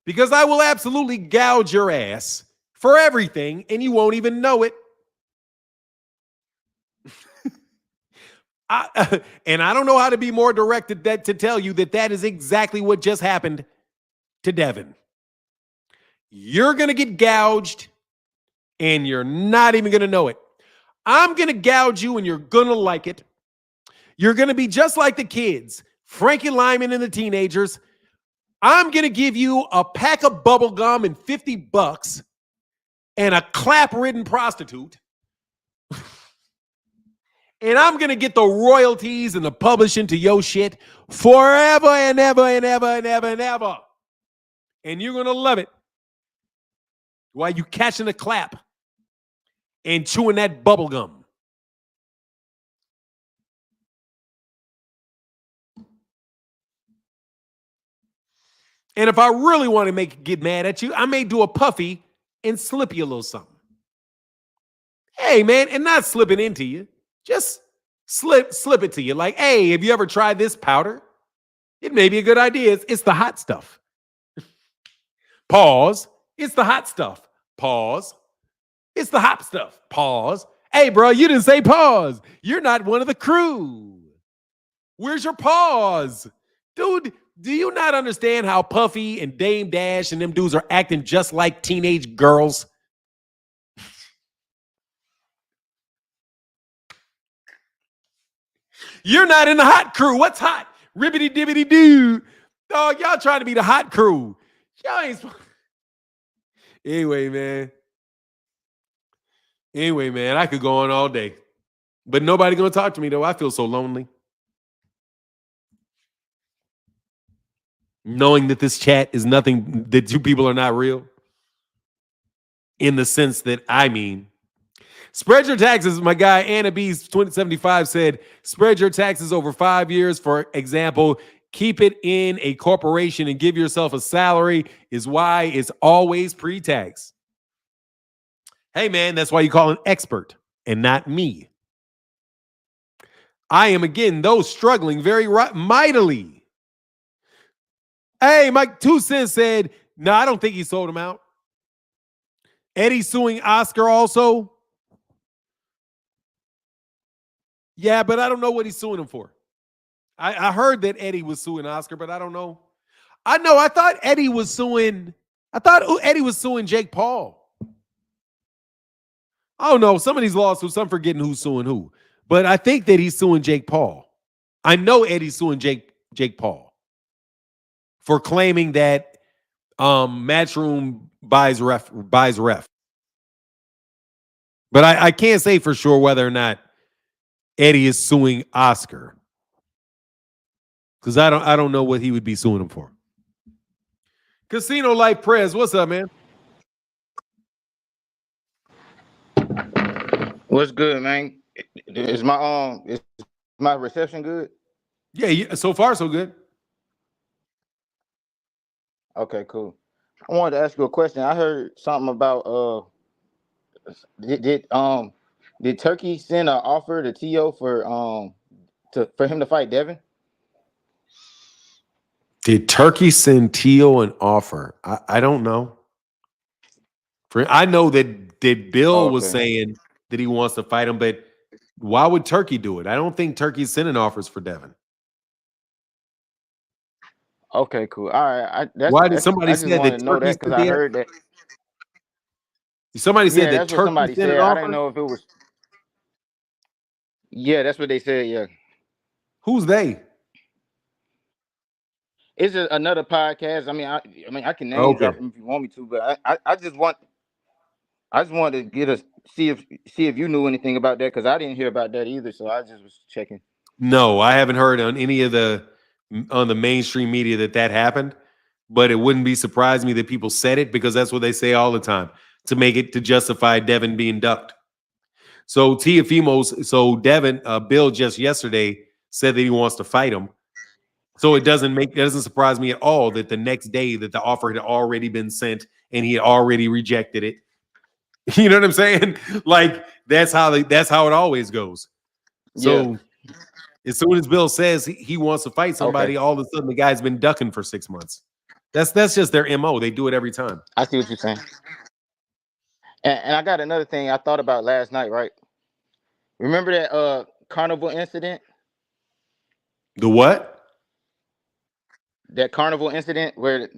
because I will absolutely gouge your ass for everything and you won't even know it. And I don't know how to be more direct to tell you that is exactly what just happened to Devin. You're going to get gouged and you're not even going to know it. I'm going to gouge you and you're going to like it. You're going to be just like the kids, Frankie Lyman and the teenagers. I'm going to give you a pack of bubble gum and $50 and a clap-ridden prostitute. And I'm going to get the royalties and the publishing to your shit forever and ever and ever and ever and ever. And you're going to love it while you catching a clap and chewing that bubble gum. And if I really want to get mad at you, I may do a puffy and slip you a little something. Hey, man, and not slip it into you. Just slip it to you. Like, hey, have you ever tried this powder? It may be a good idea. It's the hot stuff. Pause. It's the hot stuff. Pause. It's the hot stuff. Pause. Hey, bro, you didn't say pause. You're not one of the crew. Where's your pause? Dude, do you not understand how Puffy and Dame Dash and them dudes are acting just like teenage girls? You're not in the hot crew. What's hot? Ribbity dibbity doo. Dog, y'all trying to be the hot crew. Y'all ain't. Anyway, man, I could go on all day. But nobody gonna talk to me, though. I feel so lonely. Knowing that this chat is nothing, that you people are not real. In the sense that I mean. Spread your taxes. My guy Anna B's 2075 said, spread your taxes over 5 years. For example, keep it in a corporation and give yourself a salary is why it's always pre-tax. Hey, man, that's why you call an expert and not me. I am, again, though, struggling very mightily. Hey, Mike 2 Cents said, no, I don't think he sold him out. Eddie suing Oscar also. Yeah, but I don't know what he's suing him for. I heard that Eddie was suing Oscar, but I don't know. I thought Eddie was suing Jake Paul. I don't know. Some of these lawsuits, I'm forgetting who's suing who. But I think that he's suing Jake Paul. I know Eddie's suing Jake Paul for claiming that Matchroom buys ref. But I can't say for sure whether or not Eddie is suing Oscar. Because I don't know what he would be suing him for. Casino Life Prez, what's up, man? What's good, man? Is my reception good? Yeah, so far so good. Okay, cool. I wanted to ask you a question. I heard something about did Turkey send an offer to T.O. for him to fight Devin? Did Turkey send Tio an offer? I don't know. I know that Bill was saying that he wants to fight him, but why would Turkey do it? I don't think Turkey's sending offers for Devin. Okay, cool. All right. Why did somebody say that Turkey because I heard that. Somebody said that that's what Turkey somebody sent said. an I offer? didn't know if it was. Yeah, that's what they said. Yeah. Who's they? It's just another podcast. I mean, I can name drop them if you want me to, but I just wanted to see if you knew anything about that, because I didn't hear about that either. So I just was checking. No, I haven't heard on any of the mainstream media that happened, but it wouldn't be surprised me that people said it, because that's what they say all the time to justify Devin being ducked. So Devin, Bill just yesterday said that he wants to fight him. So it doesn't surprise me at all that the next day that the offer had already been sent and he had already rejected it. You know what I'm saying? Like that's how it always goes. So as soon as Bill says he wants to fight somebody, all of a sudden the guy's been ducking for 6 months. That's just their MO. They do it every time. I see what you're saying. And I got another thing I thought about last night, right? Remember that carnival incident The what? That carnival incident where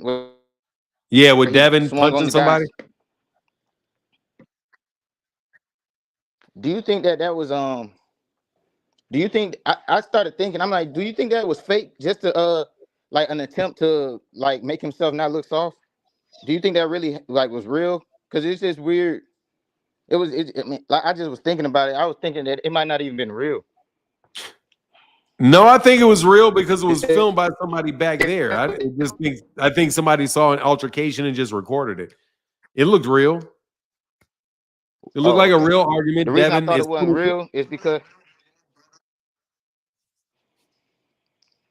Yeah, with he Devin swung on punching the somebody. guys. Do you think that was Do you think I started thinking? I'm like, do you think that was fake, just to like an attempt to like make himself not look soft? Do you think that really like was real? Because it's just weird. It was. I mean, like I just was thinking about it. I was thinking that it might not even been real. No, I think it was real because it was filmed by somebody back there. I think somebody saw an altercation and just recorded it. It looked real. It looked Oh, like a okay. real The argument. reason I Devin thought is it wasn't real is because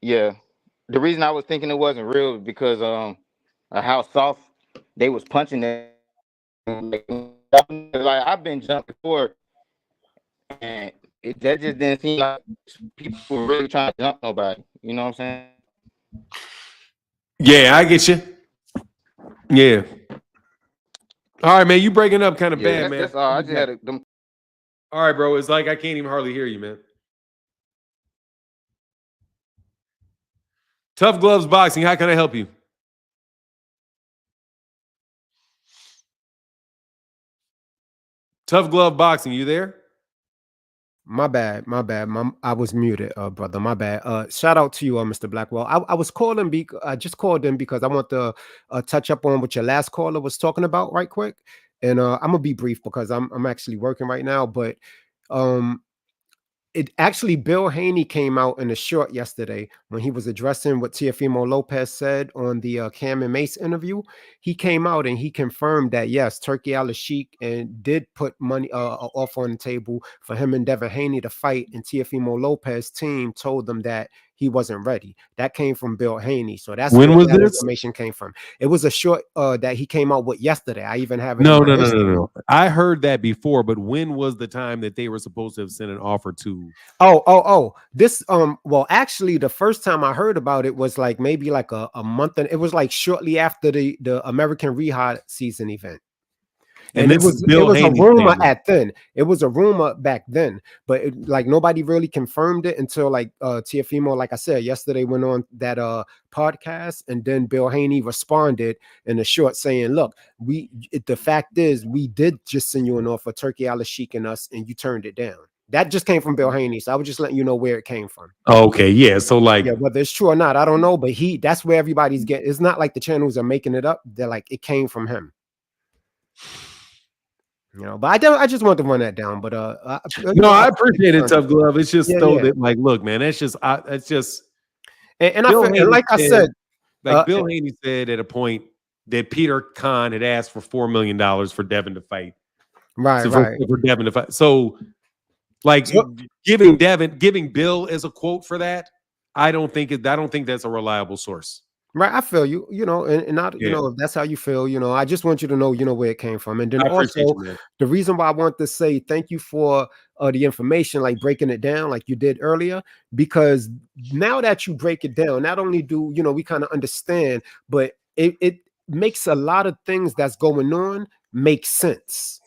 yeah, the reason I was thinking it wasn't real is because of how soft they was punching that. Like I've been jumped before, and that just didn't seem like people were really trying to jump nobody. You know what I'm saying? Yeah, I get you. Yeah. All right, man. You breaking up kind of Yeah, bad, man. that's all. I just had them. All right, bro. It's like I can't even hardly hear you, man. Tough Gloves Boxing. How can I help you? Tough Glove Boxing. You there? My bad, my bad. I was muted, brother. My bad. Shout out to you, Mr. Blackwell. I was calling I just called in because I want to touch up on what your last caller was talking about right quick. And I'm gonna be brief because I'm actually working right now, but um it actually Bill Haney came out in a short yesterday when he was addressing what Teofimo Lopez said on the Cam and Mace interview. He came out and he confirmed that yes, Turkey Al Sheikh and did put money off on the table for him and Devin Haney to fight, and Teofimo Lopez team told them that he wasn't ready. That came from Bill Haney, so that's When where was that this? information came from. It was a short that he came out with yesterday. I even have it in No, my no, no, list. no, no, no. I heard that before, but when was the time that they were supposed to have sent an offer to? Oh. This well, actually the first time I heard about it was like maybe like a month, and it was like shortly after the American Rehab season event. And And it this is was it Bill was a Haney rumor saying this. at then. It was a rumor back then, but like nobody really confirmed it until like Teofimo, like I said yesterday, went on that podcast, and then Bill Haney responded in a short saying, "Look, the fact is we did just send you an offer, Turkey Al Sheikh and us, and you turned it down." That just came from Bill Haney, so I was just letting you know where it came from. Okay, yeah. So like, Yeah, whether it's true or not, I don't know, but that's where everybody's getting. It's not like the channels are making it up. They're like it came from him. But I just want to run that down. But no, I appreciate it, Tough Glove. It's just yeah, though yeah. that like, look, man, it's just And I Bill feel, and Haney like I said, said, like Bill Haney said at a point that Peter Khan had asked for $4 million for Devin to fight. right, So right. for Devin to fight. So like So, giving Bill as a quote for that, I don't think that's a reliable source. right, I feel you. And not, Yeah, if that's how you feel, I just want you to know, where it came from. And then I appreciate also you, man. the reason why I want to say thank you for the information, like breaking it down, like you did earlier, because now that you break it down, not only do we kind of understand, but it makes a lot of things that's going on make sense.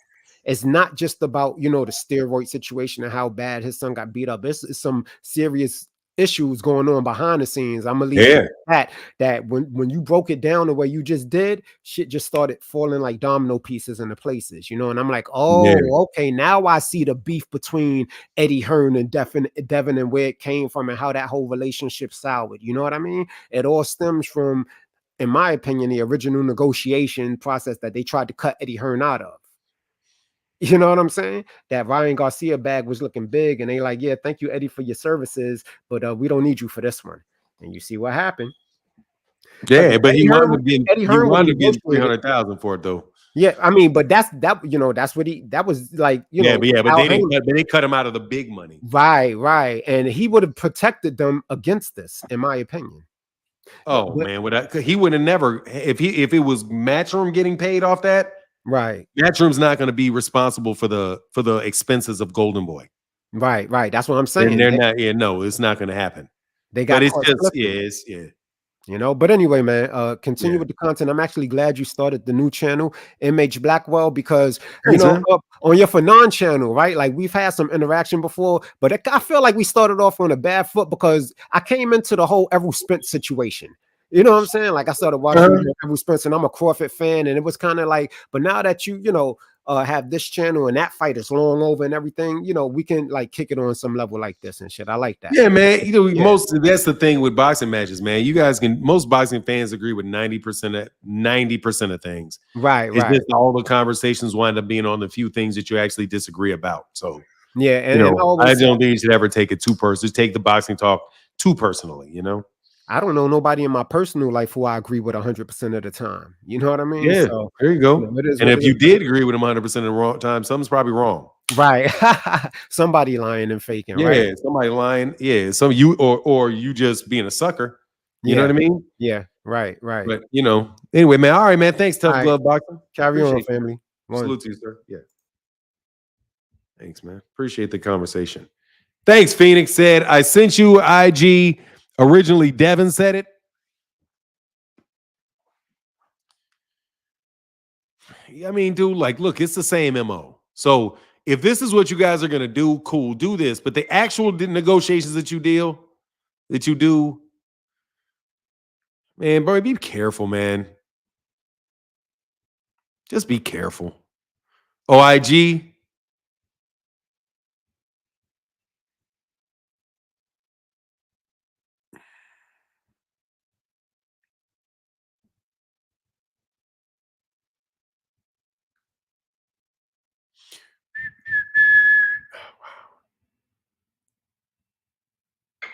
It's not just about the steroid situation and how bad his son got beat up. It's some serious issues going on behind the scenes. I'm gonna leave it Yeah. at that. When you broke it down the way you just did, shit just started falling like domino pieces into places, and I'm like, Yeah. oh, okay, now I see the beef between Eddie Hearn and Devin and where it came from and how that whole relationship soured. You know what I mean? It all stems from, in my opinion, the original negotiation process that they tried to cut Eddie Hearn out of. You know what I'm saying? That Ryan Garcia bag was looking big, and they like, yeah, thank you, Eddie, for your services, but we don't need you for this one. And you see what happened. Yeah, but Eddie Hearn, he would wound up getting negotiate. 300,000 for it though. Yeah, I mean, but that's what that was like, But Al Haymon. they cut him out of the big money. Right. And he would have protected them against this, in my opinion. Oh man, he would have never if it was Matchroom getting paid off that. Right. Matchroom's not going to be responsible for the expenses of Golden Boy. Right. That's what I'm saying. And they're not. Yeah, no, it's not going to happen. They got but it's caught just slipping. yeah. You know, but anyway, man, continue Yeah. with the content. I'm actually glad you started the new channel, MH Blackwell, because you Thanks, know, man. on your Fanon channel, right? Like we've had some interaction before, but I feel like we started off on a bad foot because I came into the whole Errol Spence situation. You know what I'm saying? Like I started watching Errol Spence, and I'm a Crawford fan, and it was kind of like, but now that you know, have this channel and that fight is long over and everything, you know, we can like kick it on some level like this and shit. I like that. Yeah, man. You know, Yeah. that's the thing with boxing matches, man. You guys most boxing fans agree with 90% of things. Right, It's right. just all the conversations wind up being on the few things that you actually disagree about. So, Yeah, you and I know, I always don't think you should ever take it too personal. Just take the boxing talk too personally, you know? I don't know nobody in my personal life who I agree with 100% of the time. You know what I mean? Yeah, So, there you you go. know, it is And what it if you is. did agree with him 100% of the wrong time, something's probably wrong. Right. Somebody lying and faking, right? Yeah, somebody lying. Yeah, some you or you just being a sucker. You know Yeah. what I mean? Yeah. Right. Right. But you know, anyway, man. All right, man. Thanks, All Tough right. Glove Boxing. Carry on, Appreciate you. family. One. Salute to you, sir. Yeah. Thanks, man. Appreciate the conversation. Thanks, Phoenix said. I sent you IG. Originally, Devin said it. I mean, dude, like, look, it's the same MO. So if this is what you guys are gonna do, cool, do this. But the actual negotiations that you do, man, bro, be careful, man. Just be careful. OIG.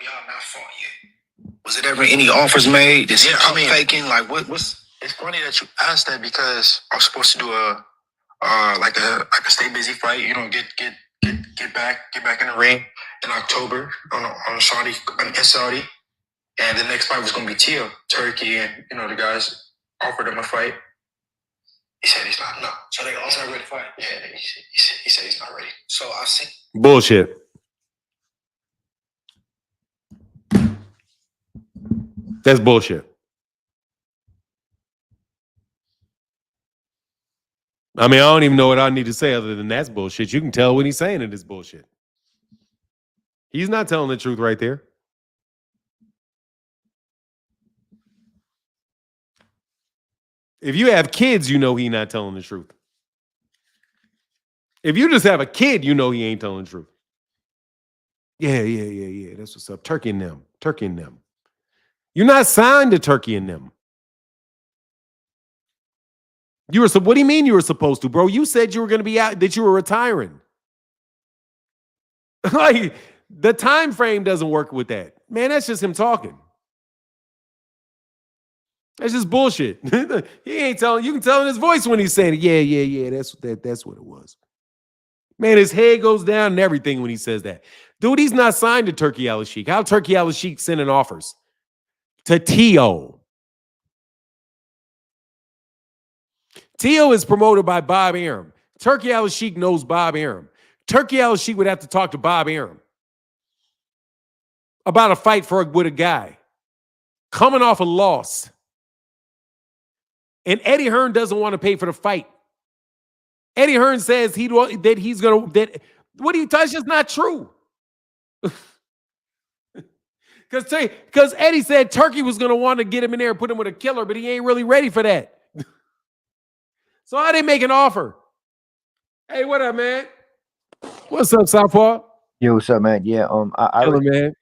We are not fought yet. Was it ever any offers made? Is faking? Like what's it's funny that you asked that because I was supposed to do a stay busy fight, you know, get back in the ring in October on Saudi in Saudi. And the next fight was gonna be Teal, Turkey, and you know the guys offered him a fight. He said he's not So they also not ready to fight. Yeah, he said he's not ready. So I seen Bullshit. That's bullshit. I mean, I don't even know what I need to say other than that's bullshit. You can tell when he's saying it is bullshit. He's not telling the truth right there. If you have kids, you know he's not telling the truth. If you just have a kid, you know he ain't telling the truth. Yeah. That's what's up. Turkey and them. You're not signed to Turkey and them. What do you mean you were supposed to, bro? You said you were going to be out, that you were retiring. Like, the time frame doesn't work with that. Man, that's just him talking. That's just bullshit. He ain't telling. You can tell in his voice when he's saying it. Yeah. That's what it was. Man, his head goes down and everything when he says that. Dude, he's not signed to Turkey Al-Sheikh. How Turkey Al-Sheikh sending offers to Tio? Tio is promoted by Bob Arum. Turkey Al-Sheikh knows Bob Arum. Turkey Al-Sheikh would have to talk to Bob Arum about a fight with a guy coming off a loss. And Eddie Hearn doesn't want to pay for the fight. Eddie Hearn says what do you touch? It's not true. Because Eddie said Turkey was going to want to get him in there and put him with a killer, but he ain't really ready for that. So I didn't make an offer. Hey, what up, man? What's up, Southpaw? Yo, what's up, man? Yeah, Man.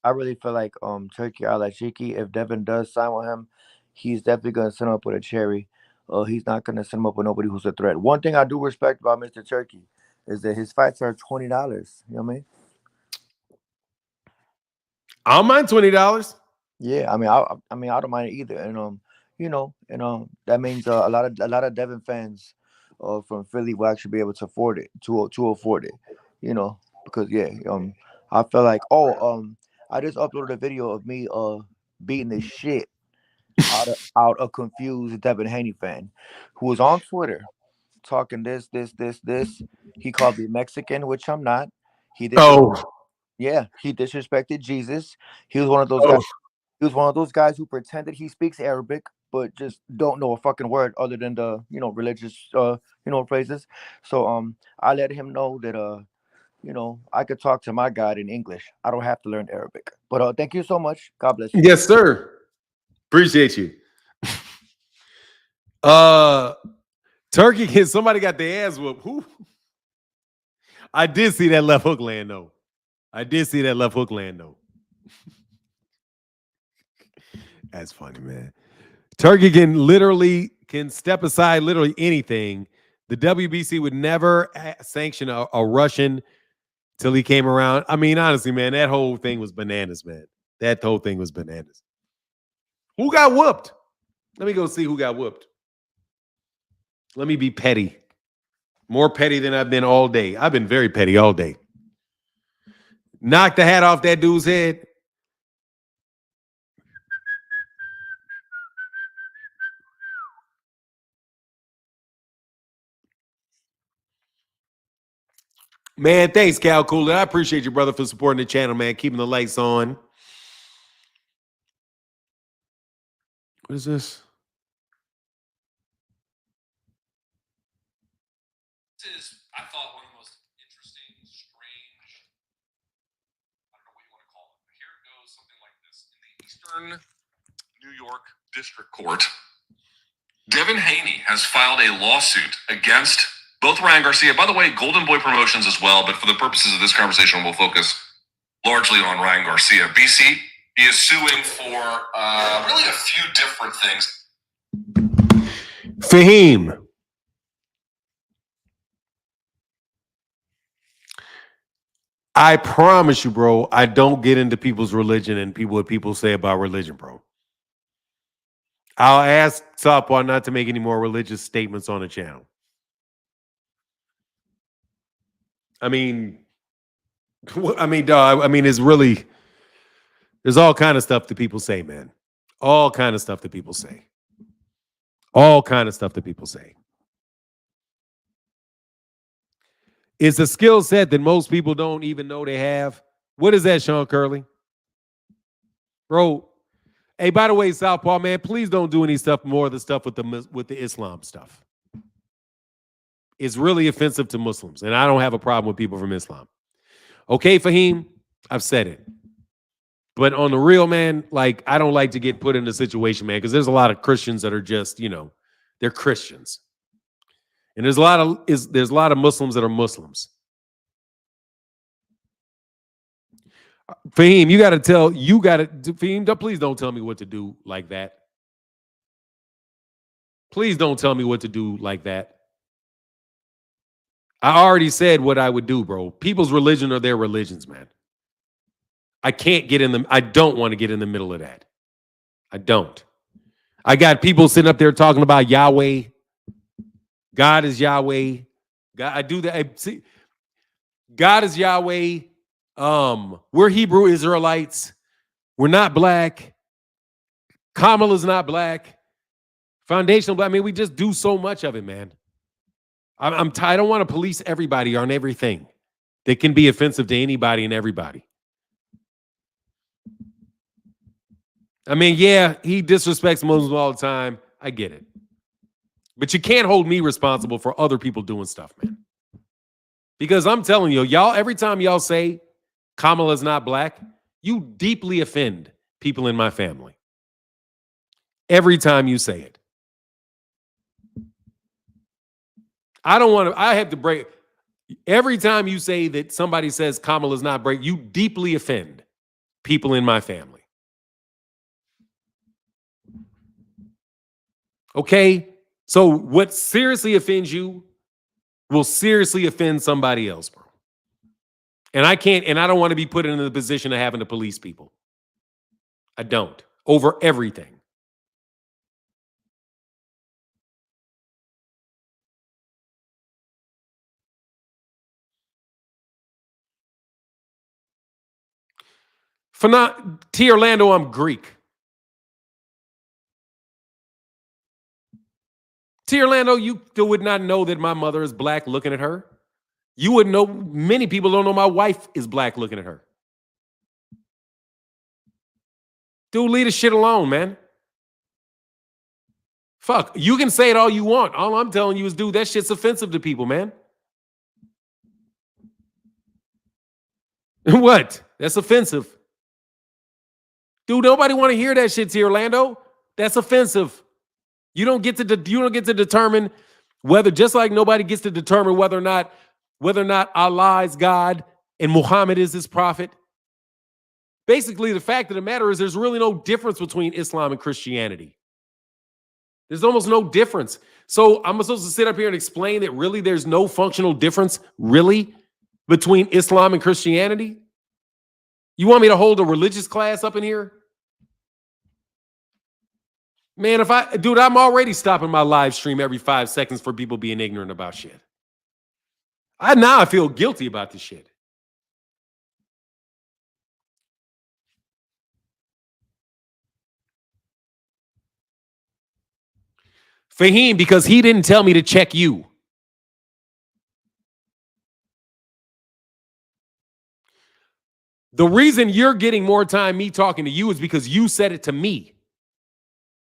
I really feel like Turkey Al-Sheikh, if Devin does sign with him, he's definitely gonna send him up with a cherry. He's not gonna send him up with nobody who's a threat. One thing I do respect about Mr. Turkey is that his fights are $20. You know what I mean? I'll mind $20. Yeah, I mean, I don't mind it either. And that means a lot of Devin fans from Philly will actually be able to afford it, to afford it. You know, because I feel like I just uploaded a video of me beating the shit out a confused Devin Haney fan who was on Twitter talking this. He called me Mexican, which I'm not. He disrespected Jesus. He was one of those guys. He was one of those guys who pretended he speaks Arabic, but just don't know a fucking word other than the religious phrases. So I let him know that I could talk to my God in English. I don't have to learn Arabic. But thank you so much. God bless you. Yes, sir. Appreciate you. Turkey kid, somebody got their ass whooped. Who? I did see that left hook land though. That's funny, man. Turkey can step aside literally anything. The WBC would never sanction a Russian till he came around. I mean, honestly, man, that whole thing was bananas, man. That whole thing was bananas. Who got whooped? Let me go see who got whooped. Let me be petty. More petty than I've been all day. I've been very petty all day. Knock the hat off that dude's head. Man, thanks, Cal Cooler. I appreciate you, brother, for supporting the channel, man. Keeping the lights on. What is this? This is, I thought, one of the most interesting, strange, I don't know what you want to call it. But here it goes, something like this. In the Eastern New York District Court, Devin Haney has filed a lawsuit against both Ryan Garcia, by the way, Golden Boy Promotions as well, but for the purposes of this conversation, we'll focus largely on Ryan Garcia. BC, he is suing for really a few different things. Fahim. I promise you, bro, I don't get into people's religion and what people say about religion, bro. I'll ask Southpaw not to make any more religious statements on the channel. I mean, dog, it's really, there's all kind of stuff that people say, man. All kind of stuff that people say. It's a skill set that most people don't even know they have. What is that, Sean Curley? Bro, hey, by the way, Southpaw, man, please don't do any stuff more of the stuff with the Islam stuff. It's really offensive to Muslims, and I don't have a problem with people from Islam. Okay, Fahim, I've said it. But on the real, man, like, I don't like to get put in a situation, man, because there's a lot of Christians that are just, they're Christians. And there's a lot of Muslims that are Muslims. Fahim, Fahim, please don't tell me what to do like that. Please don't tell me what to do like that. I already said what I would do, bro. People's religion are their religions, man. I can't get in them. I don't want to get in the middle of that. I don't. I got people sitting up there talking about Yahweh. God is Yahweh. God, I do that. See, God is Yahweh. We're Hebrew Israelites. We're not black. Kamala's not black. Foundational black. I mean, we just do so much of it, man. I don't want to police everybody on everything that can be offensive to anybody and everybody. I mean, yeah, he disrespects Muslims all the time. I get it. But you can't hold me responsible for other people doing stuff, man. Because I'm telling you, y'all, every time y'all say Kamala's not black, you deeply offend people in my family. Every time you say it. I have to break. Every time you say that somebody says Kamala's not black, you deeply offend people in my family. Okay? So what seriously offends you will seriously offend somebody else, bro. And I don't want to be put in the position of having to police people. I don't. Over everything. T. Orlando, I'm Greek. T. Orlando, you would not know that my mother is black looking at her. You wouldn't know. Many people don't know my wife is black looking at her. Dude, leave the shit alone, man. Fuck, you can say it all you want. All I'm telling you is, dude, that shit's offensive to people, man. What? That's offensive. Dude, nobody want to hear that shit to Orlando. That's offensive. You don't get to determine whether, just like nobody gets to determine whether or not Allah is God and Muhammad is his prophet. Basically, the fact of the matter is there's really no difference between Islam and Christianity. There's almost no difference. So I'm supposed to sit up here and explain that really there's no functional difference, really, between Islam and Christianity? You want me to hold a religious class up in here? Man, I'm already stopping my live stream every 5 seconds for people being ignorant about shit. I feel guilty about this shit. Fahim, because he didn't tell me to check you. The reason you're getting more time me talking to you is because you said it to me.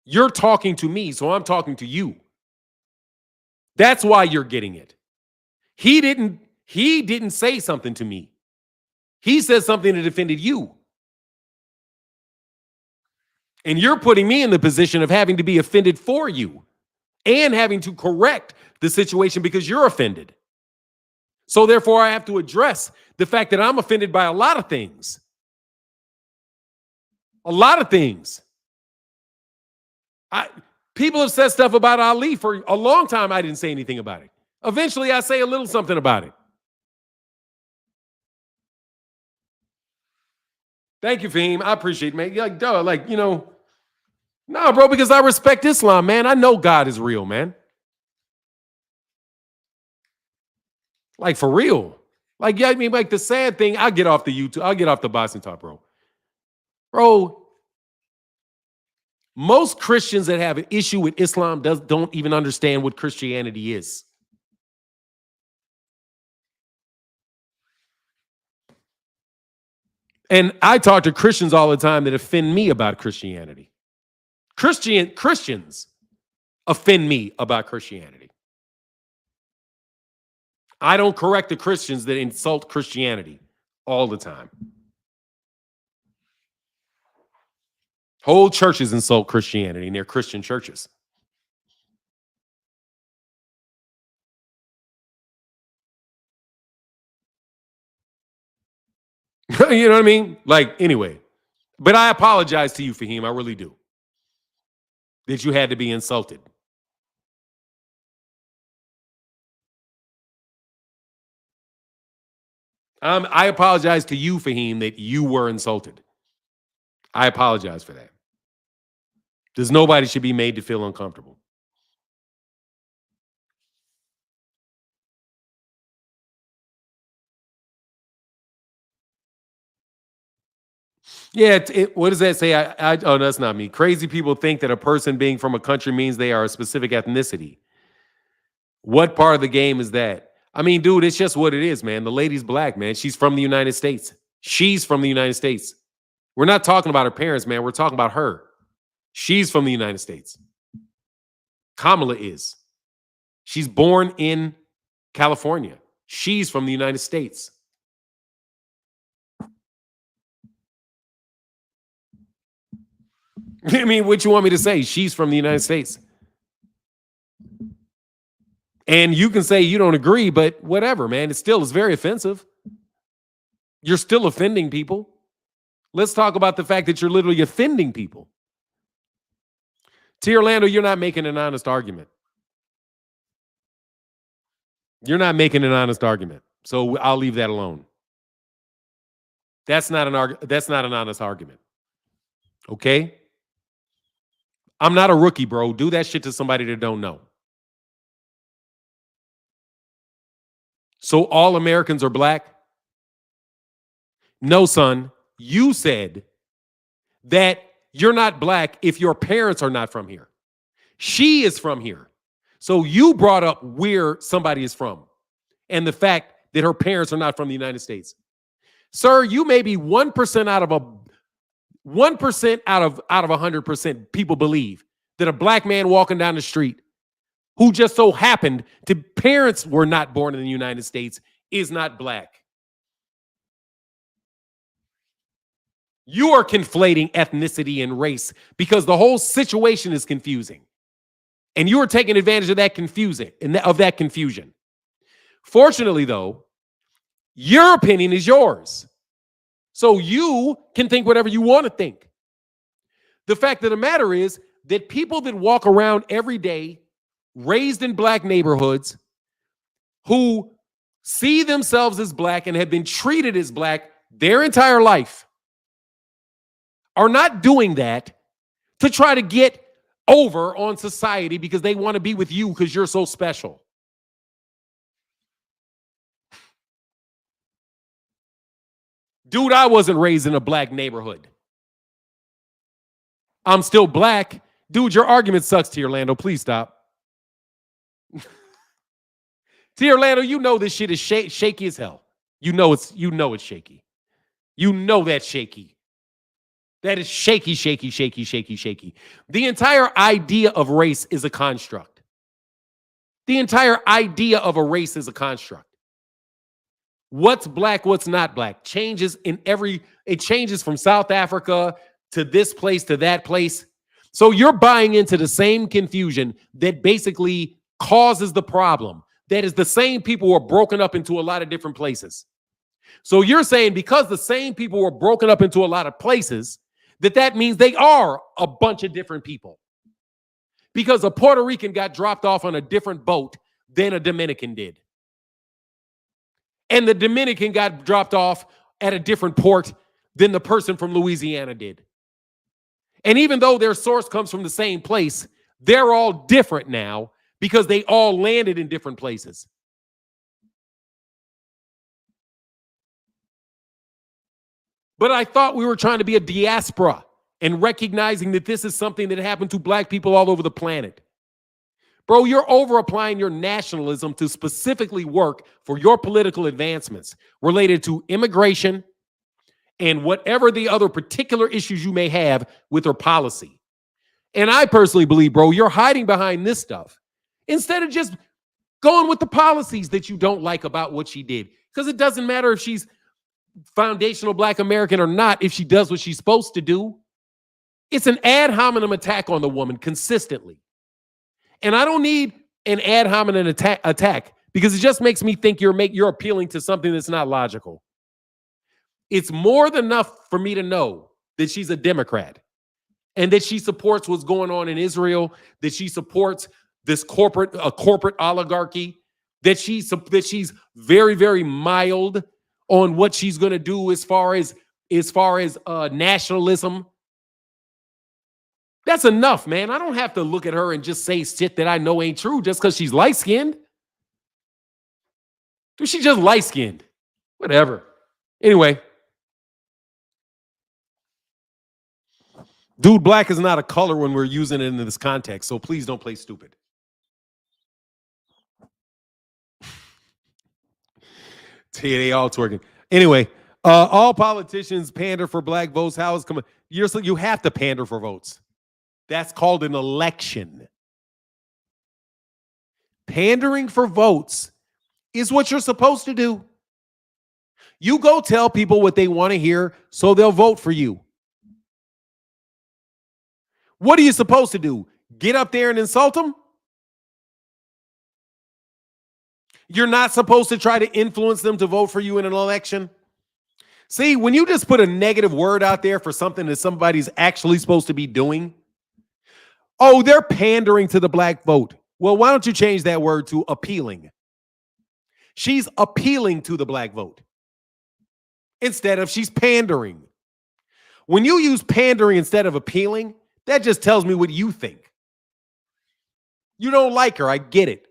You're talking to me, so I'm talking to you. That's why you're getting it. He didn't say something to me. He said something that offended you. And you're putting me in the position of having to be offended for you and having to correct the situation because you're offended. So therefore, I have to address the fact that I'm offended by a lot of things. A lot of things. People have said stuff about Ali for a long time. I didn't say anything about it. Eventually, I say a little something about it. Thank you, Fahim. I appreciate it, man. Like, duh, like, you know, nah, bro, because I respect Islam, man. I know God is real, man. Like, for real. Like, yeah, I mean, like, the sad thing, I'll get off the YouTube. I'll get off the Boston Talk, bro. Bro, most Christians that have an issue with Islam don't even understand what Christianity is. And I talk to Christians all the time that offend me about Christianity. Christians offend me about Christianity. I don't correct the Christians that insult Christianity all the time. Whole churches insult Christianity, and they're Christian churches. You know what I mean? Like, anyway. But I apologize to you, Fahim. I really do. That you had to be insulted. I apologize to you, Fahim, that you were insulted. I apologize for that. Because nobody should be made to feel uncomfortable. Yeah, what does that say? Oh, that's not me. Crazy people think that a person being from a country means they are a specific ethnicity. What part of the game is that? I mean, dude, it's just what it is, man. The lady's black, man. She's from the United States. She's from the United States. We're not talking about her parents, man. We're talking about her. She's from the United States. Kamala is. She's born in California. She's from the United States. I mean, what you want me to say? She's from the United States. And you can say you don't agree, but whatever, man. It still is very offensive. You're still offending people. Let's talk about the fact that you're literally offending people. T. Orlando, you're not making an honest argument. You're not making an honest argument. So I'll leave that alone. That's not an honest argument. Okay? I'm not a rookie, bro. Do that shit to somebody that don't know. So all Americans are black? No, son. You said that you're not black if your parents are not from here. She is from here. So you brought up where somebody is from and the fact that her parents are not from the United States. Sir, you may be 1% out of 1% out of 100% people believe that a black man walking down the street who just so happened to parents were not born in the United States is not black. You are conflating ethnicity and race because the whole situation is confusing. And you are taking advantage of that confusion. Fortunately, though, your opinion is yours. So you can think whatever you want to think. The fact of the matter is that people that walk around every day, raised in black neighborhoods, who see themselves as black and have been treated as black their entire life, are not doing that to try to get over on society because they want to be with you because you're so special. Dude, I wasn't raised in a black neighborhood. I'm still black. Dude, your argument sucks, T. Orlando. Please stop. T. Orlando, you know this shit is shaky as hell. You know it's shaky. You know that's shaky. That is shaky, shaky, shaky, shaky, shaky. The entire idea of race is a construct. The entire idea of a race is a construct. What's black, what's not black changes it changes from South Africa to this place to that place. So you're buying into the same confusion that basically causes the problem. That is the same people who are broken up into a lot of different places. So you're saying because the same people were broken up into a lot of places, that means they are a bunch of different people. Because a Puerto Rican got dropped off on a different boat than a Dominican did. And the Dominican got dropped off at a different port than the person from Louisiana did. And even though their source comes from the same place, they're all different now because they all landed in different places. But I thought we were trying to be a diaspora and recognizing that this is something that happened to black people all over the planet. Bro, you're over-applying your nationalism to specifically work for your political advancements related to immigration and whatever the other particular issues you may have with her policy. And I personally believe, bro, you're hiding behind this stuff instead of just going with the policies that you don't like about what she did. Because it doesn't matter if she's foundational black American or not, if she does what she's supposed to do. It's an ad hominem attack on the woman consistently. And I don't need an ad hominem attack because it just makes me think you're appealing to something that's not logical. It's more than enough for me to know that she's a Democrat and that she supports what's going on in Israel, that she supports this corporate oligarchy, that she's very, very mild on what she's going to do as far as nationalism. That's enough, man. I don't have to look at her and just say shit that I know ain't true just because she's light-skinned. Dude, she's just light-skinned. Whatever. Anyway. Dude, black is not a color when we're using it in this context, so please don't play stupid. They all twerking. Anyway, all politicians pander for black votes. How is coming? You have to pander for votes. That's called an election. Pandering for votes is what you're supposed to do. You go tell people what they want to hear so they'll vote for you. What are you supposed to do? Get up there and insult them? You're not supposed to try to influence them to vote for you in an election? See, when you just put a negative word out there for something that somebody's actually supposed to be doing, oh, they're pandering to the black vote. Well, why don't you change that word to appealing? She's appealing to the black vote instead of she's pandering. When you use pandering instead of appealing, that just tells me what you think. You don't like her. I get it.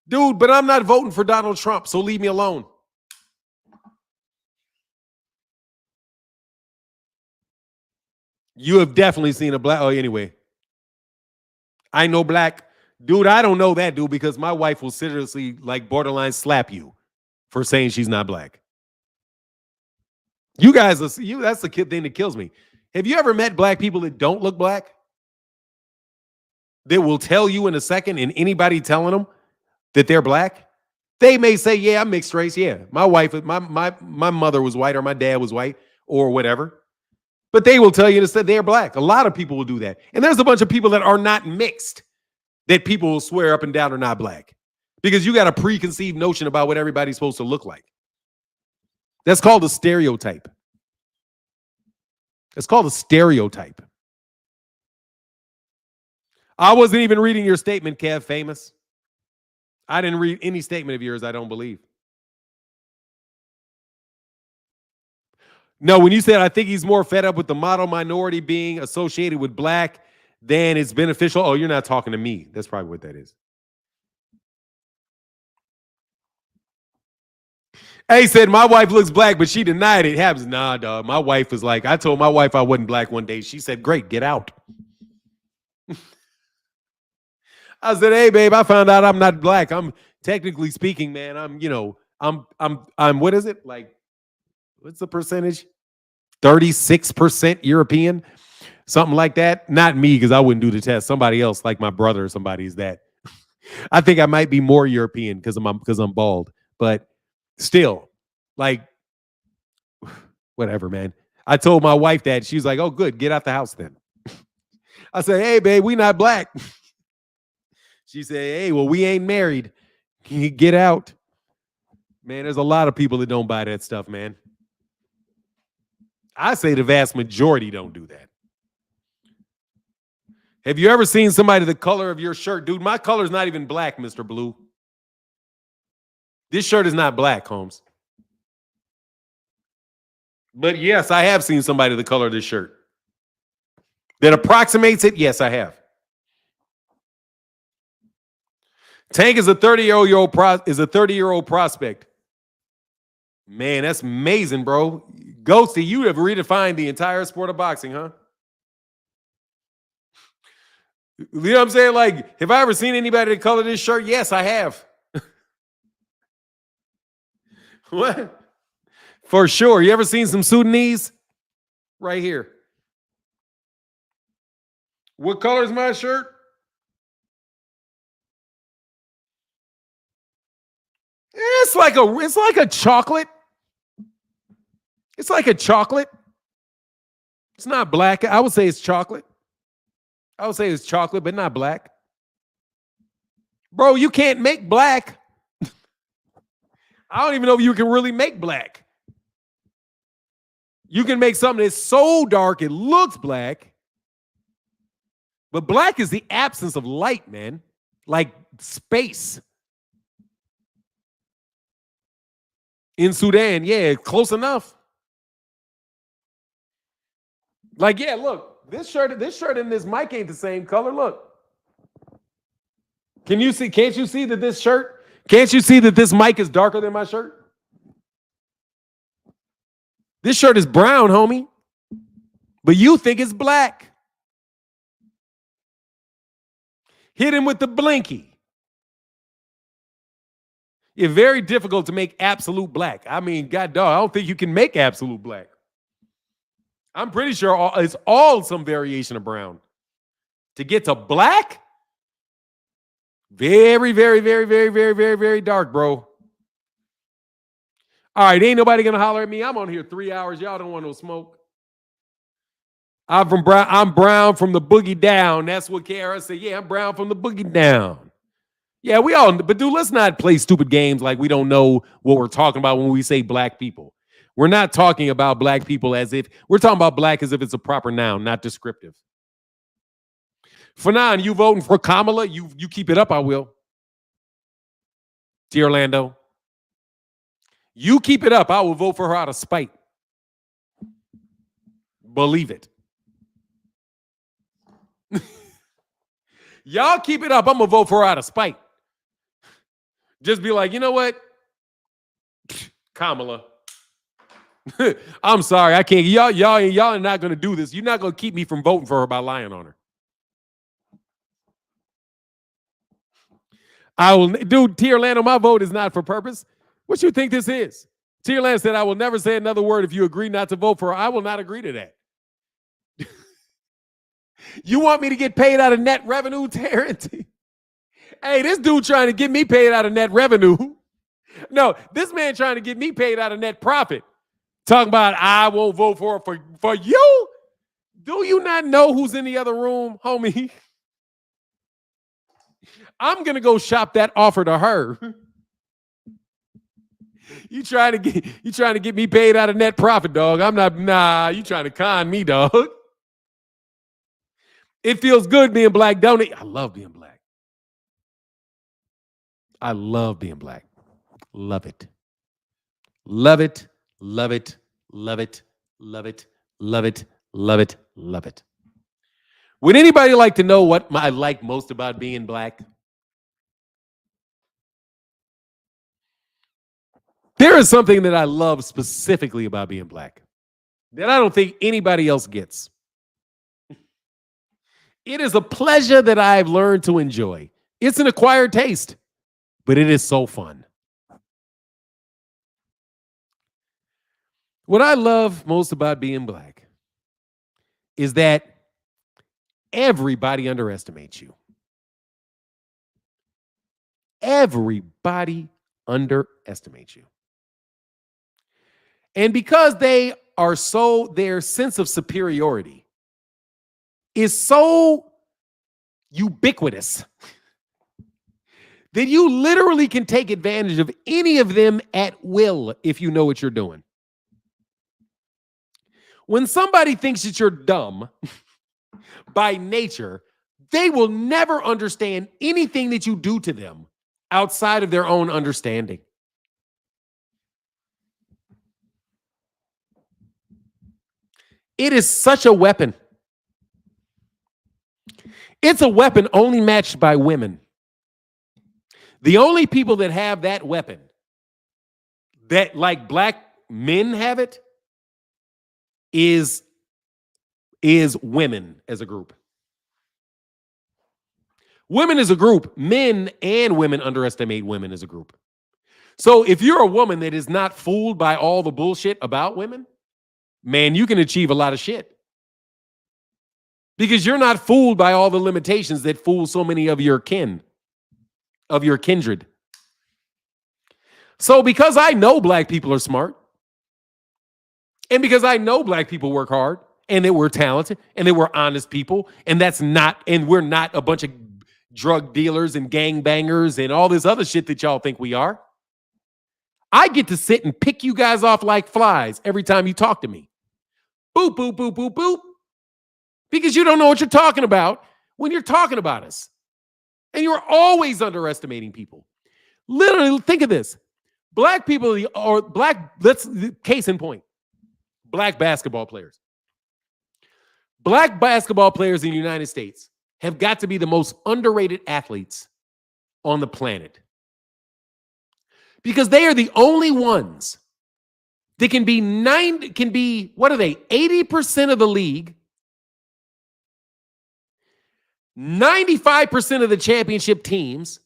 Dude, but I'm not voting for Donald Trump, so leave me alone. You have definitely seen a black. Oh, anyway. I know black. Dude, I don't know that, dude, because my wife will seriously, like, borderline slap you for saying she's not black. You guys, that's the thing that kills me. Have you ever met black people that don't look black? That will tell you in a second, and anybody telling them that they're black, they may say, "Yeah, I'm mixed race. Yeah, my wife, my mother was white, or my dad was white, or whatever." But they will tell you that they're black. A lot of people will do that, and there's a bunch of people that are not mixed that people will swear up and down are not black because you got a preconceived notion about what everybody's supposed to look like. That's called a stereotype. It's called a stereotype. I wasn't even reading your statement, Kev Famous. I didn't read any statement of yours, I don't believe. No, when you said, I think he's more fed up with the model minority being associated with black than it's beneficial. Oh, you're not talking to me. That's probably what that is. Hey said, my wife looks black, but she denied it. Happens. Nah, dog. My wife was like, I told my wife I wasn't black one day. She said, great, get out. I said, hey, babe, I found out I'm not black. I'm technically speaking, man. I'm what is it? Like, what's the percentage? 36% European, something like that. Not me, because I wouldn't do the test. Somebody else, like my brother or somebody, is that. I think I might be more European because I'm bald, but still, like, whatever, man. I told my wife that. She's like, oh, good, get out the house then. I said, hey, babe, we not black. She said, hey, well, we ain't married. Can you get out? Man, there's a lot of people that don't buy that stuff, man. I say the vast majority don't do that. Have you ever seen somebody the color of your shirt? Dude, my color's not even black, Mr. Blue. This shirt is not black, Holmes. But yes, I have seen somebody the color of this shirt. That approximates it? Yes, I have. Tank is a 30-year-old prospect. Man, that's amazing, bro. Ghosty, you have redefined the entire sport of boxing, huh? You know what I'm saying? Like, have I ever seen anybody that color this shirt? Yes, I have. What? For sure. You ever seen some Sudanese? Right here. What color is my shirt? It's like a chocolate. It's like a chocolate. It's not black. I would say it's chocolate. I would say it's chocolate, but not black. Bro, you can't make black. I don't even know if you can really make black. You can make something that's so dark it looks black. But black is the absence of light, man. Like space. In Sudan, yeah, close enough. Like, yeah, look, this shirt and this mic ain't the same color. Look. Can't you see that this shirt? Can't you see that this mic is darker than my shirt? This shirt is brown, homie. But you think it's black. Hit him with the blinky. It's very difficult to make absolute black. I mean, God dog, I don't think you can make absolute black. I'm pretty sure it's all some variation of brown. To get to black, very, very, very, very, very, very, very dark, bro. All right, ain't nobody gonna holler at me. I'm on here 3 hours. Y'all don't want no smoke. I'm brown from the boogie down. That's what Kara said. Yeah, I'm brown from the boogie down. Yeah, we all, but dude, let's not play stupid games like we don't know what we're talking about when we say black people. We're not talking about black people as if, we're talking about black as if it's a proper noun, not descriptive. Fanon, you voting for Kamala? You keep it up, I will. Dear Orlando. You keep it up, I will vote for her out of spite. Believe it. Y'all keep it up, I'm going to vote for her out of spite. Just be like, you know what? Kamala. I'm sorry, I can't. Y'all are not going to do this. You're not going to keep me from voting for her by lying on her. I will, dude, T. Orlando, my vote is not for purpose. What you think this is? Tierland said, I will never say another word if you agree not to vote for her. I will not agree to that. You want me to get paid out of net revenue, Terrence? Hey, this dude trying to get me paid out of net revenue. No, this man trying to get me paid out of net profit. Talking about I won't vote for you. Do you not know who's in the other room, homie? I'm gonna go shop that offer to her. You trying to get me paid out of net profit, dog. I'm not, you trying to con me, dog. It feels good being black, don't it? I love being black. I love being black. Love it. Love it. Love it. Love it. Love it. Love it. Love it. Love it. Would anybody like to know what I like most about being black? There is something that I love specifically about being black that I don't think anybody else gets. It is a pleasure that I've learned to enjoy. It's an acquired taste, but it is so fun. What I love most about being black is that everybody underestimates you. Everybody underestimates you. And because their sense of superiority is so ubiquitous that you literally can take advantage of any of them at will if you know what you're doing. When somebody thinks that you're dumb by nature, they will never understand anything that you do to them outside of their own understanding. It is such a weapon. It's a weapon only matched by women. The only people that have that weapon, that like black men have it, is women as a group. Women as a group, men and women underestimate women as a group. So if you're a woman that is not fooled by all the bullshit about women, man, you can achieve a lot of shit. Because you're not fooled by all the limitations that fool so many of your kin, of your kindred. So because I know black people are smart, and because I know black people work hard, and that we're talented, and that we're honest people, and we're not a bunch of drug dealers and gangbangers and all this other shit that y'all think we are, I get to sit and pick you guys off like flies every time you talk to me. Boop, boop, boop, boop, boop. Because you don't know what you're talking about when you're talking about us. And you're always underestimating people. Literally, think of this. Black people or case in point, black basketball players. Black basketball players in the United States have got to be the most underrated athletes on the planet. Because they are the only ones that can be 80% of the league, 95% of the championship teams,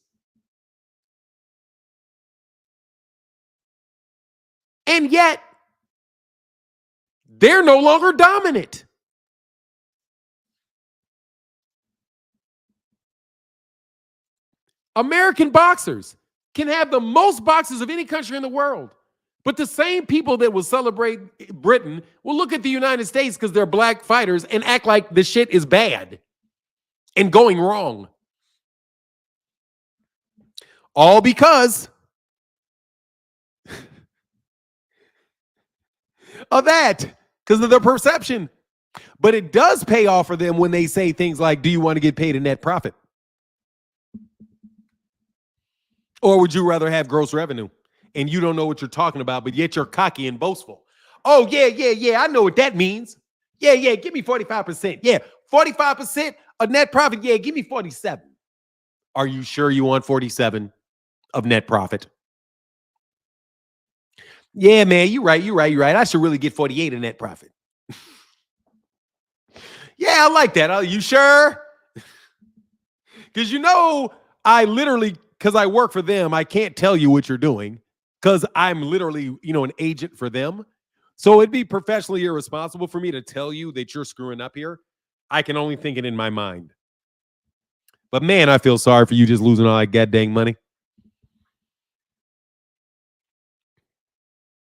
and yet they're no longer dominant. American boxers can have the most boxers of any country in the world. But the same people that will celebrate Britain will look at the United States because they're black fighters and act like the shit is bad and going wrong. All because of that, because of their perception. But it does pay off for them when they say things like, do you want to get paid a net profit? Or would you rather have gross revenue? And you don't know what you're talking about, but yet you're cocky and boastful. Oh, yeah, I know what that means. Yeah, give me 45%. Yeah, 45% of net profit. Yeah, give me 47. Are you sure you want 47 of net profit? Yeah, man, you're right. I should really get 48 of net profit. Yeah, I like that. Are you sure? Because I literally, because I work for them, I can't tell you what you're doing because I'm literally, an agent for them. So it'd be professionally irresponsible for me to tell you that you're screwing up here. I can only think it in my mind. But man, I feel sorry for you just losing all that goddamn money.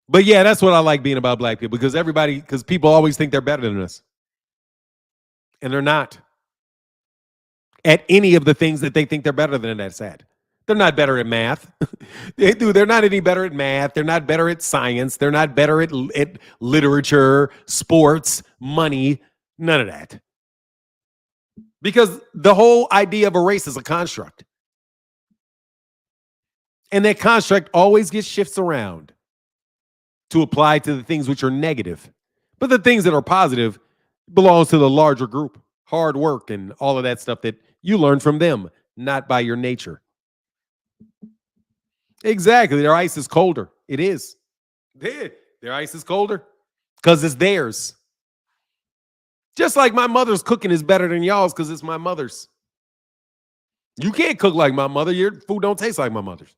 But yeah, that's what I like being about black people, because people always think they're better than us. And they're not. At any of the things that they think they're better than, that's at. They're not better at math. They're not any better at math. They're not better at science. They're not better at literature, sports, money, none of that. Because the whole idea of a race is a construct. And that construct always gets shifts around to apply to the things which are negative. But the things that are positive belongs to the larger group. Hard work and all of that stuff that you learn from them, not by your nature. Exactly. Their ice is colder. It is. Their ice is colder because it's theirs. Just like my mother's cooking is better than y'all's because it's my mother's. You can't cook like my mother. Your food don't taste like my mother's.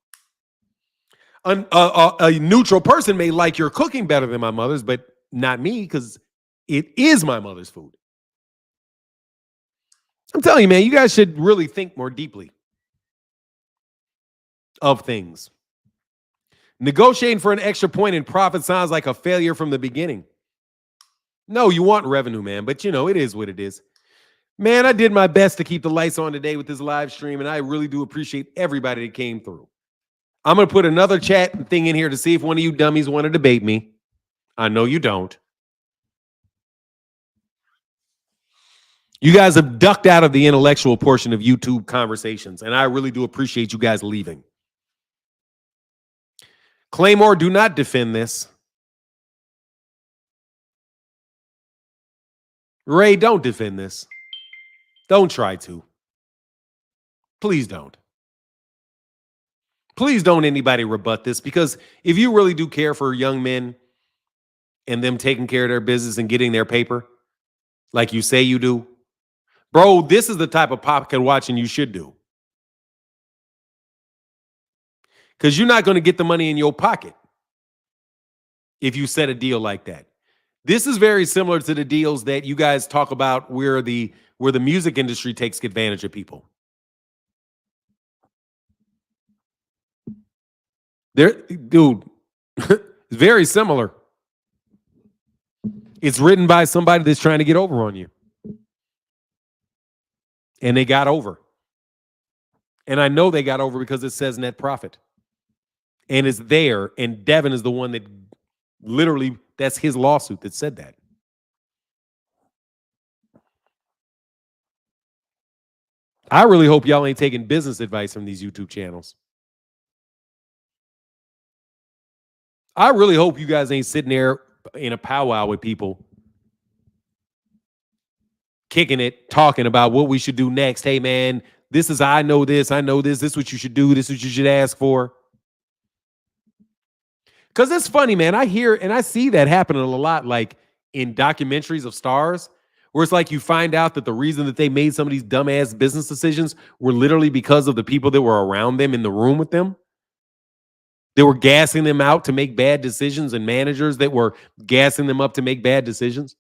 A neutral person may like your cooking better than my mother's, but not me because it is my mother's food. I'm telling you, man, you guys should really think more deeply of things. Negotiating for an extra point in profit sounds like a failure from the beginning. No, you want revenue, man, but it is what it is. Man, I did my best to keep the lights on today with this live stream, and I really do appreciate everybody that came through. I'm going to put another chat thing in here to see if one of you dummies want to debate me. I know you don't. You guys have ducked out of the intellectual portion of YouTube conversations, and I really do appreciate you guys leaving. Claymore, do not defend this. Ray, don't defend this. Don't try to. Please don't. Please don't anybody rebut this, because if you really do care for young men and them taking care of their business and getting their paper like you say you do, bro, this is the type of pocket watching you should do. Because you're not going to get the money in your pocket if you set a deal like that. This is very similar to the deals that you guys talk about where the music industry takes advantage of people. Dude, it's very similar. It's written by somebody that's trying to get over on you. And they got over. And I know they got over because it says net profit. And it's there. And Devin is the one that literally, that's his lawsuit that said that. I really hope y'all ain't taking business advice from these YouTube channels. I really hope you guys ain't sitting there in a powwow with people, kicking it, talking about what we should do next. Hey, man, this is, I know this. This is what you should do. This is what you should ask for. Because it's funny, man. I hear and I see that happening a lot, like in documentaries of stars, where it's like you find out that the reason that they made some of these dumbass business decisions were literally because of the people that were around them in the room with them. They were gassing them out to make bad decisions, and managers that were gassing them up to make bad decisions.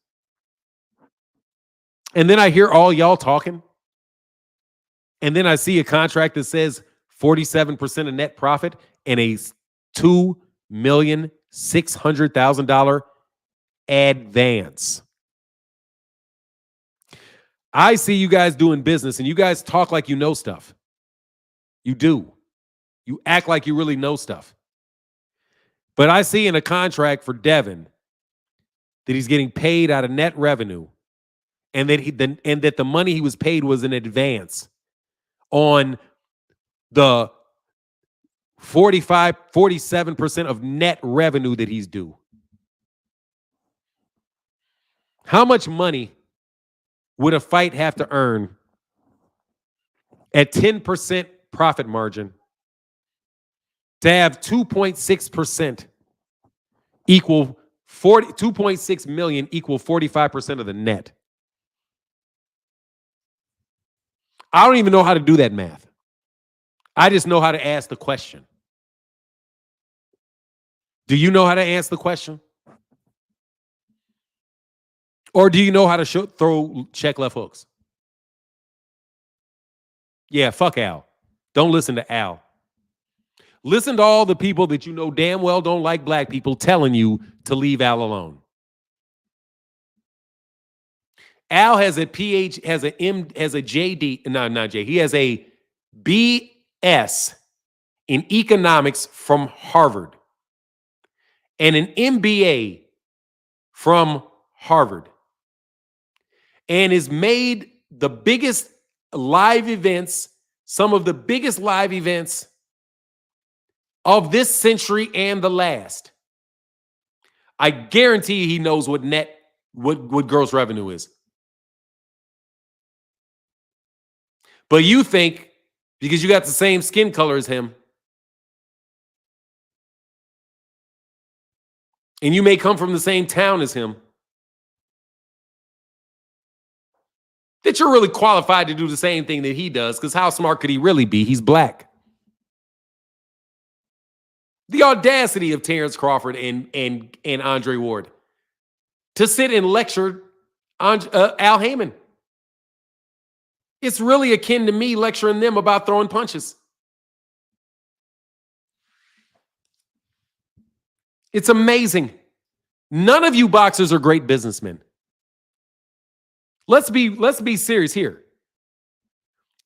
And then I hear all y'all talking. And then I see a contract that says 47% of net profit and a $2,600,000 advance. I see you guys doing business and you guys talk like you know stuff. You do. You act like you really know stuff. But I see in a contract for Devin that he's getting paid out of net revenue, and that the money he was paid was in advance on the 47% of net revenue that he's due. How much money would a fight have to earn at 10% profit margin to have 2.6% equal 2.6 million equal 45% of the net? I don't even know how to do that math. I just know how to ask the question. Do you know how to answer the question? Or do you know how to throw check left hooks? Yeah, fuck Al. Don't listen to Al. Listen to all the people that you know damn well don't like black people telling you to leave Al alone. Al has a PH, has a M, has a JD, no, not J. He has a BS in economics from Harvard and an MBA from Harvard, and has made the biggest live events, some of the biggest live events of this century and the last. I guarantee he knows what gross revenue is. But you think because you got the same skin color as him, and you may come from the same town as him, that you're really qualified to do the same thing that he does, because how smart could he really be? He's black. The audacity of Terrence Crawford and Andre Ward to sit and lecture Al Heyman. It's really akin to me lecturing them about throwing punches. It's amazing. None of you boxers are great businessmen. Let's be serious here.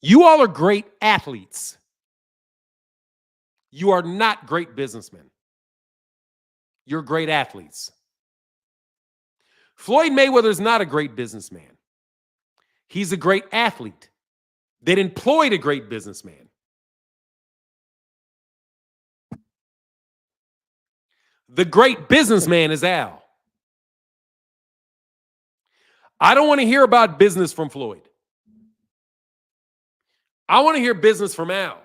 You all are great athletes. You are not great businessmen. You're great athletes. Floyd Mayweather is not a great businessman. He's a great athlete that employed a great businessman. The great businessman is Al. I don't want to hear about business from Floyd. I want to hear business from Al.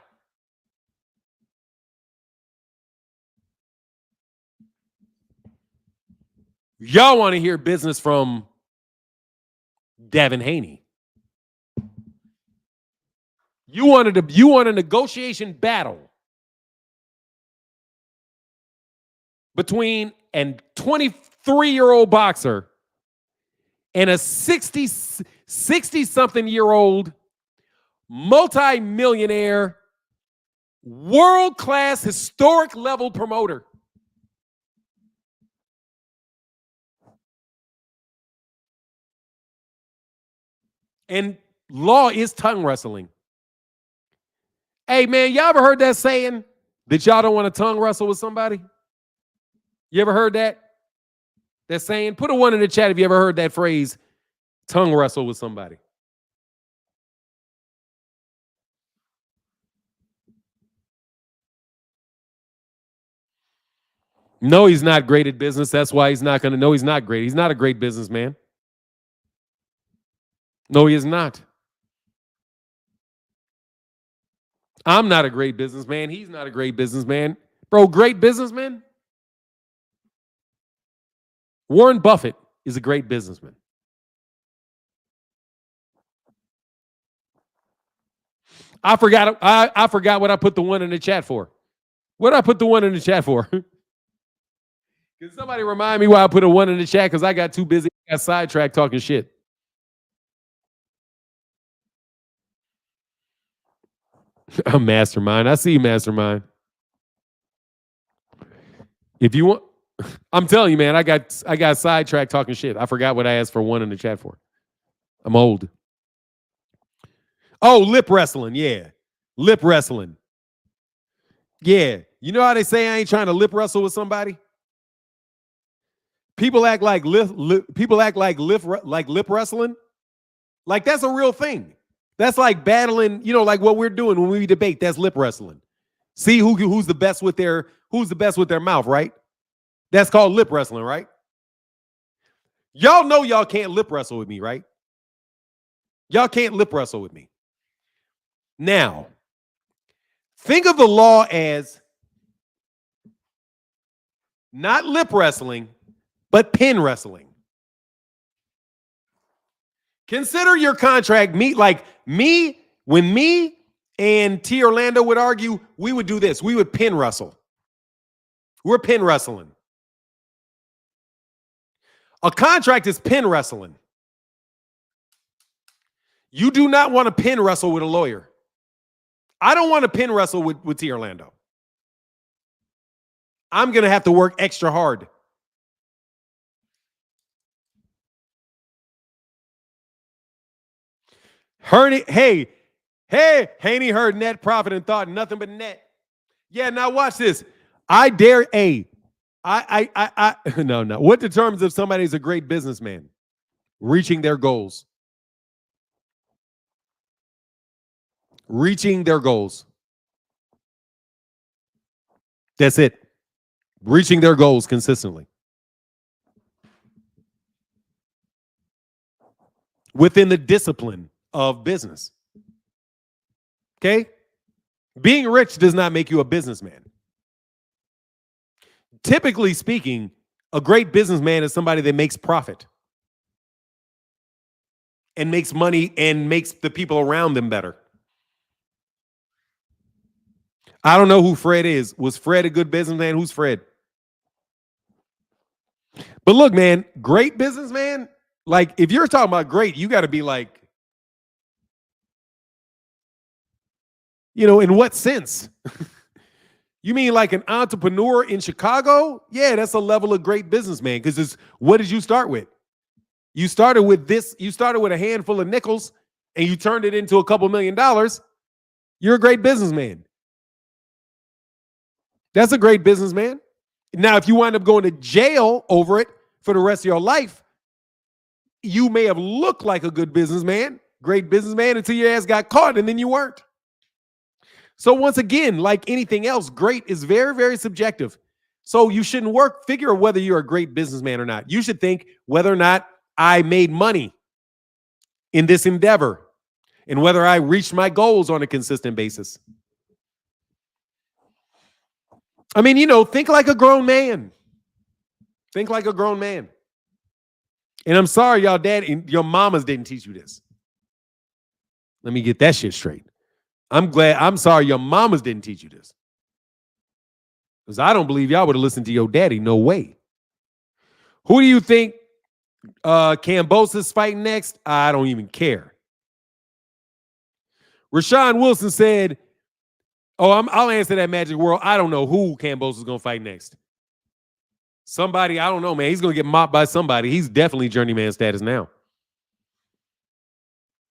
Y'all want to hear business from Devin Haney. You want a negotiation battle between a 23-year-old boxer and a 60-something-year-old multi-millionaire, world-class, historic-level promoter. And law is tongue wrestling. Hey, man, y'all ever heard that saying that y'all don't want to tongue wrestle with somebody? You ever heard that? That saying? Put a 1 in the chat if you ever heard that phrase, tongue wrestle with somebody. No, he's not great at business. That's why he's not going to. No, he's not great. He's not a great businessman. No, he is not. I'm not a great businessman. He's not a great businessman. Bro, great businessman? Warren Buffett is a great businessman. I forgot what I put the 1 in the chat for. What did I put the 1 in the chat for? Can somebody remind me why I put a 1 in the chat? Because I got too busy. I got sidetracked talking shit. I'm Mastermind. I see you, Mastermind. If you want, I'm telling you, man, I got sidetracked talking shit. I forgot what I asked for 1 in the chat for. I'm old. Oh, lip wrestling. Yeah. Lip wrestling. Yeah. You know how they say I ain't trying to lip wrestle with somebody? People act like lip wrestling. Like that's a real thing. That's like battling, like what we're doing when we debate. That's lip wrestling. See who's the best with their mouth, right? That's called lip wrestling, right? Y'all know y'all can't lip wrestle with me, right? Y'all can't lip wrestle with me. Now, think of the law as not lip wrestling, but pin wrestling. Consider your contract when me and T. Orlando would argue, we would do this. We would pin wrestle. We're pin wrestling. A contract is pin wrestling. You do not want to pin wrestle with a lawyer. I don't want to pin wrestle with T. Orlando. I'm going to have to work extra hard. Haney heard net profit and thought nothing but net. Yeah, now watch this. I dare no. What determines if somebody's a great businessman? Reaching their goals. Reaching their goals. That's it. Reaching their goals consistently. Within the discipline of business. Okay? Being rich does not make you a businessman. Typically speaking, a great businessman is somebody that makes profit and makes money and makes the people around them better. I don't know who Fred is. Was Fred a good businessman? Who's Fred? But look, man, great businessman, like if you're talking about great, you got to be like, in what sense? You mean like an entrepreneur in Chicago? Yeah, that's a level of great businessman because what did you start with? You started with this. You started with a handful of nickels and you turned it into a couple $1 million. You're a great businessman. That's a great businessman. Now, if you wind up going to jail over it for the rest of your life, you may have looked like a good businessman, great businessman, until your ass got caught and then you weren't. So once again, like anything else, great is very, very subjective. So you shouldn't figure whether you're a great businessman or not. You should think whether or not I made money in this endeavor and whether I reached my goals on a consistent basis. I mean, think like a grown man. Think like a grown man. And I'm sorry, y'all dad and your mamas didn't teach you this. Let me get that shit straight. I'm sorry your mamas didn't teach you this. Because I don't believe y'all would have listened to your daddy. No way. Who do you think Kambosa's fighting next? I don't even care. Rashawn Wilson said, I'll answer that, Magic World. I don't know who Kambosa's going to fight next. Somebody, I don't know, man. He's going to get mopped by somebody. He's definitely journeyman status now.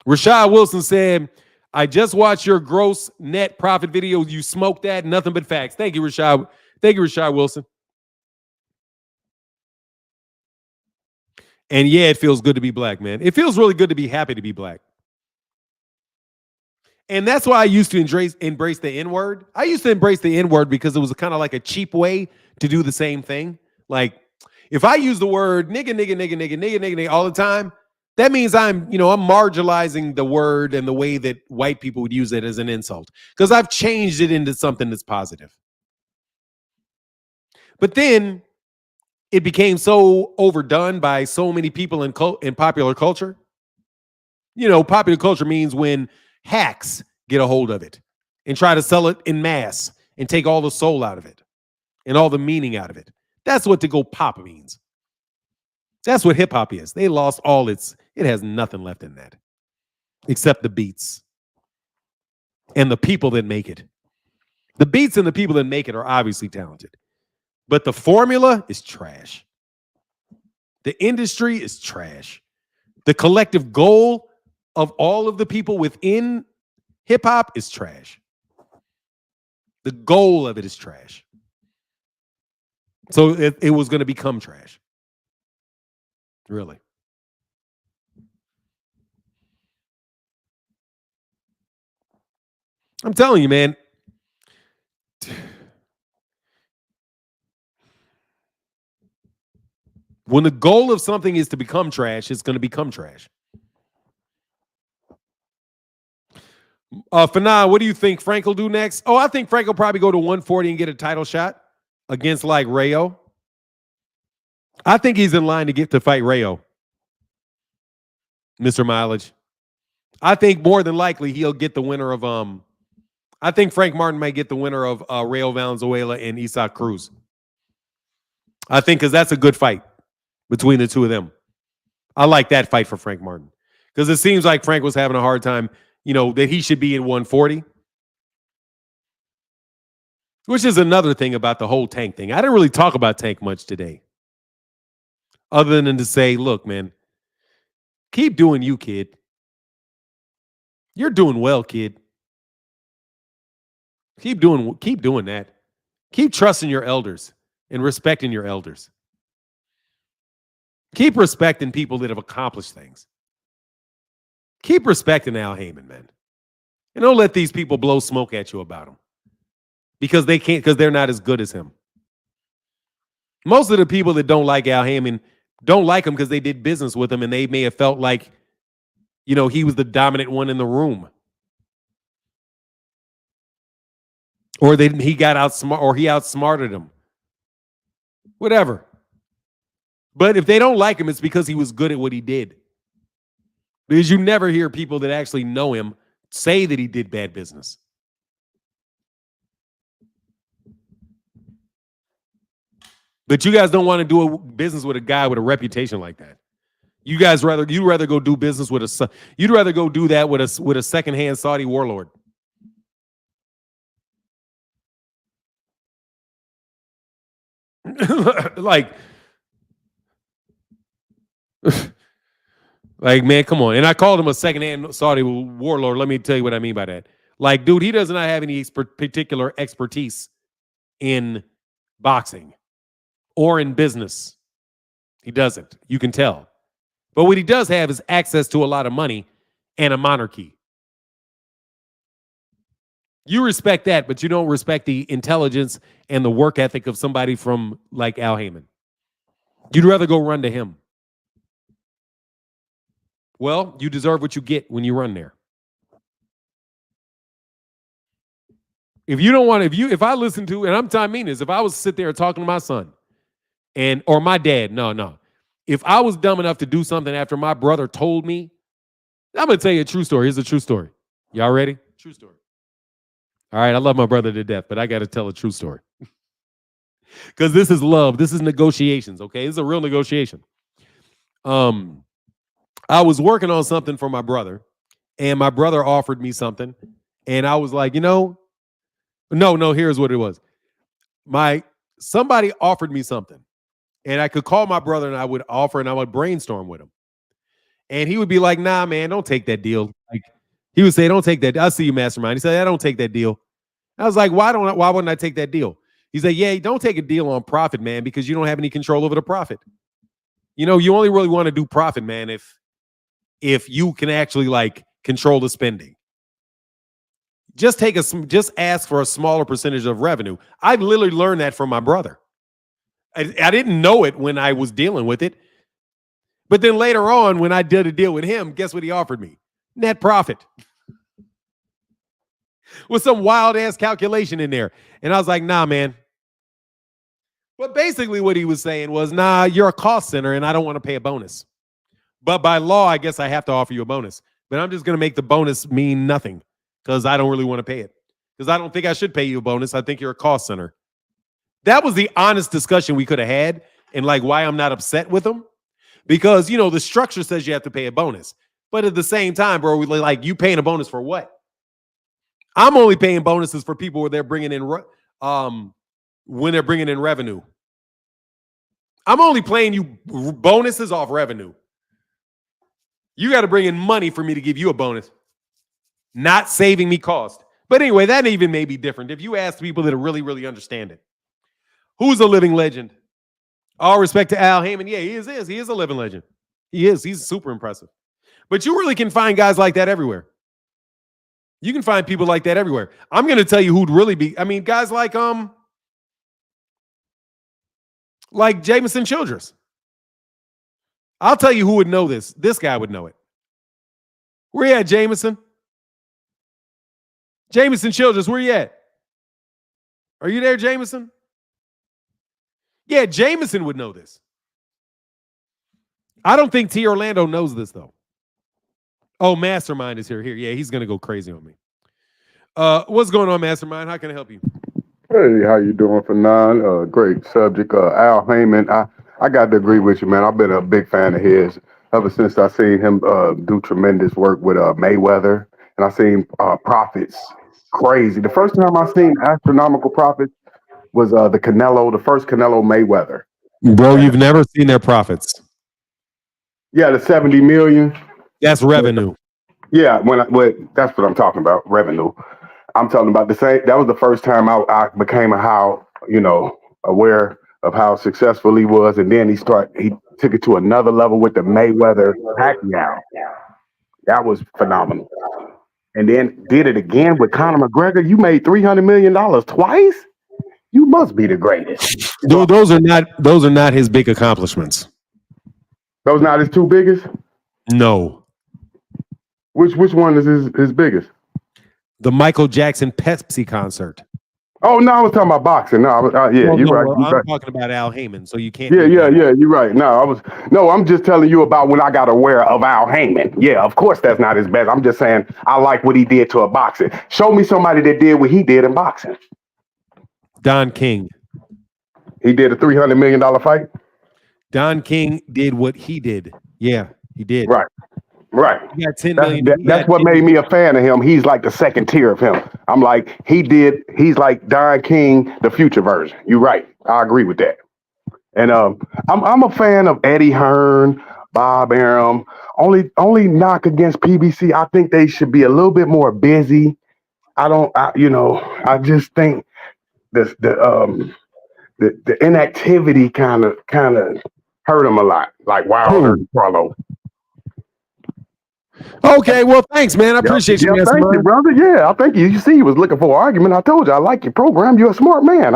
Rashad Wilson said, I just watched your gross net profit video. You smoked that. Nothing but facts. Thank you, Rashad. Thank you, Rashad Wilson. And yeah, it feels good to be black, man. It feels really good to be happy to be black. And that's why I used to embrace the N-word. I used to embrace the N-word because it was kind of like a cheap way to do the same thing. Like, if I use the word nigga all the time, that means I'm marginalizing the word and the way that white people would use it as an insult because I've changed it into something that's positive. But then it became so overdone by so many people in popular culture. Popular culture means when hacks get a hold of it and try to sell it in mass and take all the soul out of it and all the meaning out of it. That's what to go pop means. That's what hip hop is. They lost it has nothing left in that except the beats and the people that make it. The beats and the people that make it are obviously talented, but the formula is trash. The industry is trash. The collective goal of all of the people within hip hop is trash. The goal of it is trash. So it was going to become trash. Really. I'm telling you, man. When the goal of something is to become trash, it's going to become trash. Fanan, what do you think Frank will do next? I think Frank will probably go to 140 and get a title shot against like Rayo. I think he's in line to fight Rayo. Mr. Mileage. I think more than likely he'll get the winner of I think Frank Martin might get the winner of Rayo Valenzuela and Isaac Cruz. I think because that's a good fight between the two of them. I like that fight for Frank Martin because it seems like Frank was having a hard time, that he should be in 140. Which is another thing about the whole Tank thing. I didn't really talk about Tank much today. Other than to say, look, man, keep doing you, kid. You're doing well, kid. Keep doing that. Keep trusting your elders and respecting your elders. Keep respecting people that have accomplished things. Keep respecting Al Heyman, man. And don't let these people blow smoke at you about him. Because they can't, because they're not as good as him. Most of the people that don't like Al Heyman don't like him because they did business with him and they may have felt like, he was the dominant one in the room. Or he outsmarted him. Whatever. But if they don't like him, it's because he was good at what he did. Because you never hear people that actually know him say that he did bad business. But you guys don't want to do a business with a guy with a reputation like that. You'd rather go do business with you'd rather go do that with a secondhand Saudi warlord. like, man, come on. And I called him a secondhand Saudi warlord. Let me tell you what I mean by that. Like, dude, he does not have any particular expertise in boxing or in business. He doesn't. You can tell. But what he does have is access to a lot of money and a monarchy. You respect that, but you don't respect the intelligence and the work ethic of somebody from like Al Heyman. You'd rather go run to him. Well, you deserve what you get when you run there. If I listen to, and I mean this, if I was to sit there talking to my son or my dad, no. If I was dumb enough to do something after my brother told me, I'm going to tell you a true story. Here's a true story. Y'all ready? True story. All right, I love my brother to death, but I got to tell a true story. Because this is love. This is negotiations, okay? This is a real negotiation. I was working on something for my brother, and my brother offered me something, and I was like, no, here's what it was. Somebody offered me something, and I could call my brother, and I would offer, and I would brainstorm with him. And he would be like, nah, man, don't take that deal. Like, he would say, don't take that. I see you, mastermind. He said, I don't take that deal. I was like, why wouldn't I take that deal? He said, yeah, don't take a deal on profit, man, because you don't have any control over the profit. You only really want to do profit, man, if you can actually like control the spending. Just ask for a smaller percentage of revenue. I literally learned that from my brother. I didn't know it when I was dealing with it. But then later on, when I did a deal with him, guess what he offered me? Net profit. With some wild ass calculation in there. And I was like, nah, man. But basically what he was saying was, nah, you're a cost center and I don't want to pay a bonus. But by law, I guess I have to offer you a bonus. But I'm just going to make the bonus mean nothing because I don't really want to pay it. Because I don't think I should pay you a bonus. I think you're a cost center. That was the honest discussion we could have had and like why I'm not upset with him. Because, the structure says you have to pay a bonus. But at the same time, bro, you paying a bonus for what? I'm only paying bonuses for people when they're bringing in revenue. I'm only paying you bonuses off revenue. You got to bring in money for me to give you a bonus, not saving me cost. But anyway, that even may be different. If you ask people that really, really understand it, who's a living legend? All respect to Al Heyman. Yeah, he is. He is a living legend. He is. He's super impressive. But you really can find guys like that everywhere. You can find people like that everywhere. I'm going to tell you who'd really be. I mean, guys like Jamison Childress. I'll tell you who would know this. This guy would know it. Where you at, Jamison? Jamison Childress, where you at? Are you there, Jamison? Yeah, Jamison would know this. I don't think T. Orlando knows this, though. Oh, Mastermind is here. Yeah, he's going to go crazy on me. What's going on, Mastermind? How can I help you? Hey, how you doing for nine? Great subject. Al Heyman. I got to agree with you, man. I've been a big fan of his ever since I seen him do tremendous work with Mayweather, and I seen profits crazy. The first time I seen astronomical profits was the first Canelo Mayweather. Bro, And you've never seen their profits. yeah, the 70 million. That's revenue. Yeah, that's what I'm talking about, revenue. I'm talking about the same. That was the first time I became aware of how successful he was, and then he took it to another level with the Mayweather Pacquiao. That was phenomenal. And then did it again with Conor McGregor. You made $300 million twice. You must be the greatest. So Those are not his big accomplishments. those not his two biggest. No. Which one is his biggest? The Michael Jackson Pepsi concert. Oh no, I was talking about boxing. No, yeah, you're right. Well, I'm talking about Al Heyman, so you can't. Yeah, you're right. I'm just telling you about when I got aware of Al Heyman. Yeah, of course that's not his best. I'm just saying I like what he did to a boxing. Show me somebody that did what he did in boxing. Don King. He did a $300 million fight. Don King did what he did. Yeah, he did. Right. He got 10 million. That's what made me a fan of him. He's like the second tier of him. I'm like, he's like Don King, the future version. You're right. I agree with that. And I'm a fan of Eddie Hearn, Bob Arum. Only knock against PBC. I think they should be a little bit more busy. I just think the inactivity kind of hurt them a lot. Like Wilder and Carlo. Okay, well, thanks, man. I appreciate you, man. Thank you, brother. Yeah, I think you see, he was looking for an argument. I told you, I like your program. You're a smart man.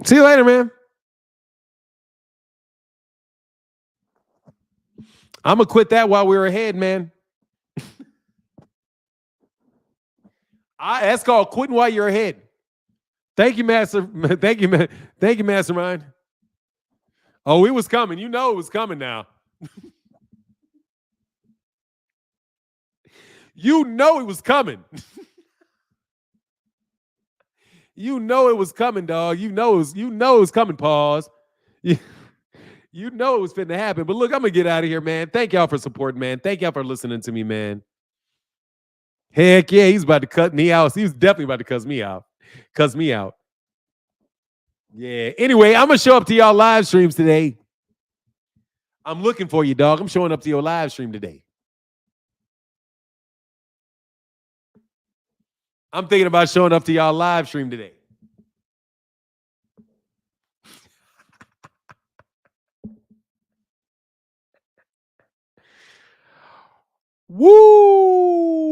See you later, man. I'm gonna quit that while we were ahead, man. That's called quitting while you're ahead. Thank you, Master. Thank you, man. Thank you, Mastermind. Oh, it was coming. You know it was coming now. You know it was coming. You know it was coming, dog. You know it was coming, pause. You know it was finna happen. But look, I'm gonna get out of here, man. Thank y'all for supporting, man. Thank y'all for listening to me, man. Heck yeah, he's about to cut me out. He was definitely about to cuss me out. Cuss me out. Yeah. Anyway, I'm gonna show up to y'all live streams today. I'm looking for you, dog. I'm showing up to your live stream today. I'm thinking about showing up to y'all live stream today. Woo!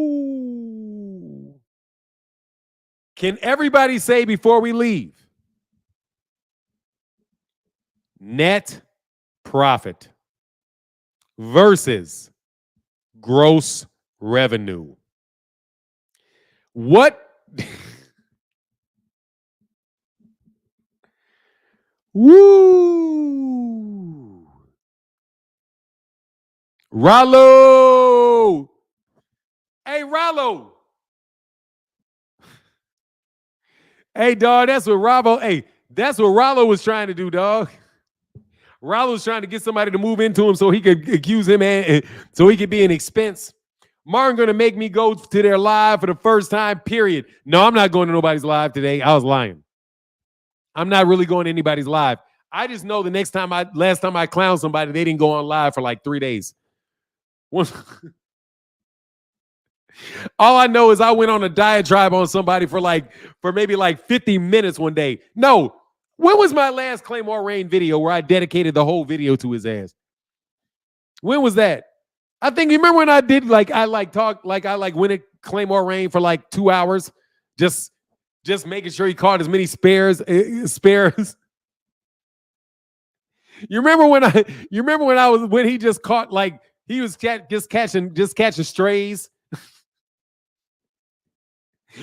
Can everybody say before we leave? Net profit versus gross revenue. What? Woo! Rollo! Hey, Rollo! Hey, dog, that's what Rollo. Hey, that's what Rollo was trying to do, dog. Rollo was trying to get somebody to move into him so he could accuse him and so he could be an expense. Martin going to make me go to their live for the first time, period. No, I'm not going to nobody's live today. I was lying. I'm not really going to anybody's live. I just know the last time I clowned somebody, they didn't go on live for like 3 days. All I know is I went on a diatribe on somebody for maybe 50 minutes one day. No, when was my last Claymore Rain video where I dedicated the whole video to his ass? When was that? I think you remember when I did went at Claymore Rain for 2 hours, just making sure he caught as many spares. You remember when he just caught he was just catching strays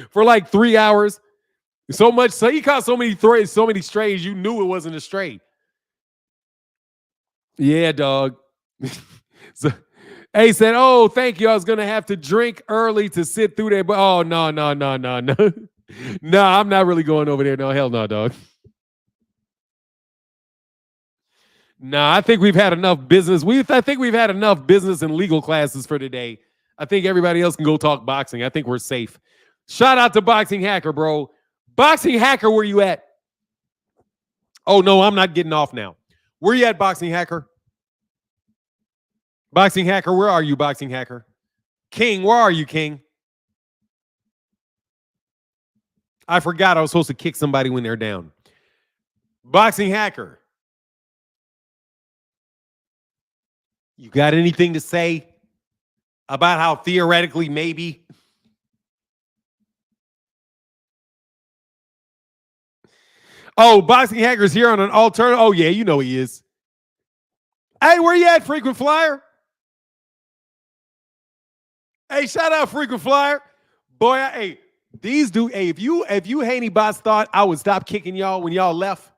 for 3 hours. So he caught so many strays, you knew it wasn't a stray. Yeah, dog. So Hey said, "Oh, thank you. I was gonna have to drink early to sit through there, but oh no, no, no, no, no, no. I'm not really going over there. No, hell no, dog. No, I think we've had enough business. I think we've had enough business and legal classes for today. I think everybody else can go talk boxing. I think we're safe. Shout out to Boxing Hacker, bro. Boxing Hacker, where you at? Oh no, I'm not getting off now. Where you at, Boxing Hacker? Boxing Hacker, where are you, Boxing Hacker? King, where are you, King? I forgot I was supposed to kick somebody when they're down. Boxing Hacker, you got anything to say about how theoretically maybe? Oh, Boxing Hacker's here on an alternative. Oh, yeah, you know he is. Hey, where you at, Frequent Flyer? Hey, shout out Frequent Flyer. Boy, hey, these dude, hey, if you Haney bots thought I would stop kicking y'all when y'all left,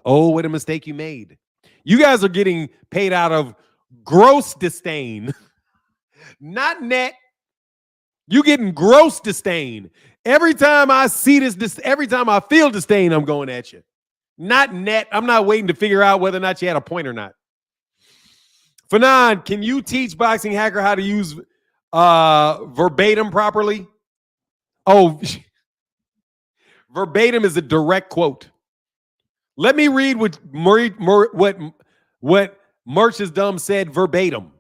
oh, what a mistake you made. You guys are getting paid out of gross disdain, not net. You getting gross disdain. Every time I see this, every time I feel disdain, I'm going at you. Not net. I'm not waiting to figure out whether or not you had a point or not. Fanon, can you teach Boxing Hacker how to use verbatim properly? Oh, verbatim is a direct quote. Let me read what Merch is dumb said verbatim.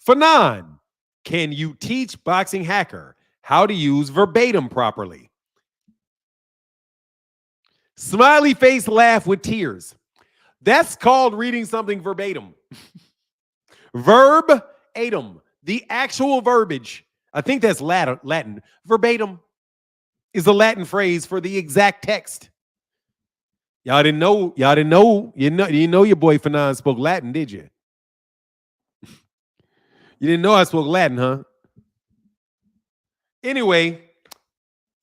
Fanon, can you teach Boxing Hacker how to use verbatim properly? Smiley face laugh with tears. That's called reading something verbatim. Verbatim, the actual verbiage. I think that's Latin. Verbatim is a Latin phrase for the exact text. Y'all didn't know. You know your boy Fanon spoke Latin, did you? You didn't know I spoke Latin, huh? Anyway,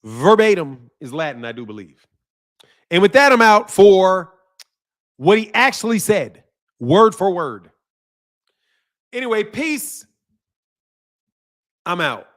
verbatim is Latin, I do believe. And with that, I'm out for what he actually said, word for word. Anyway, peace. I'm out.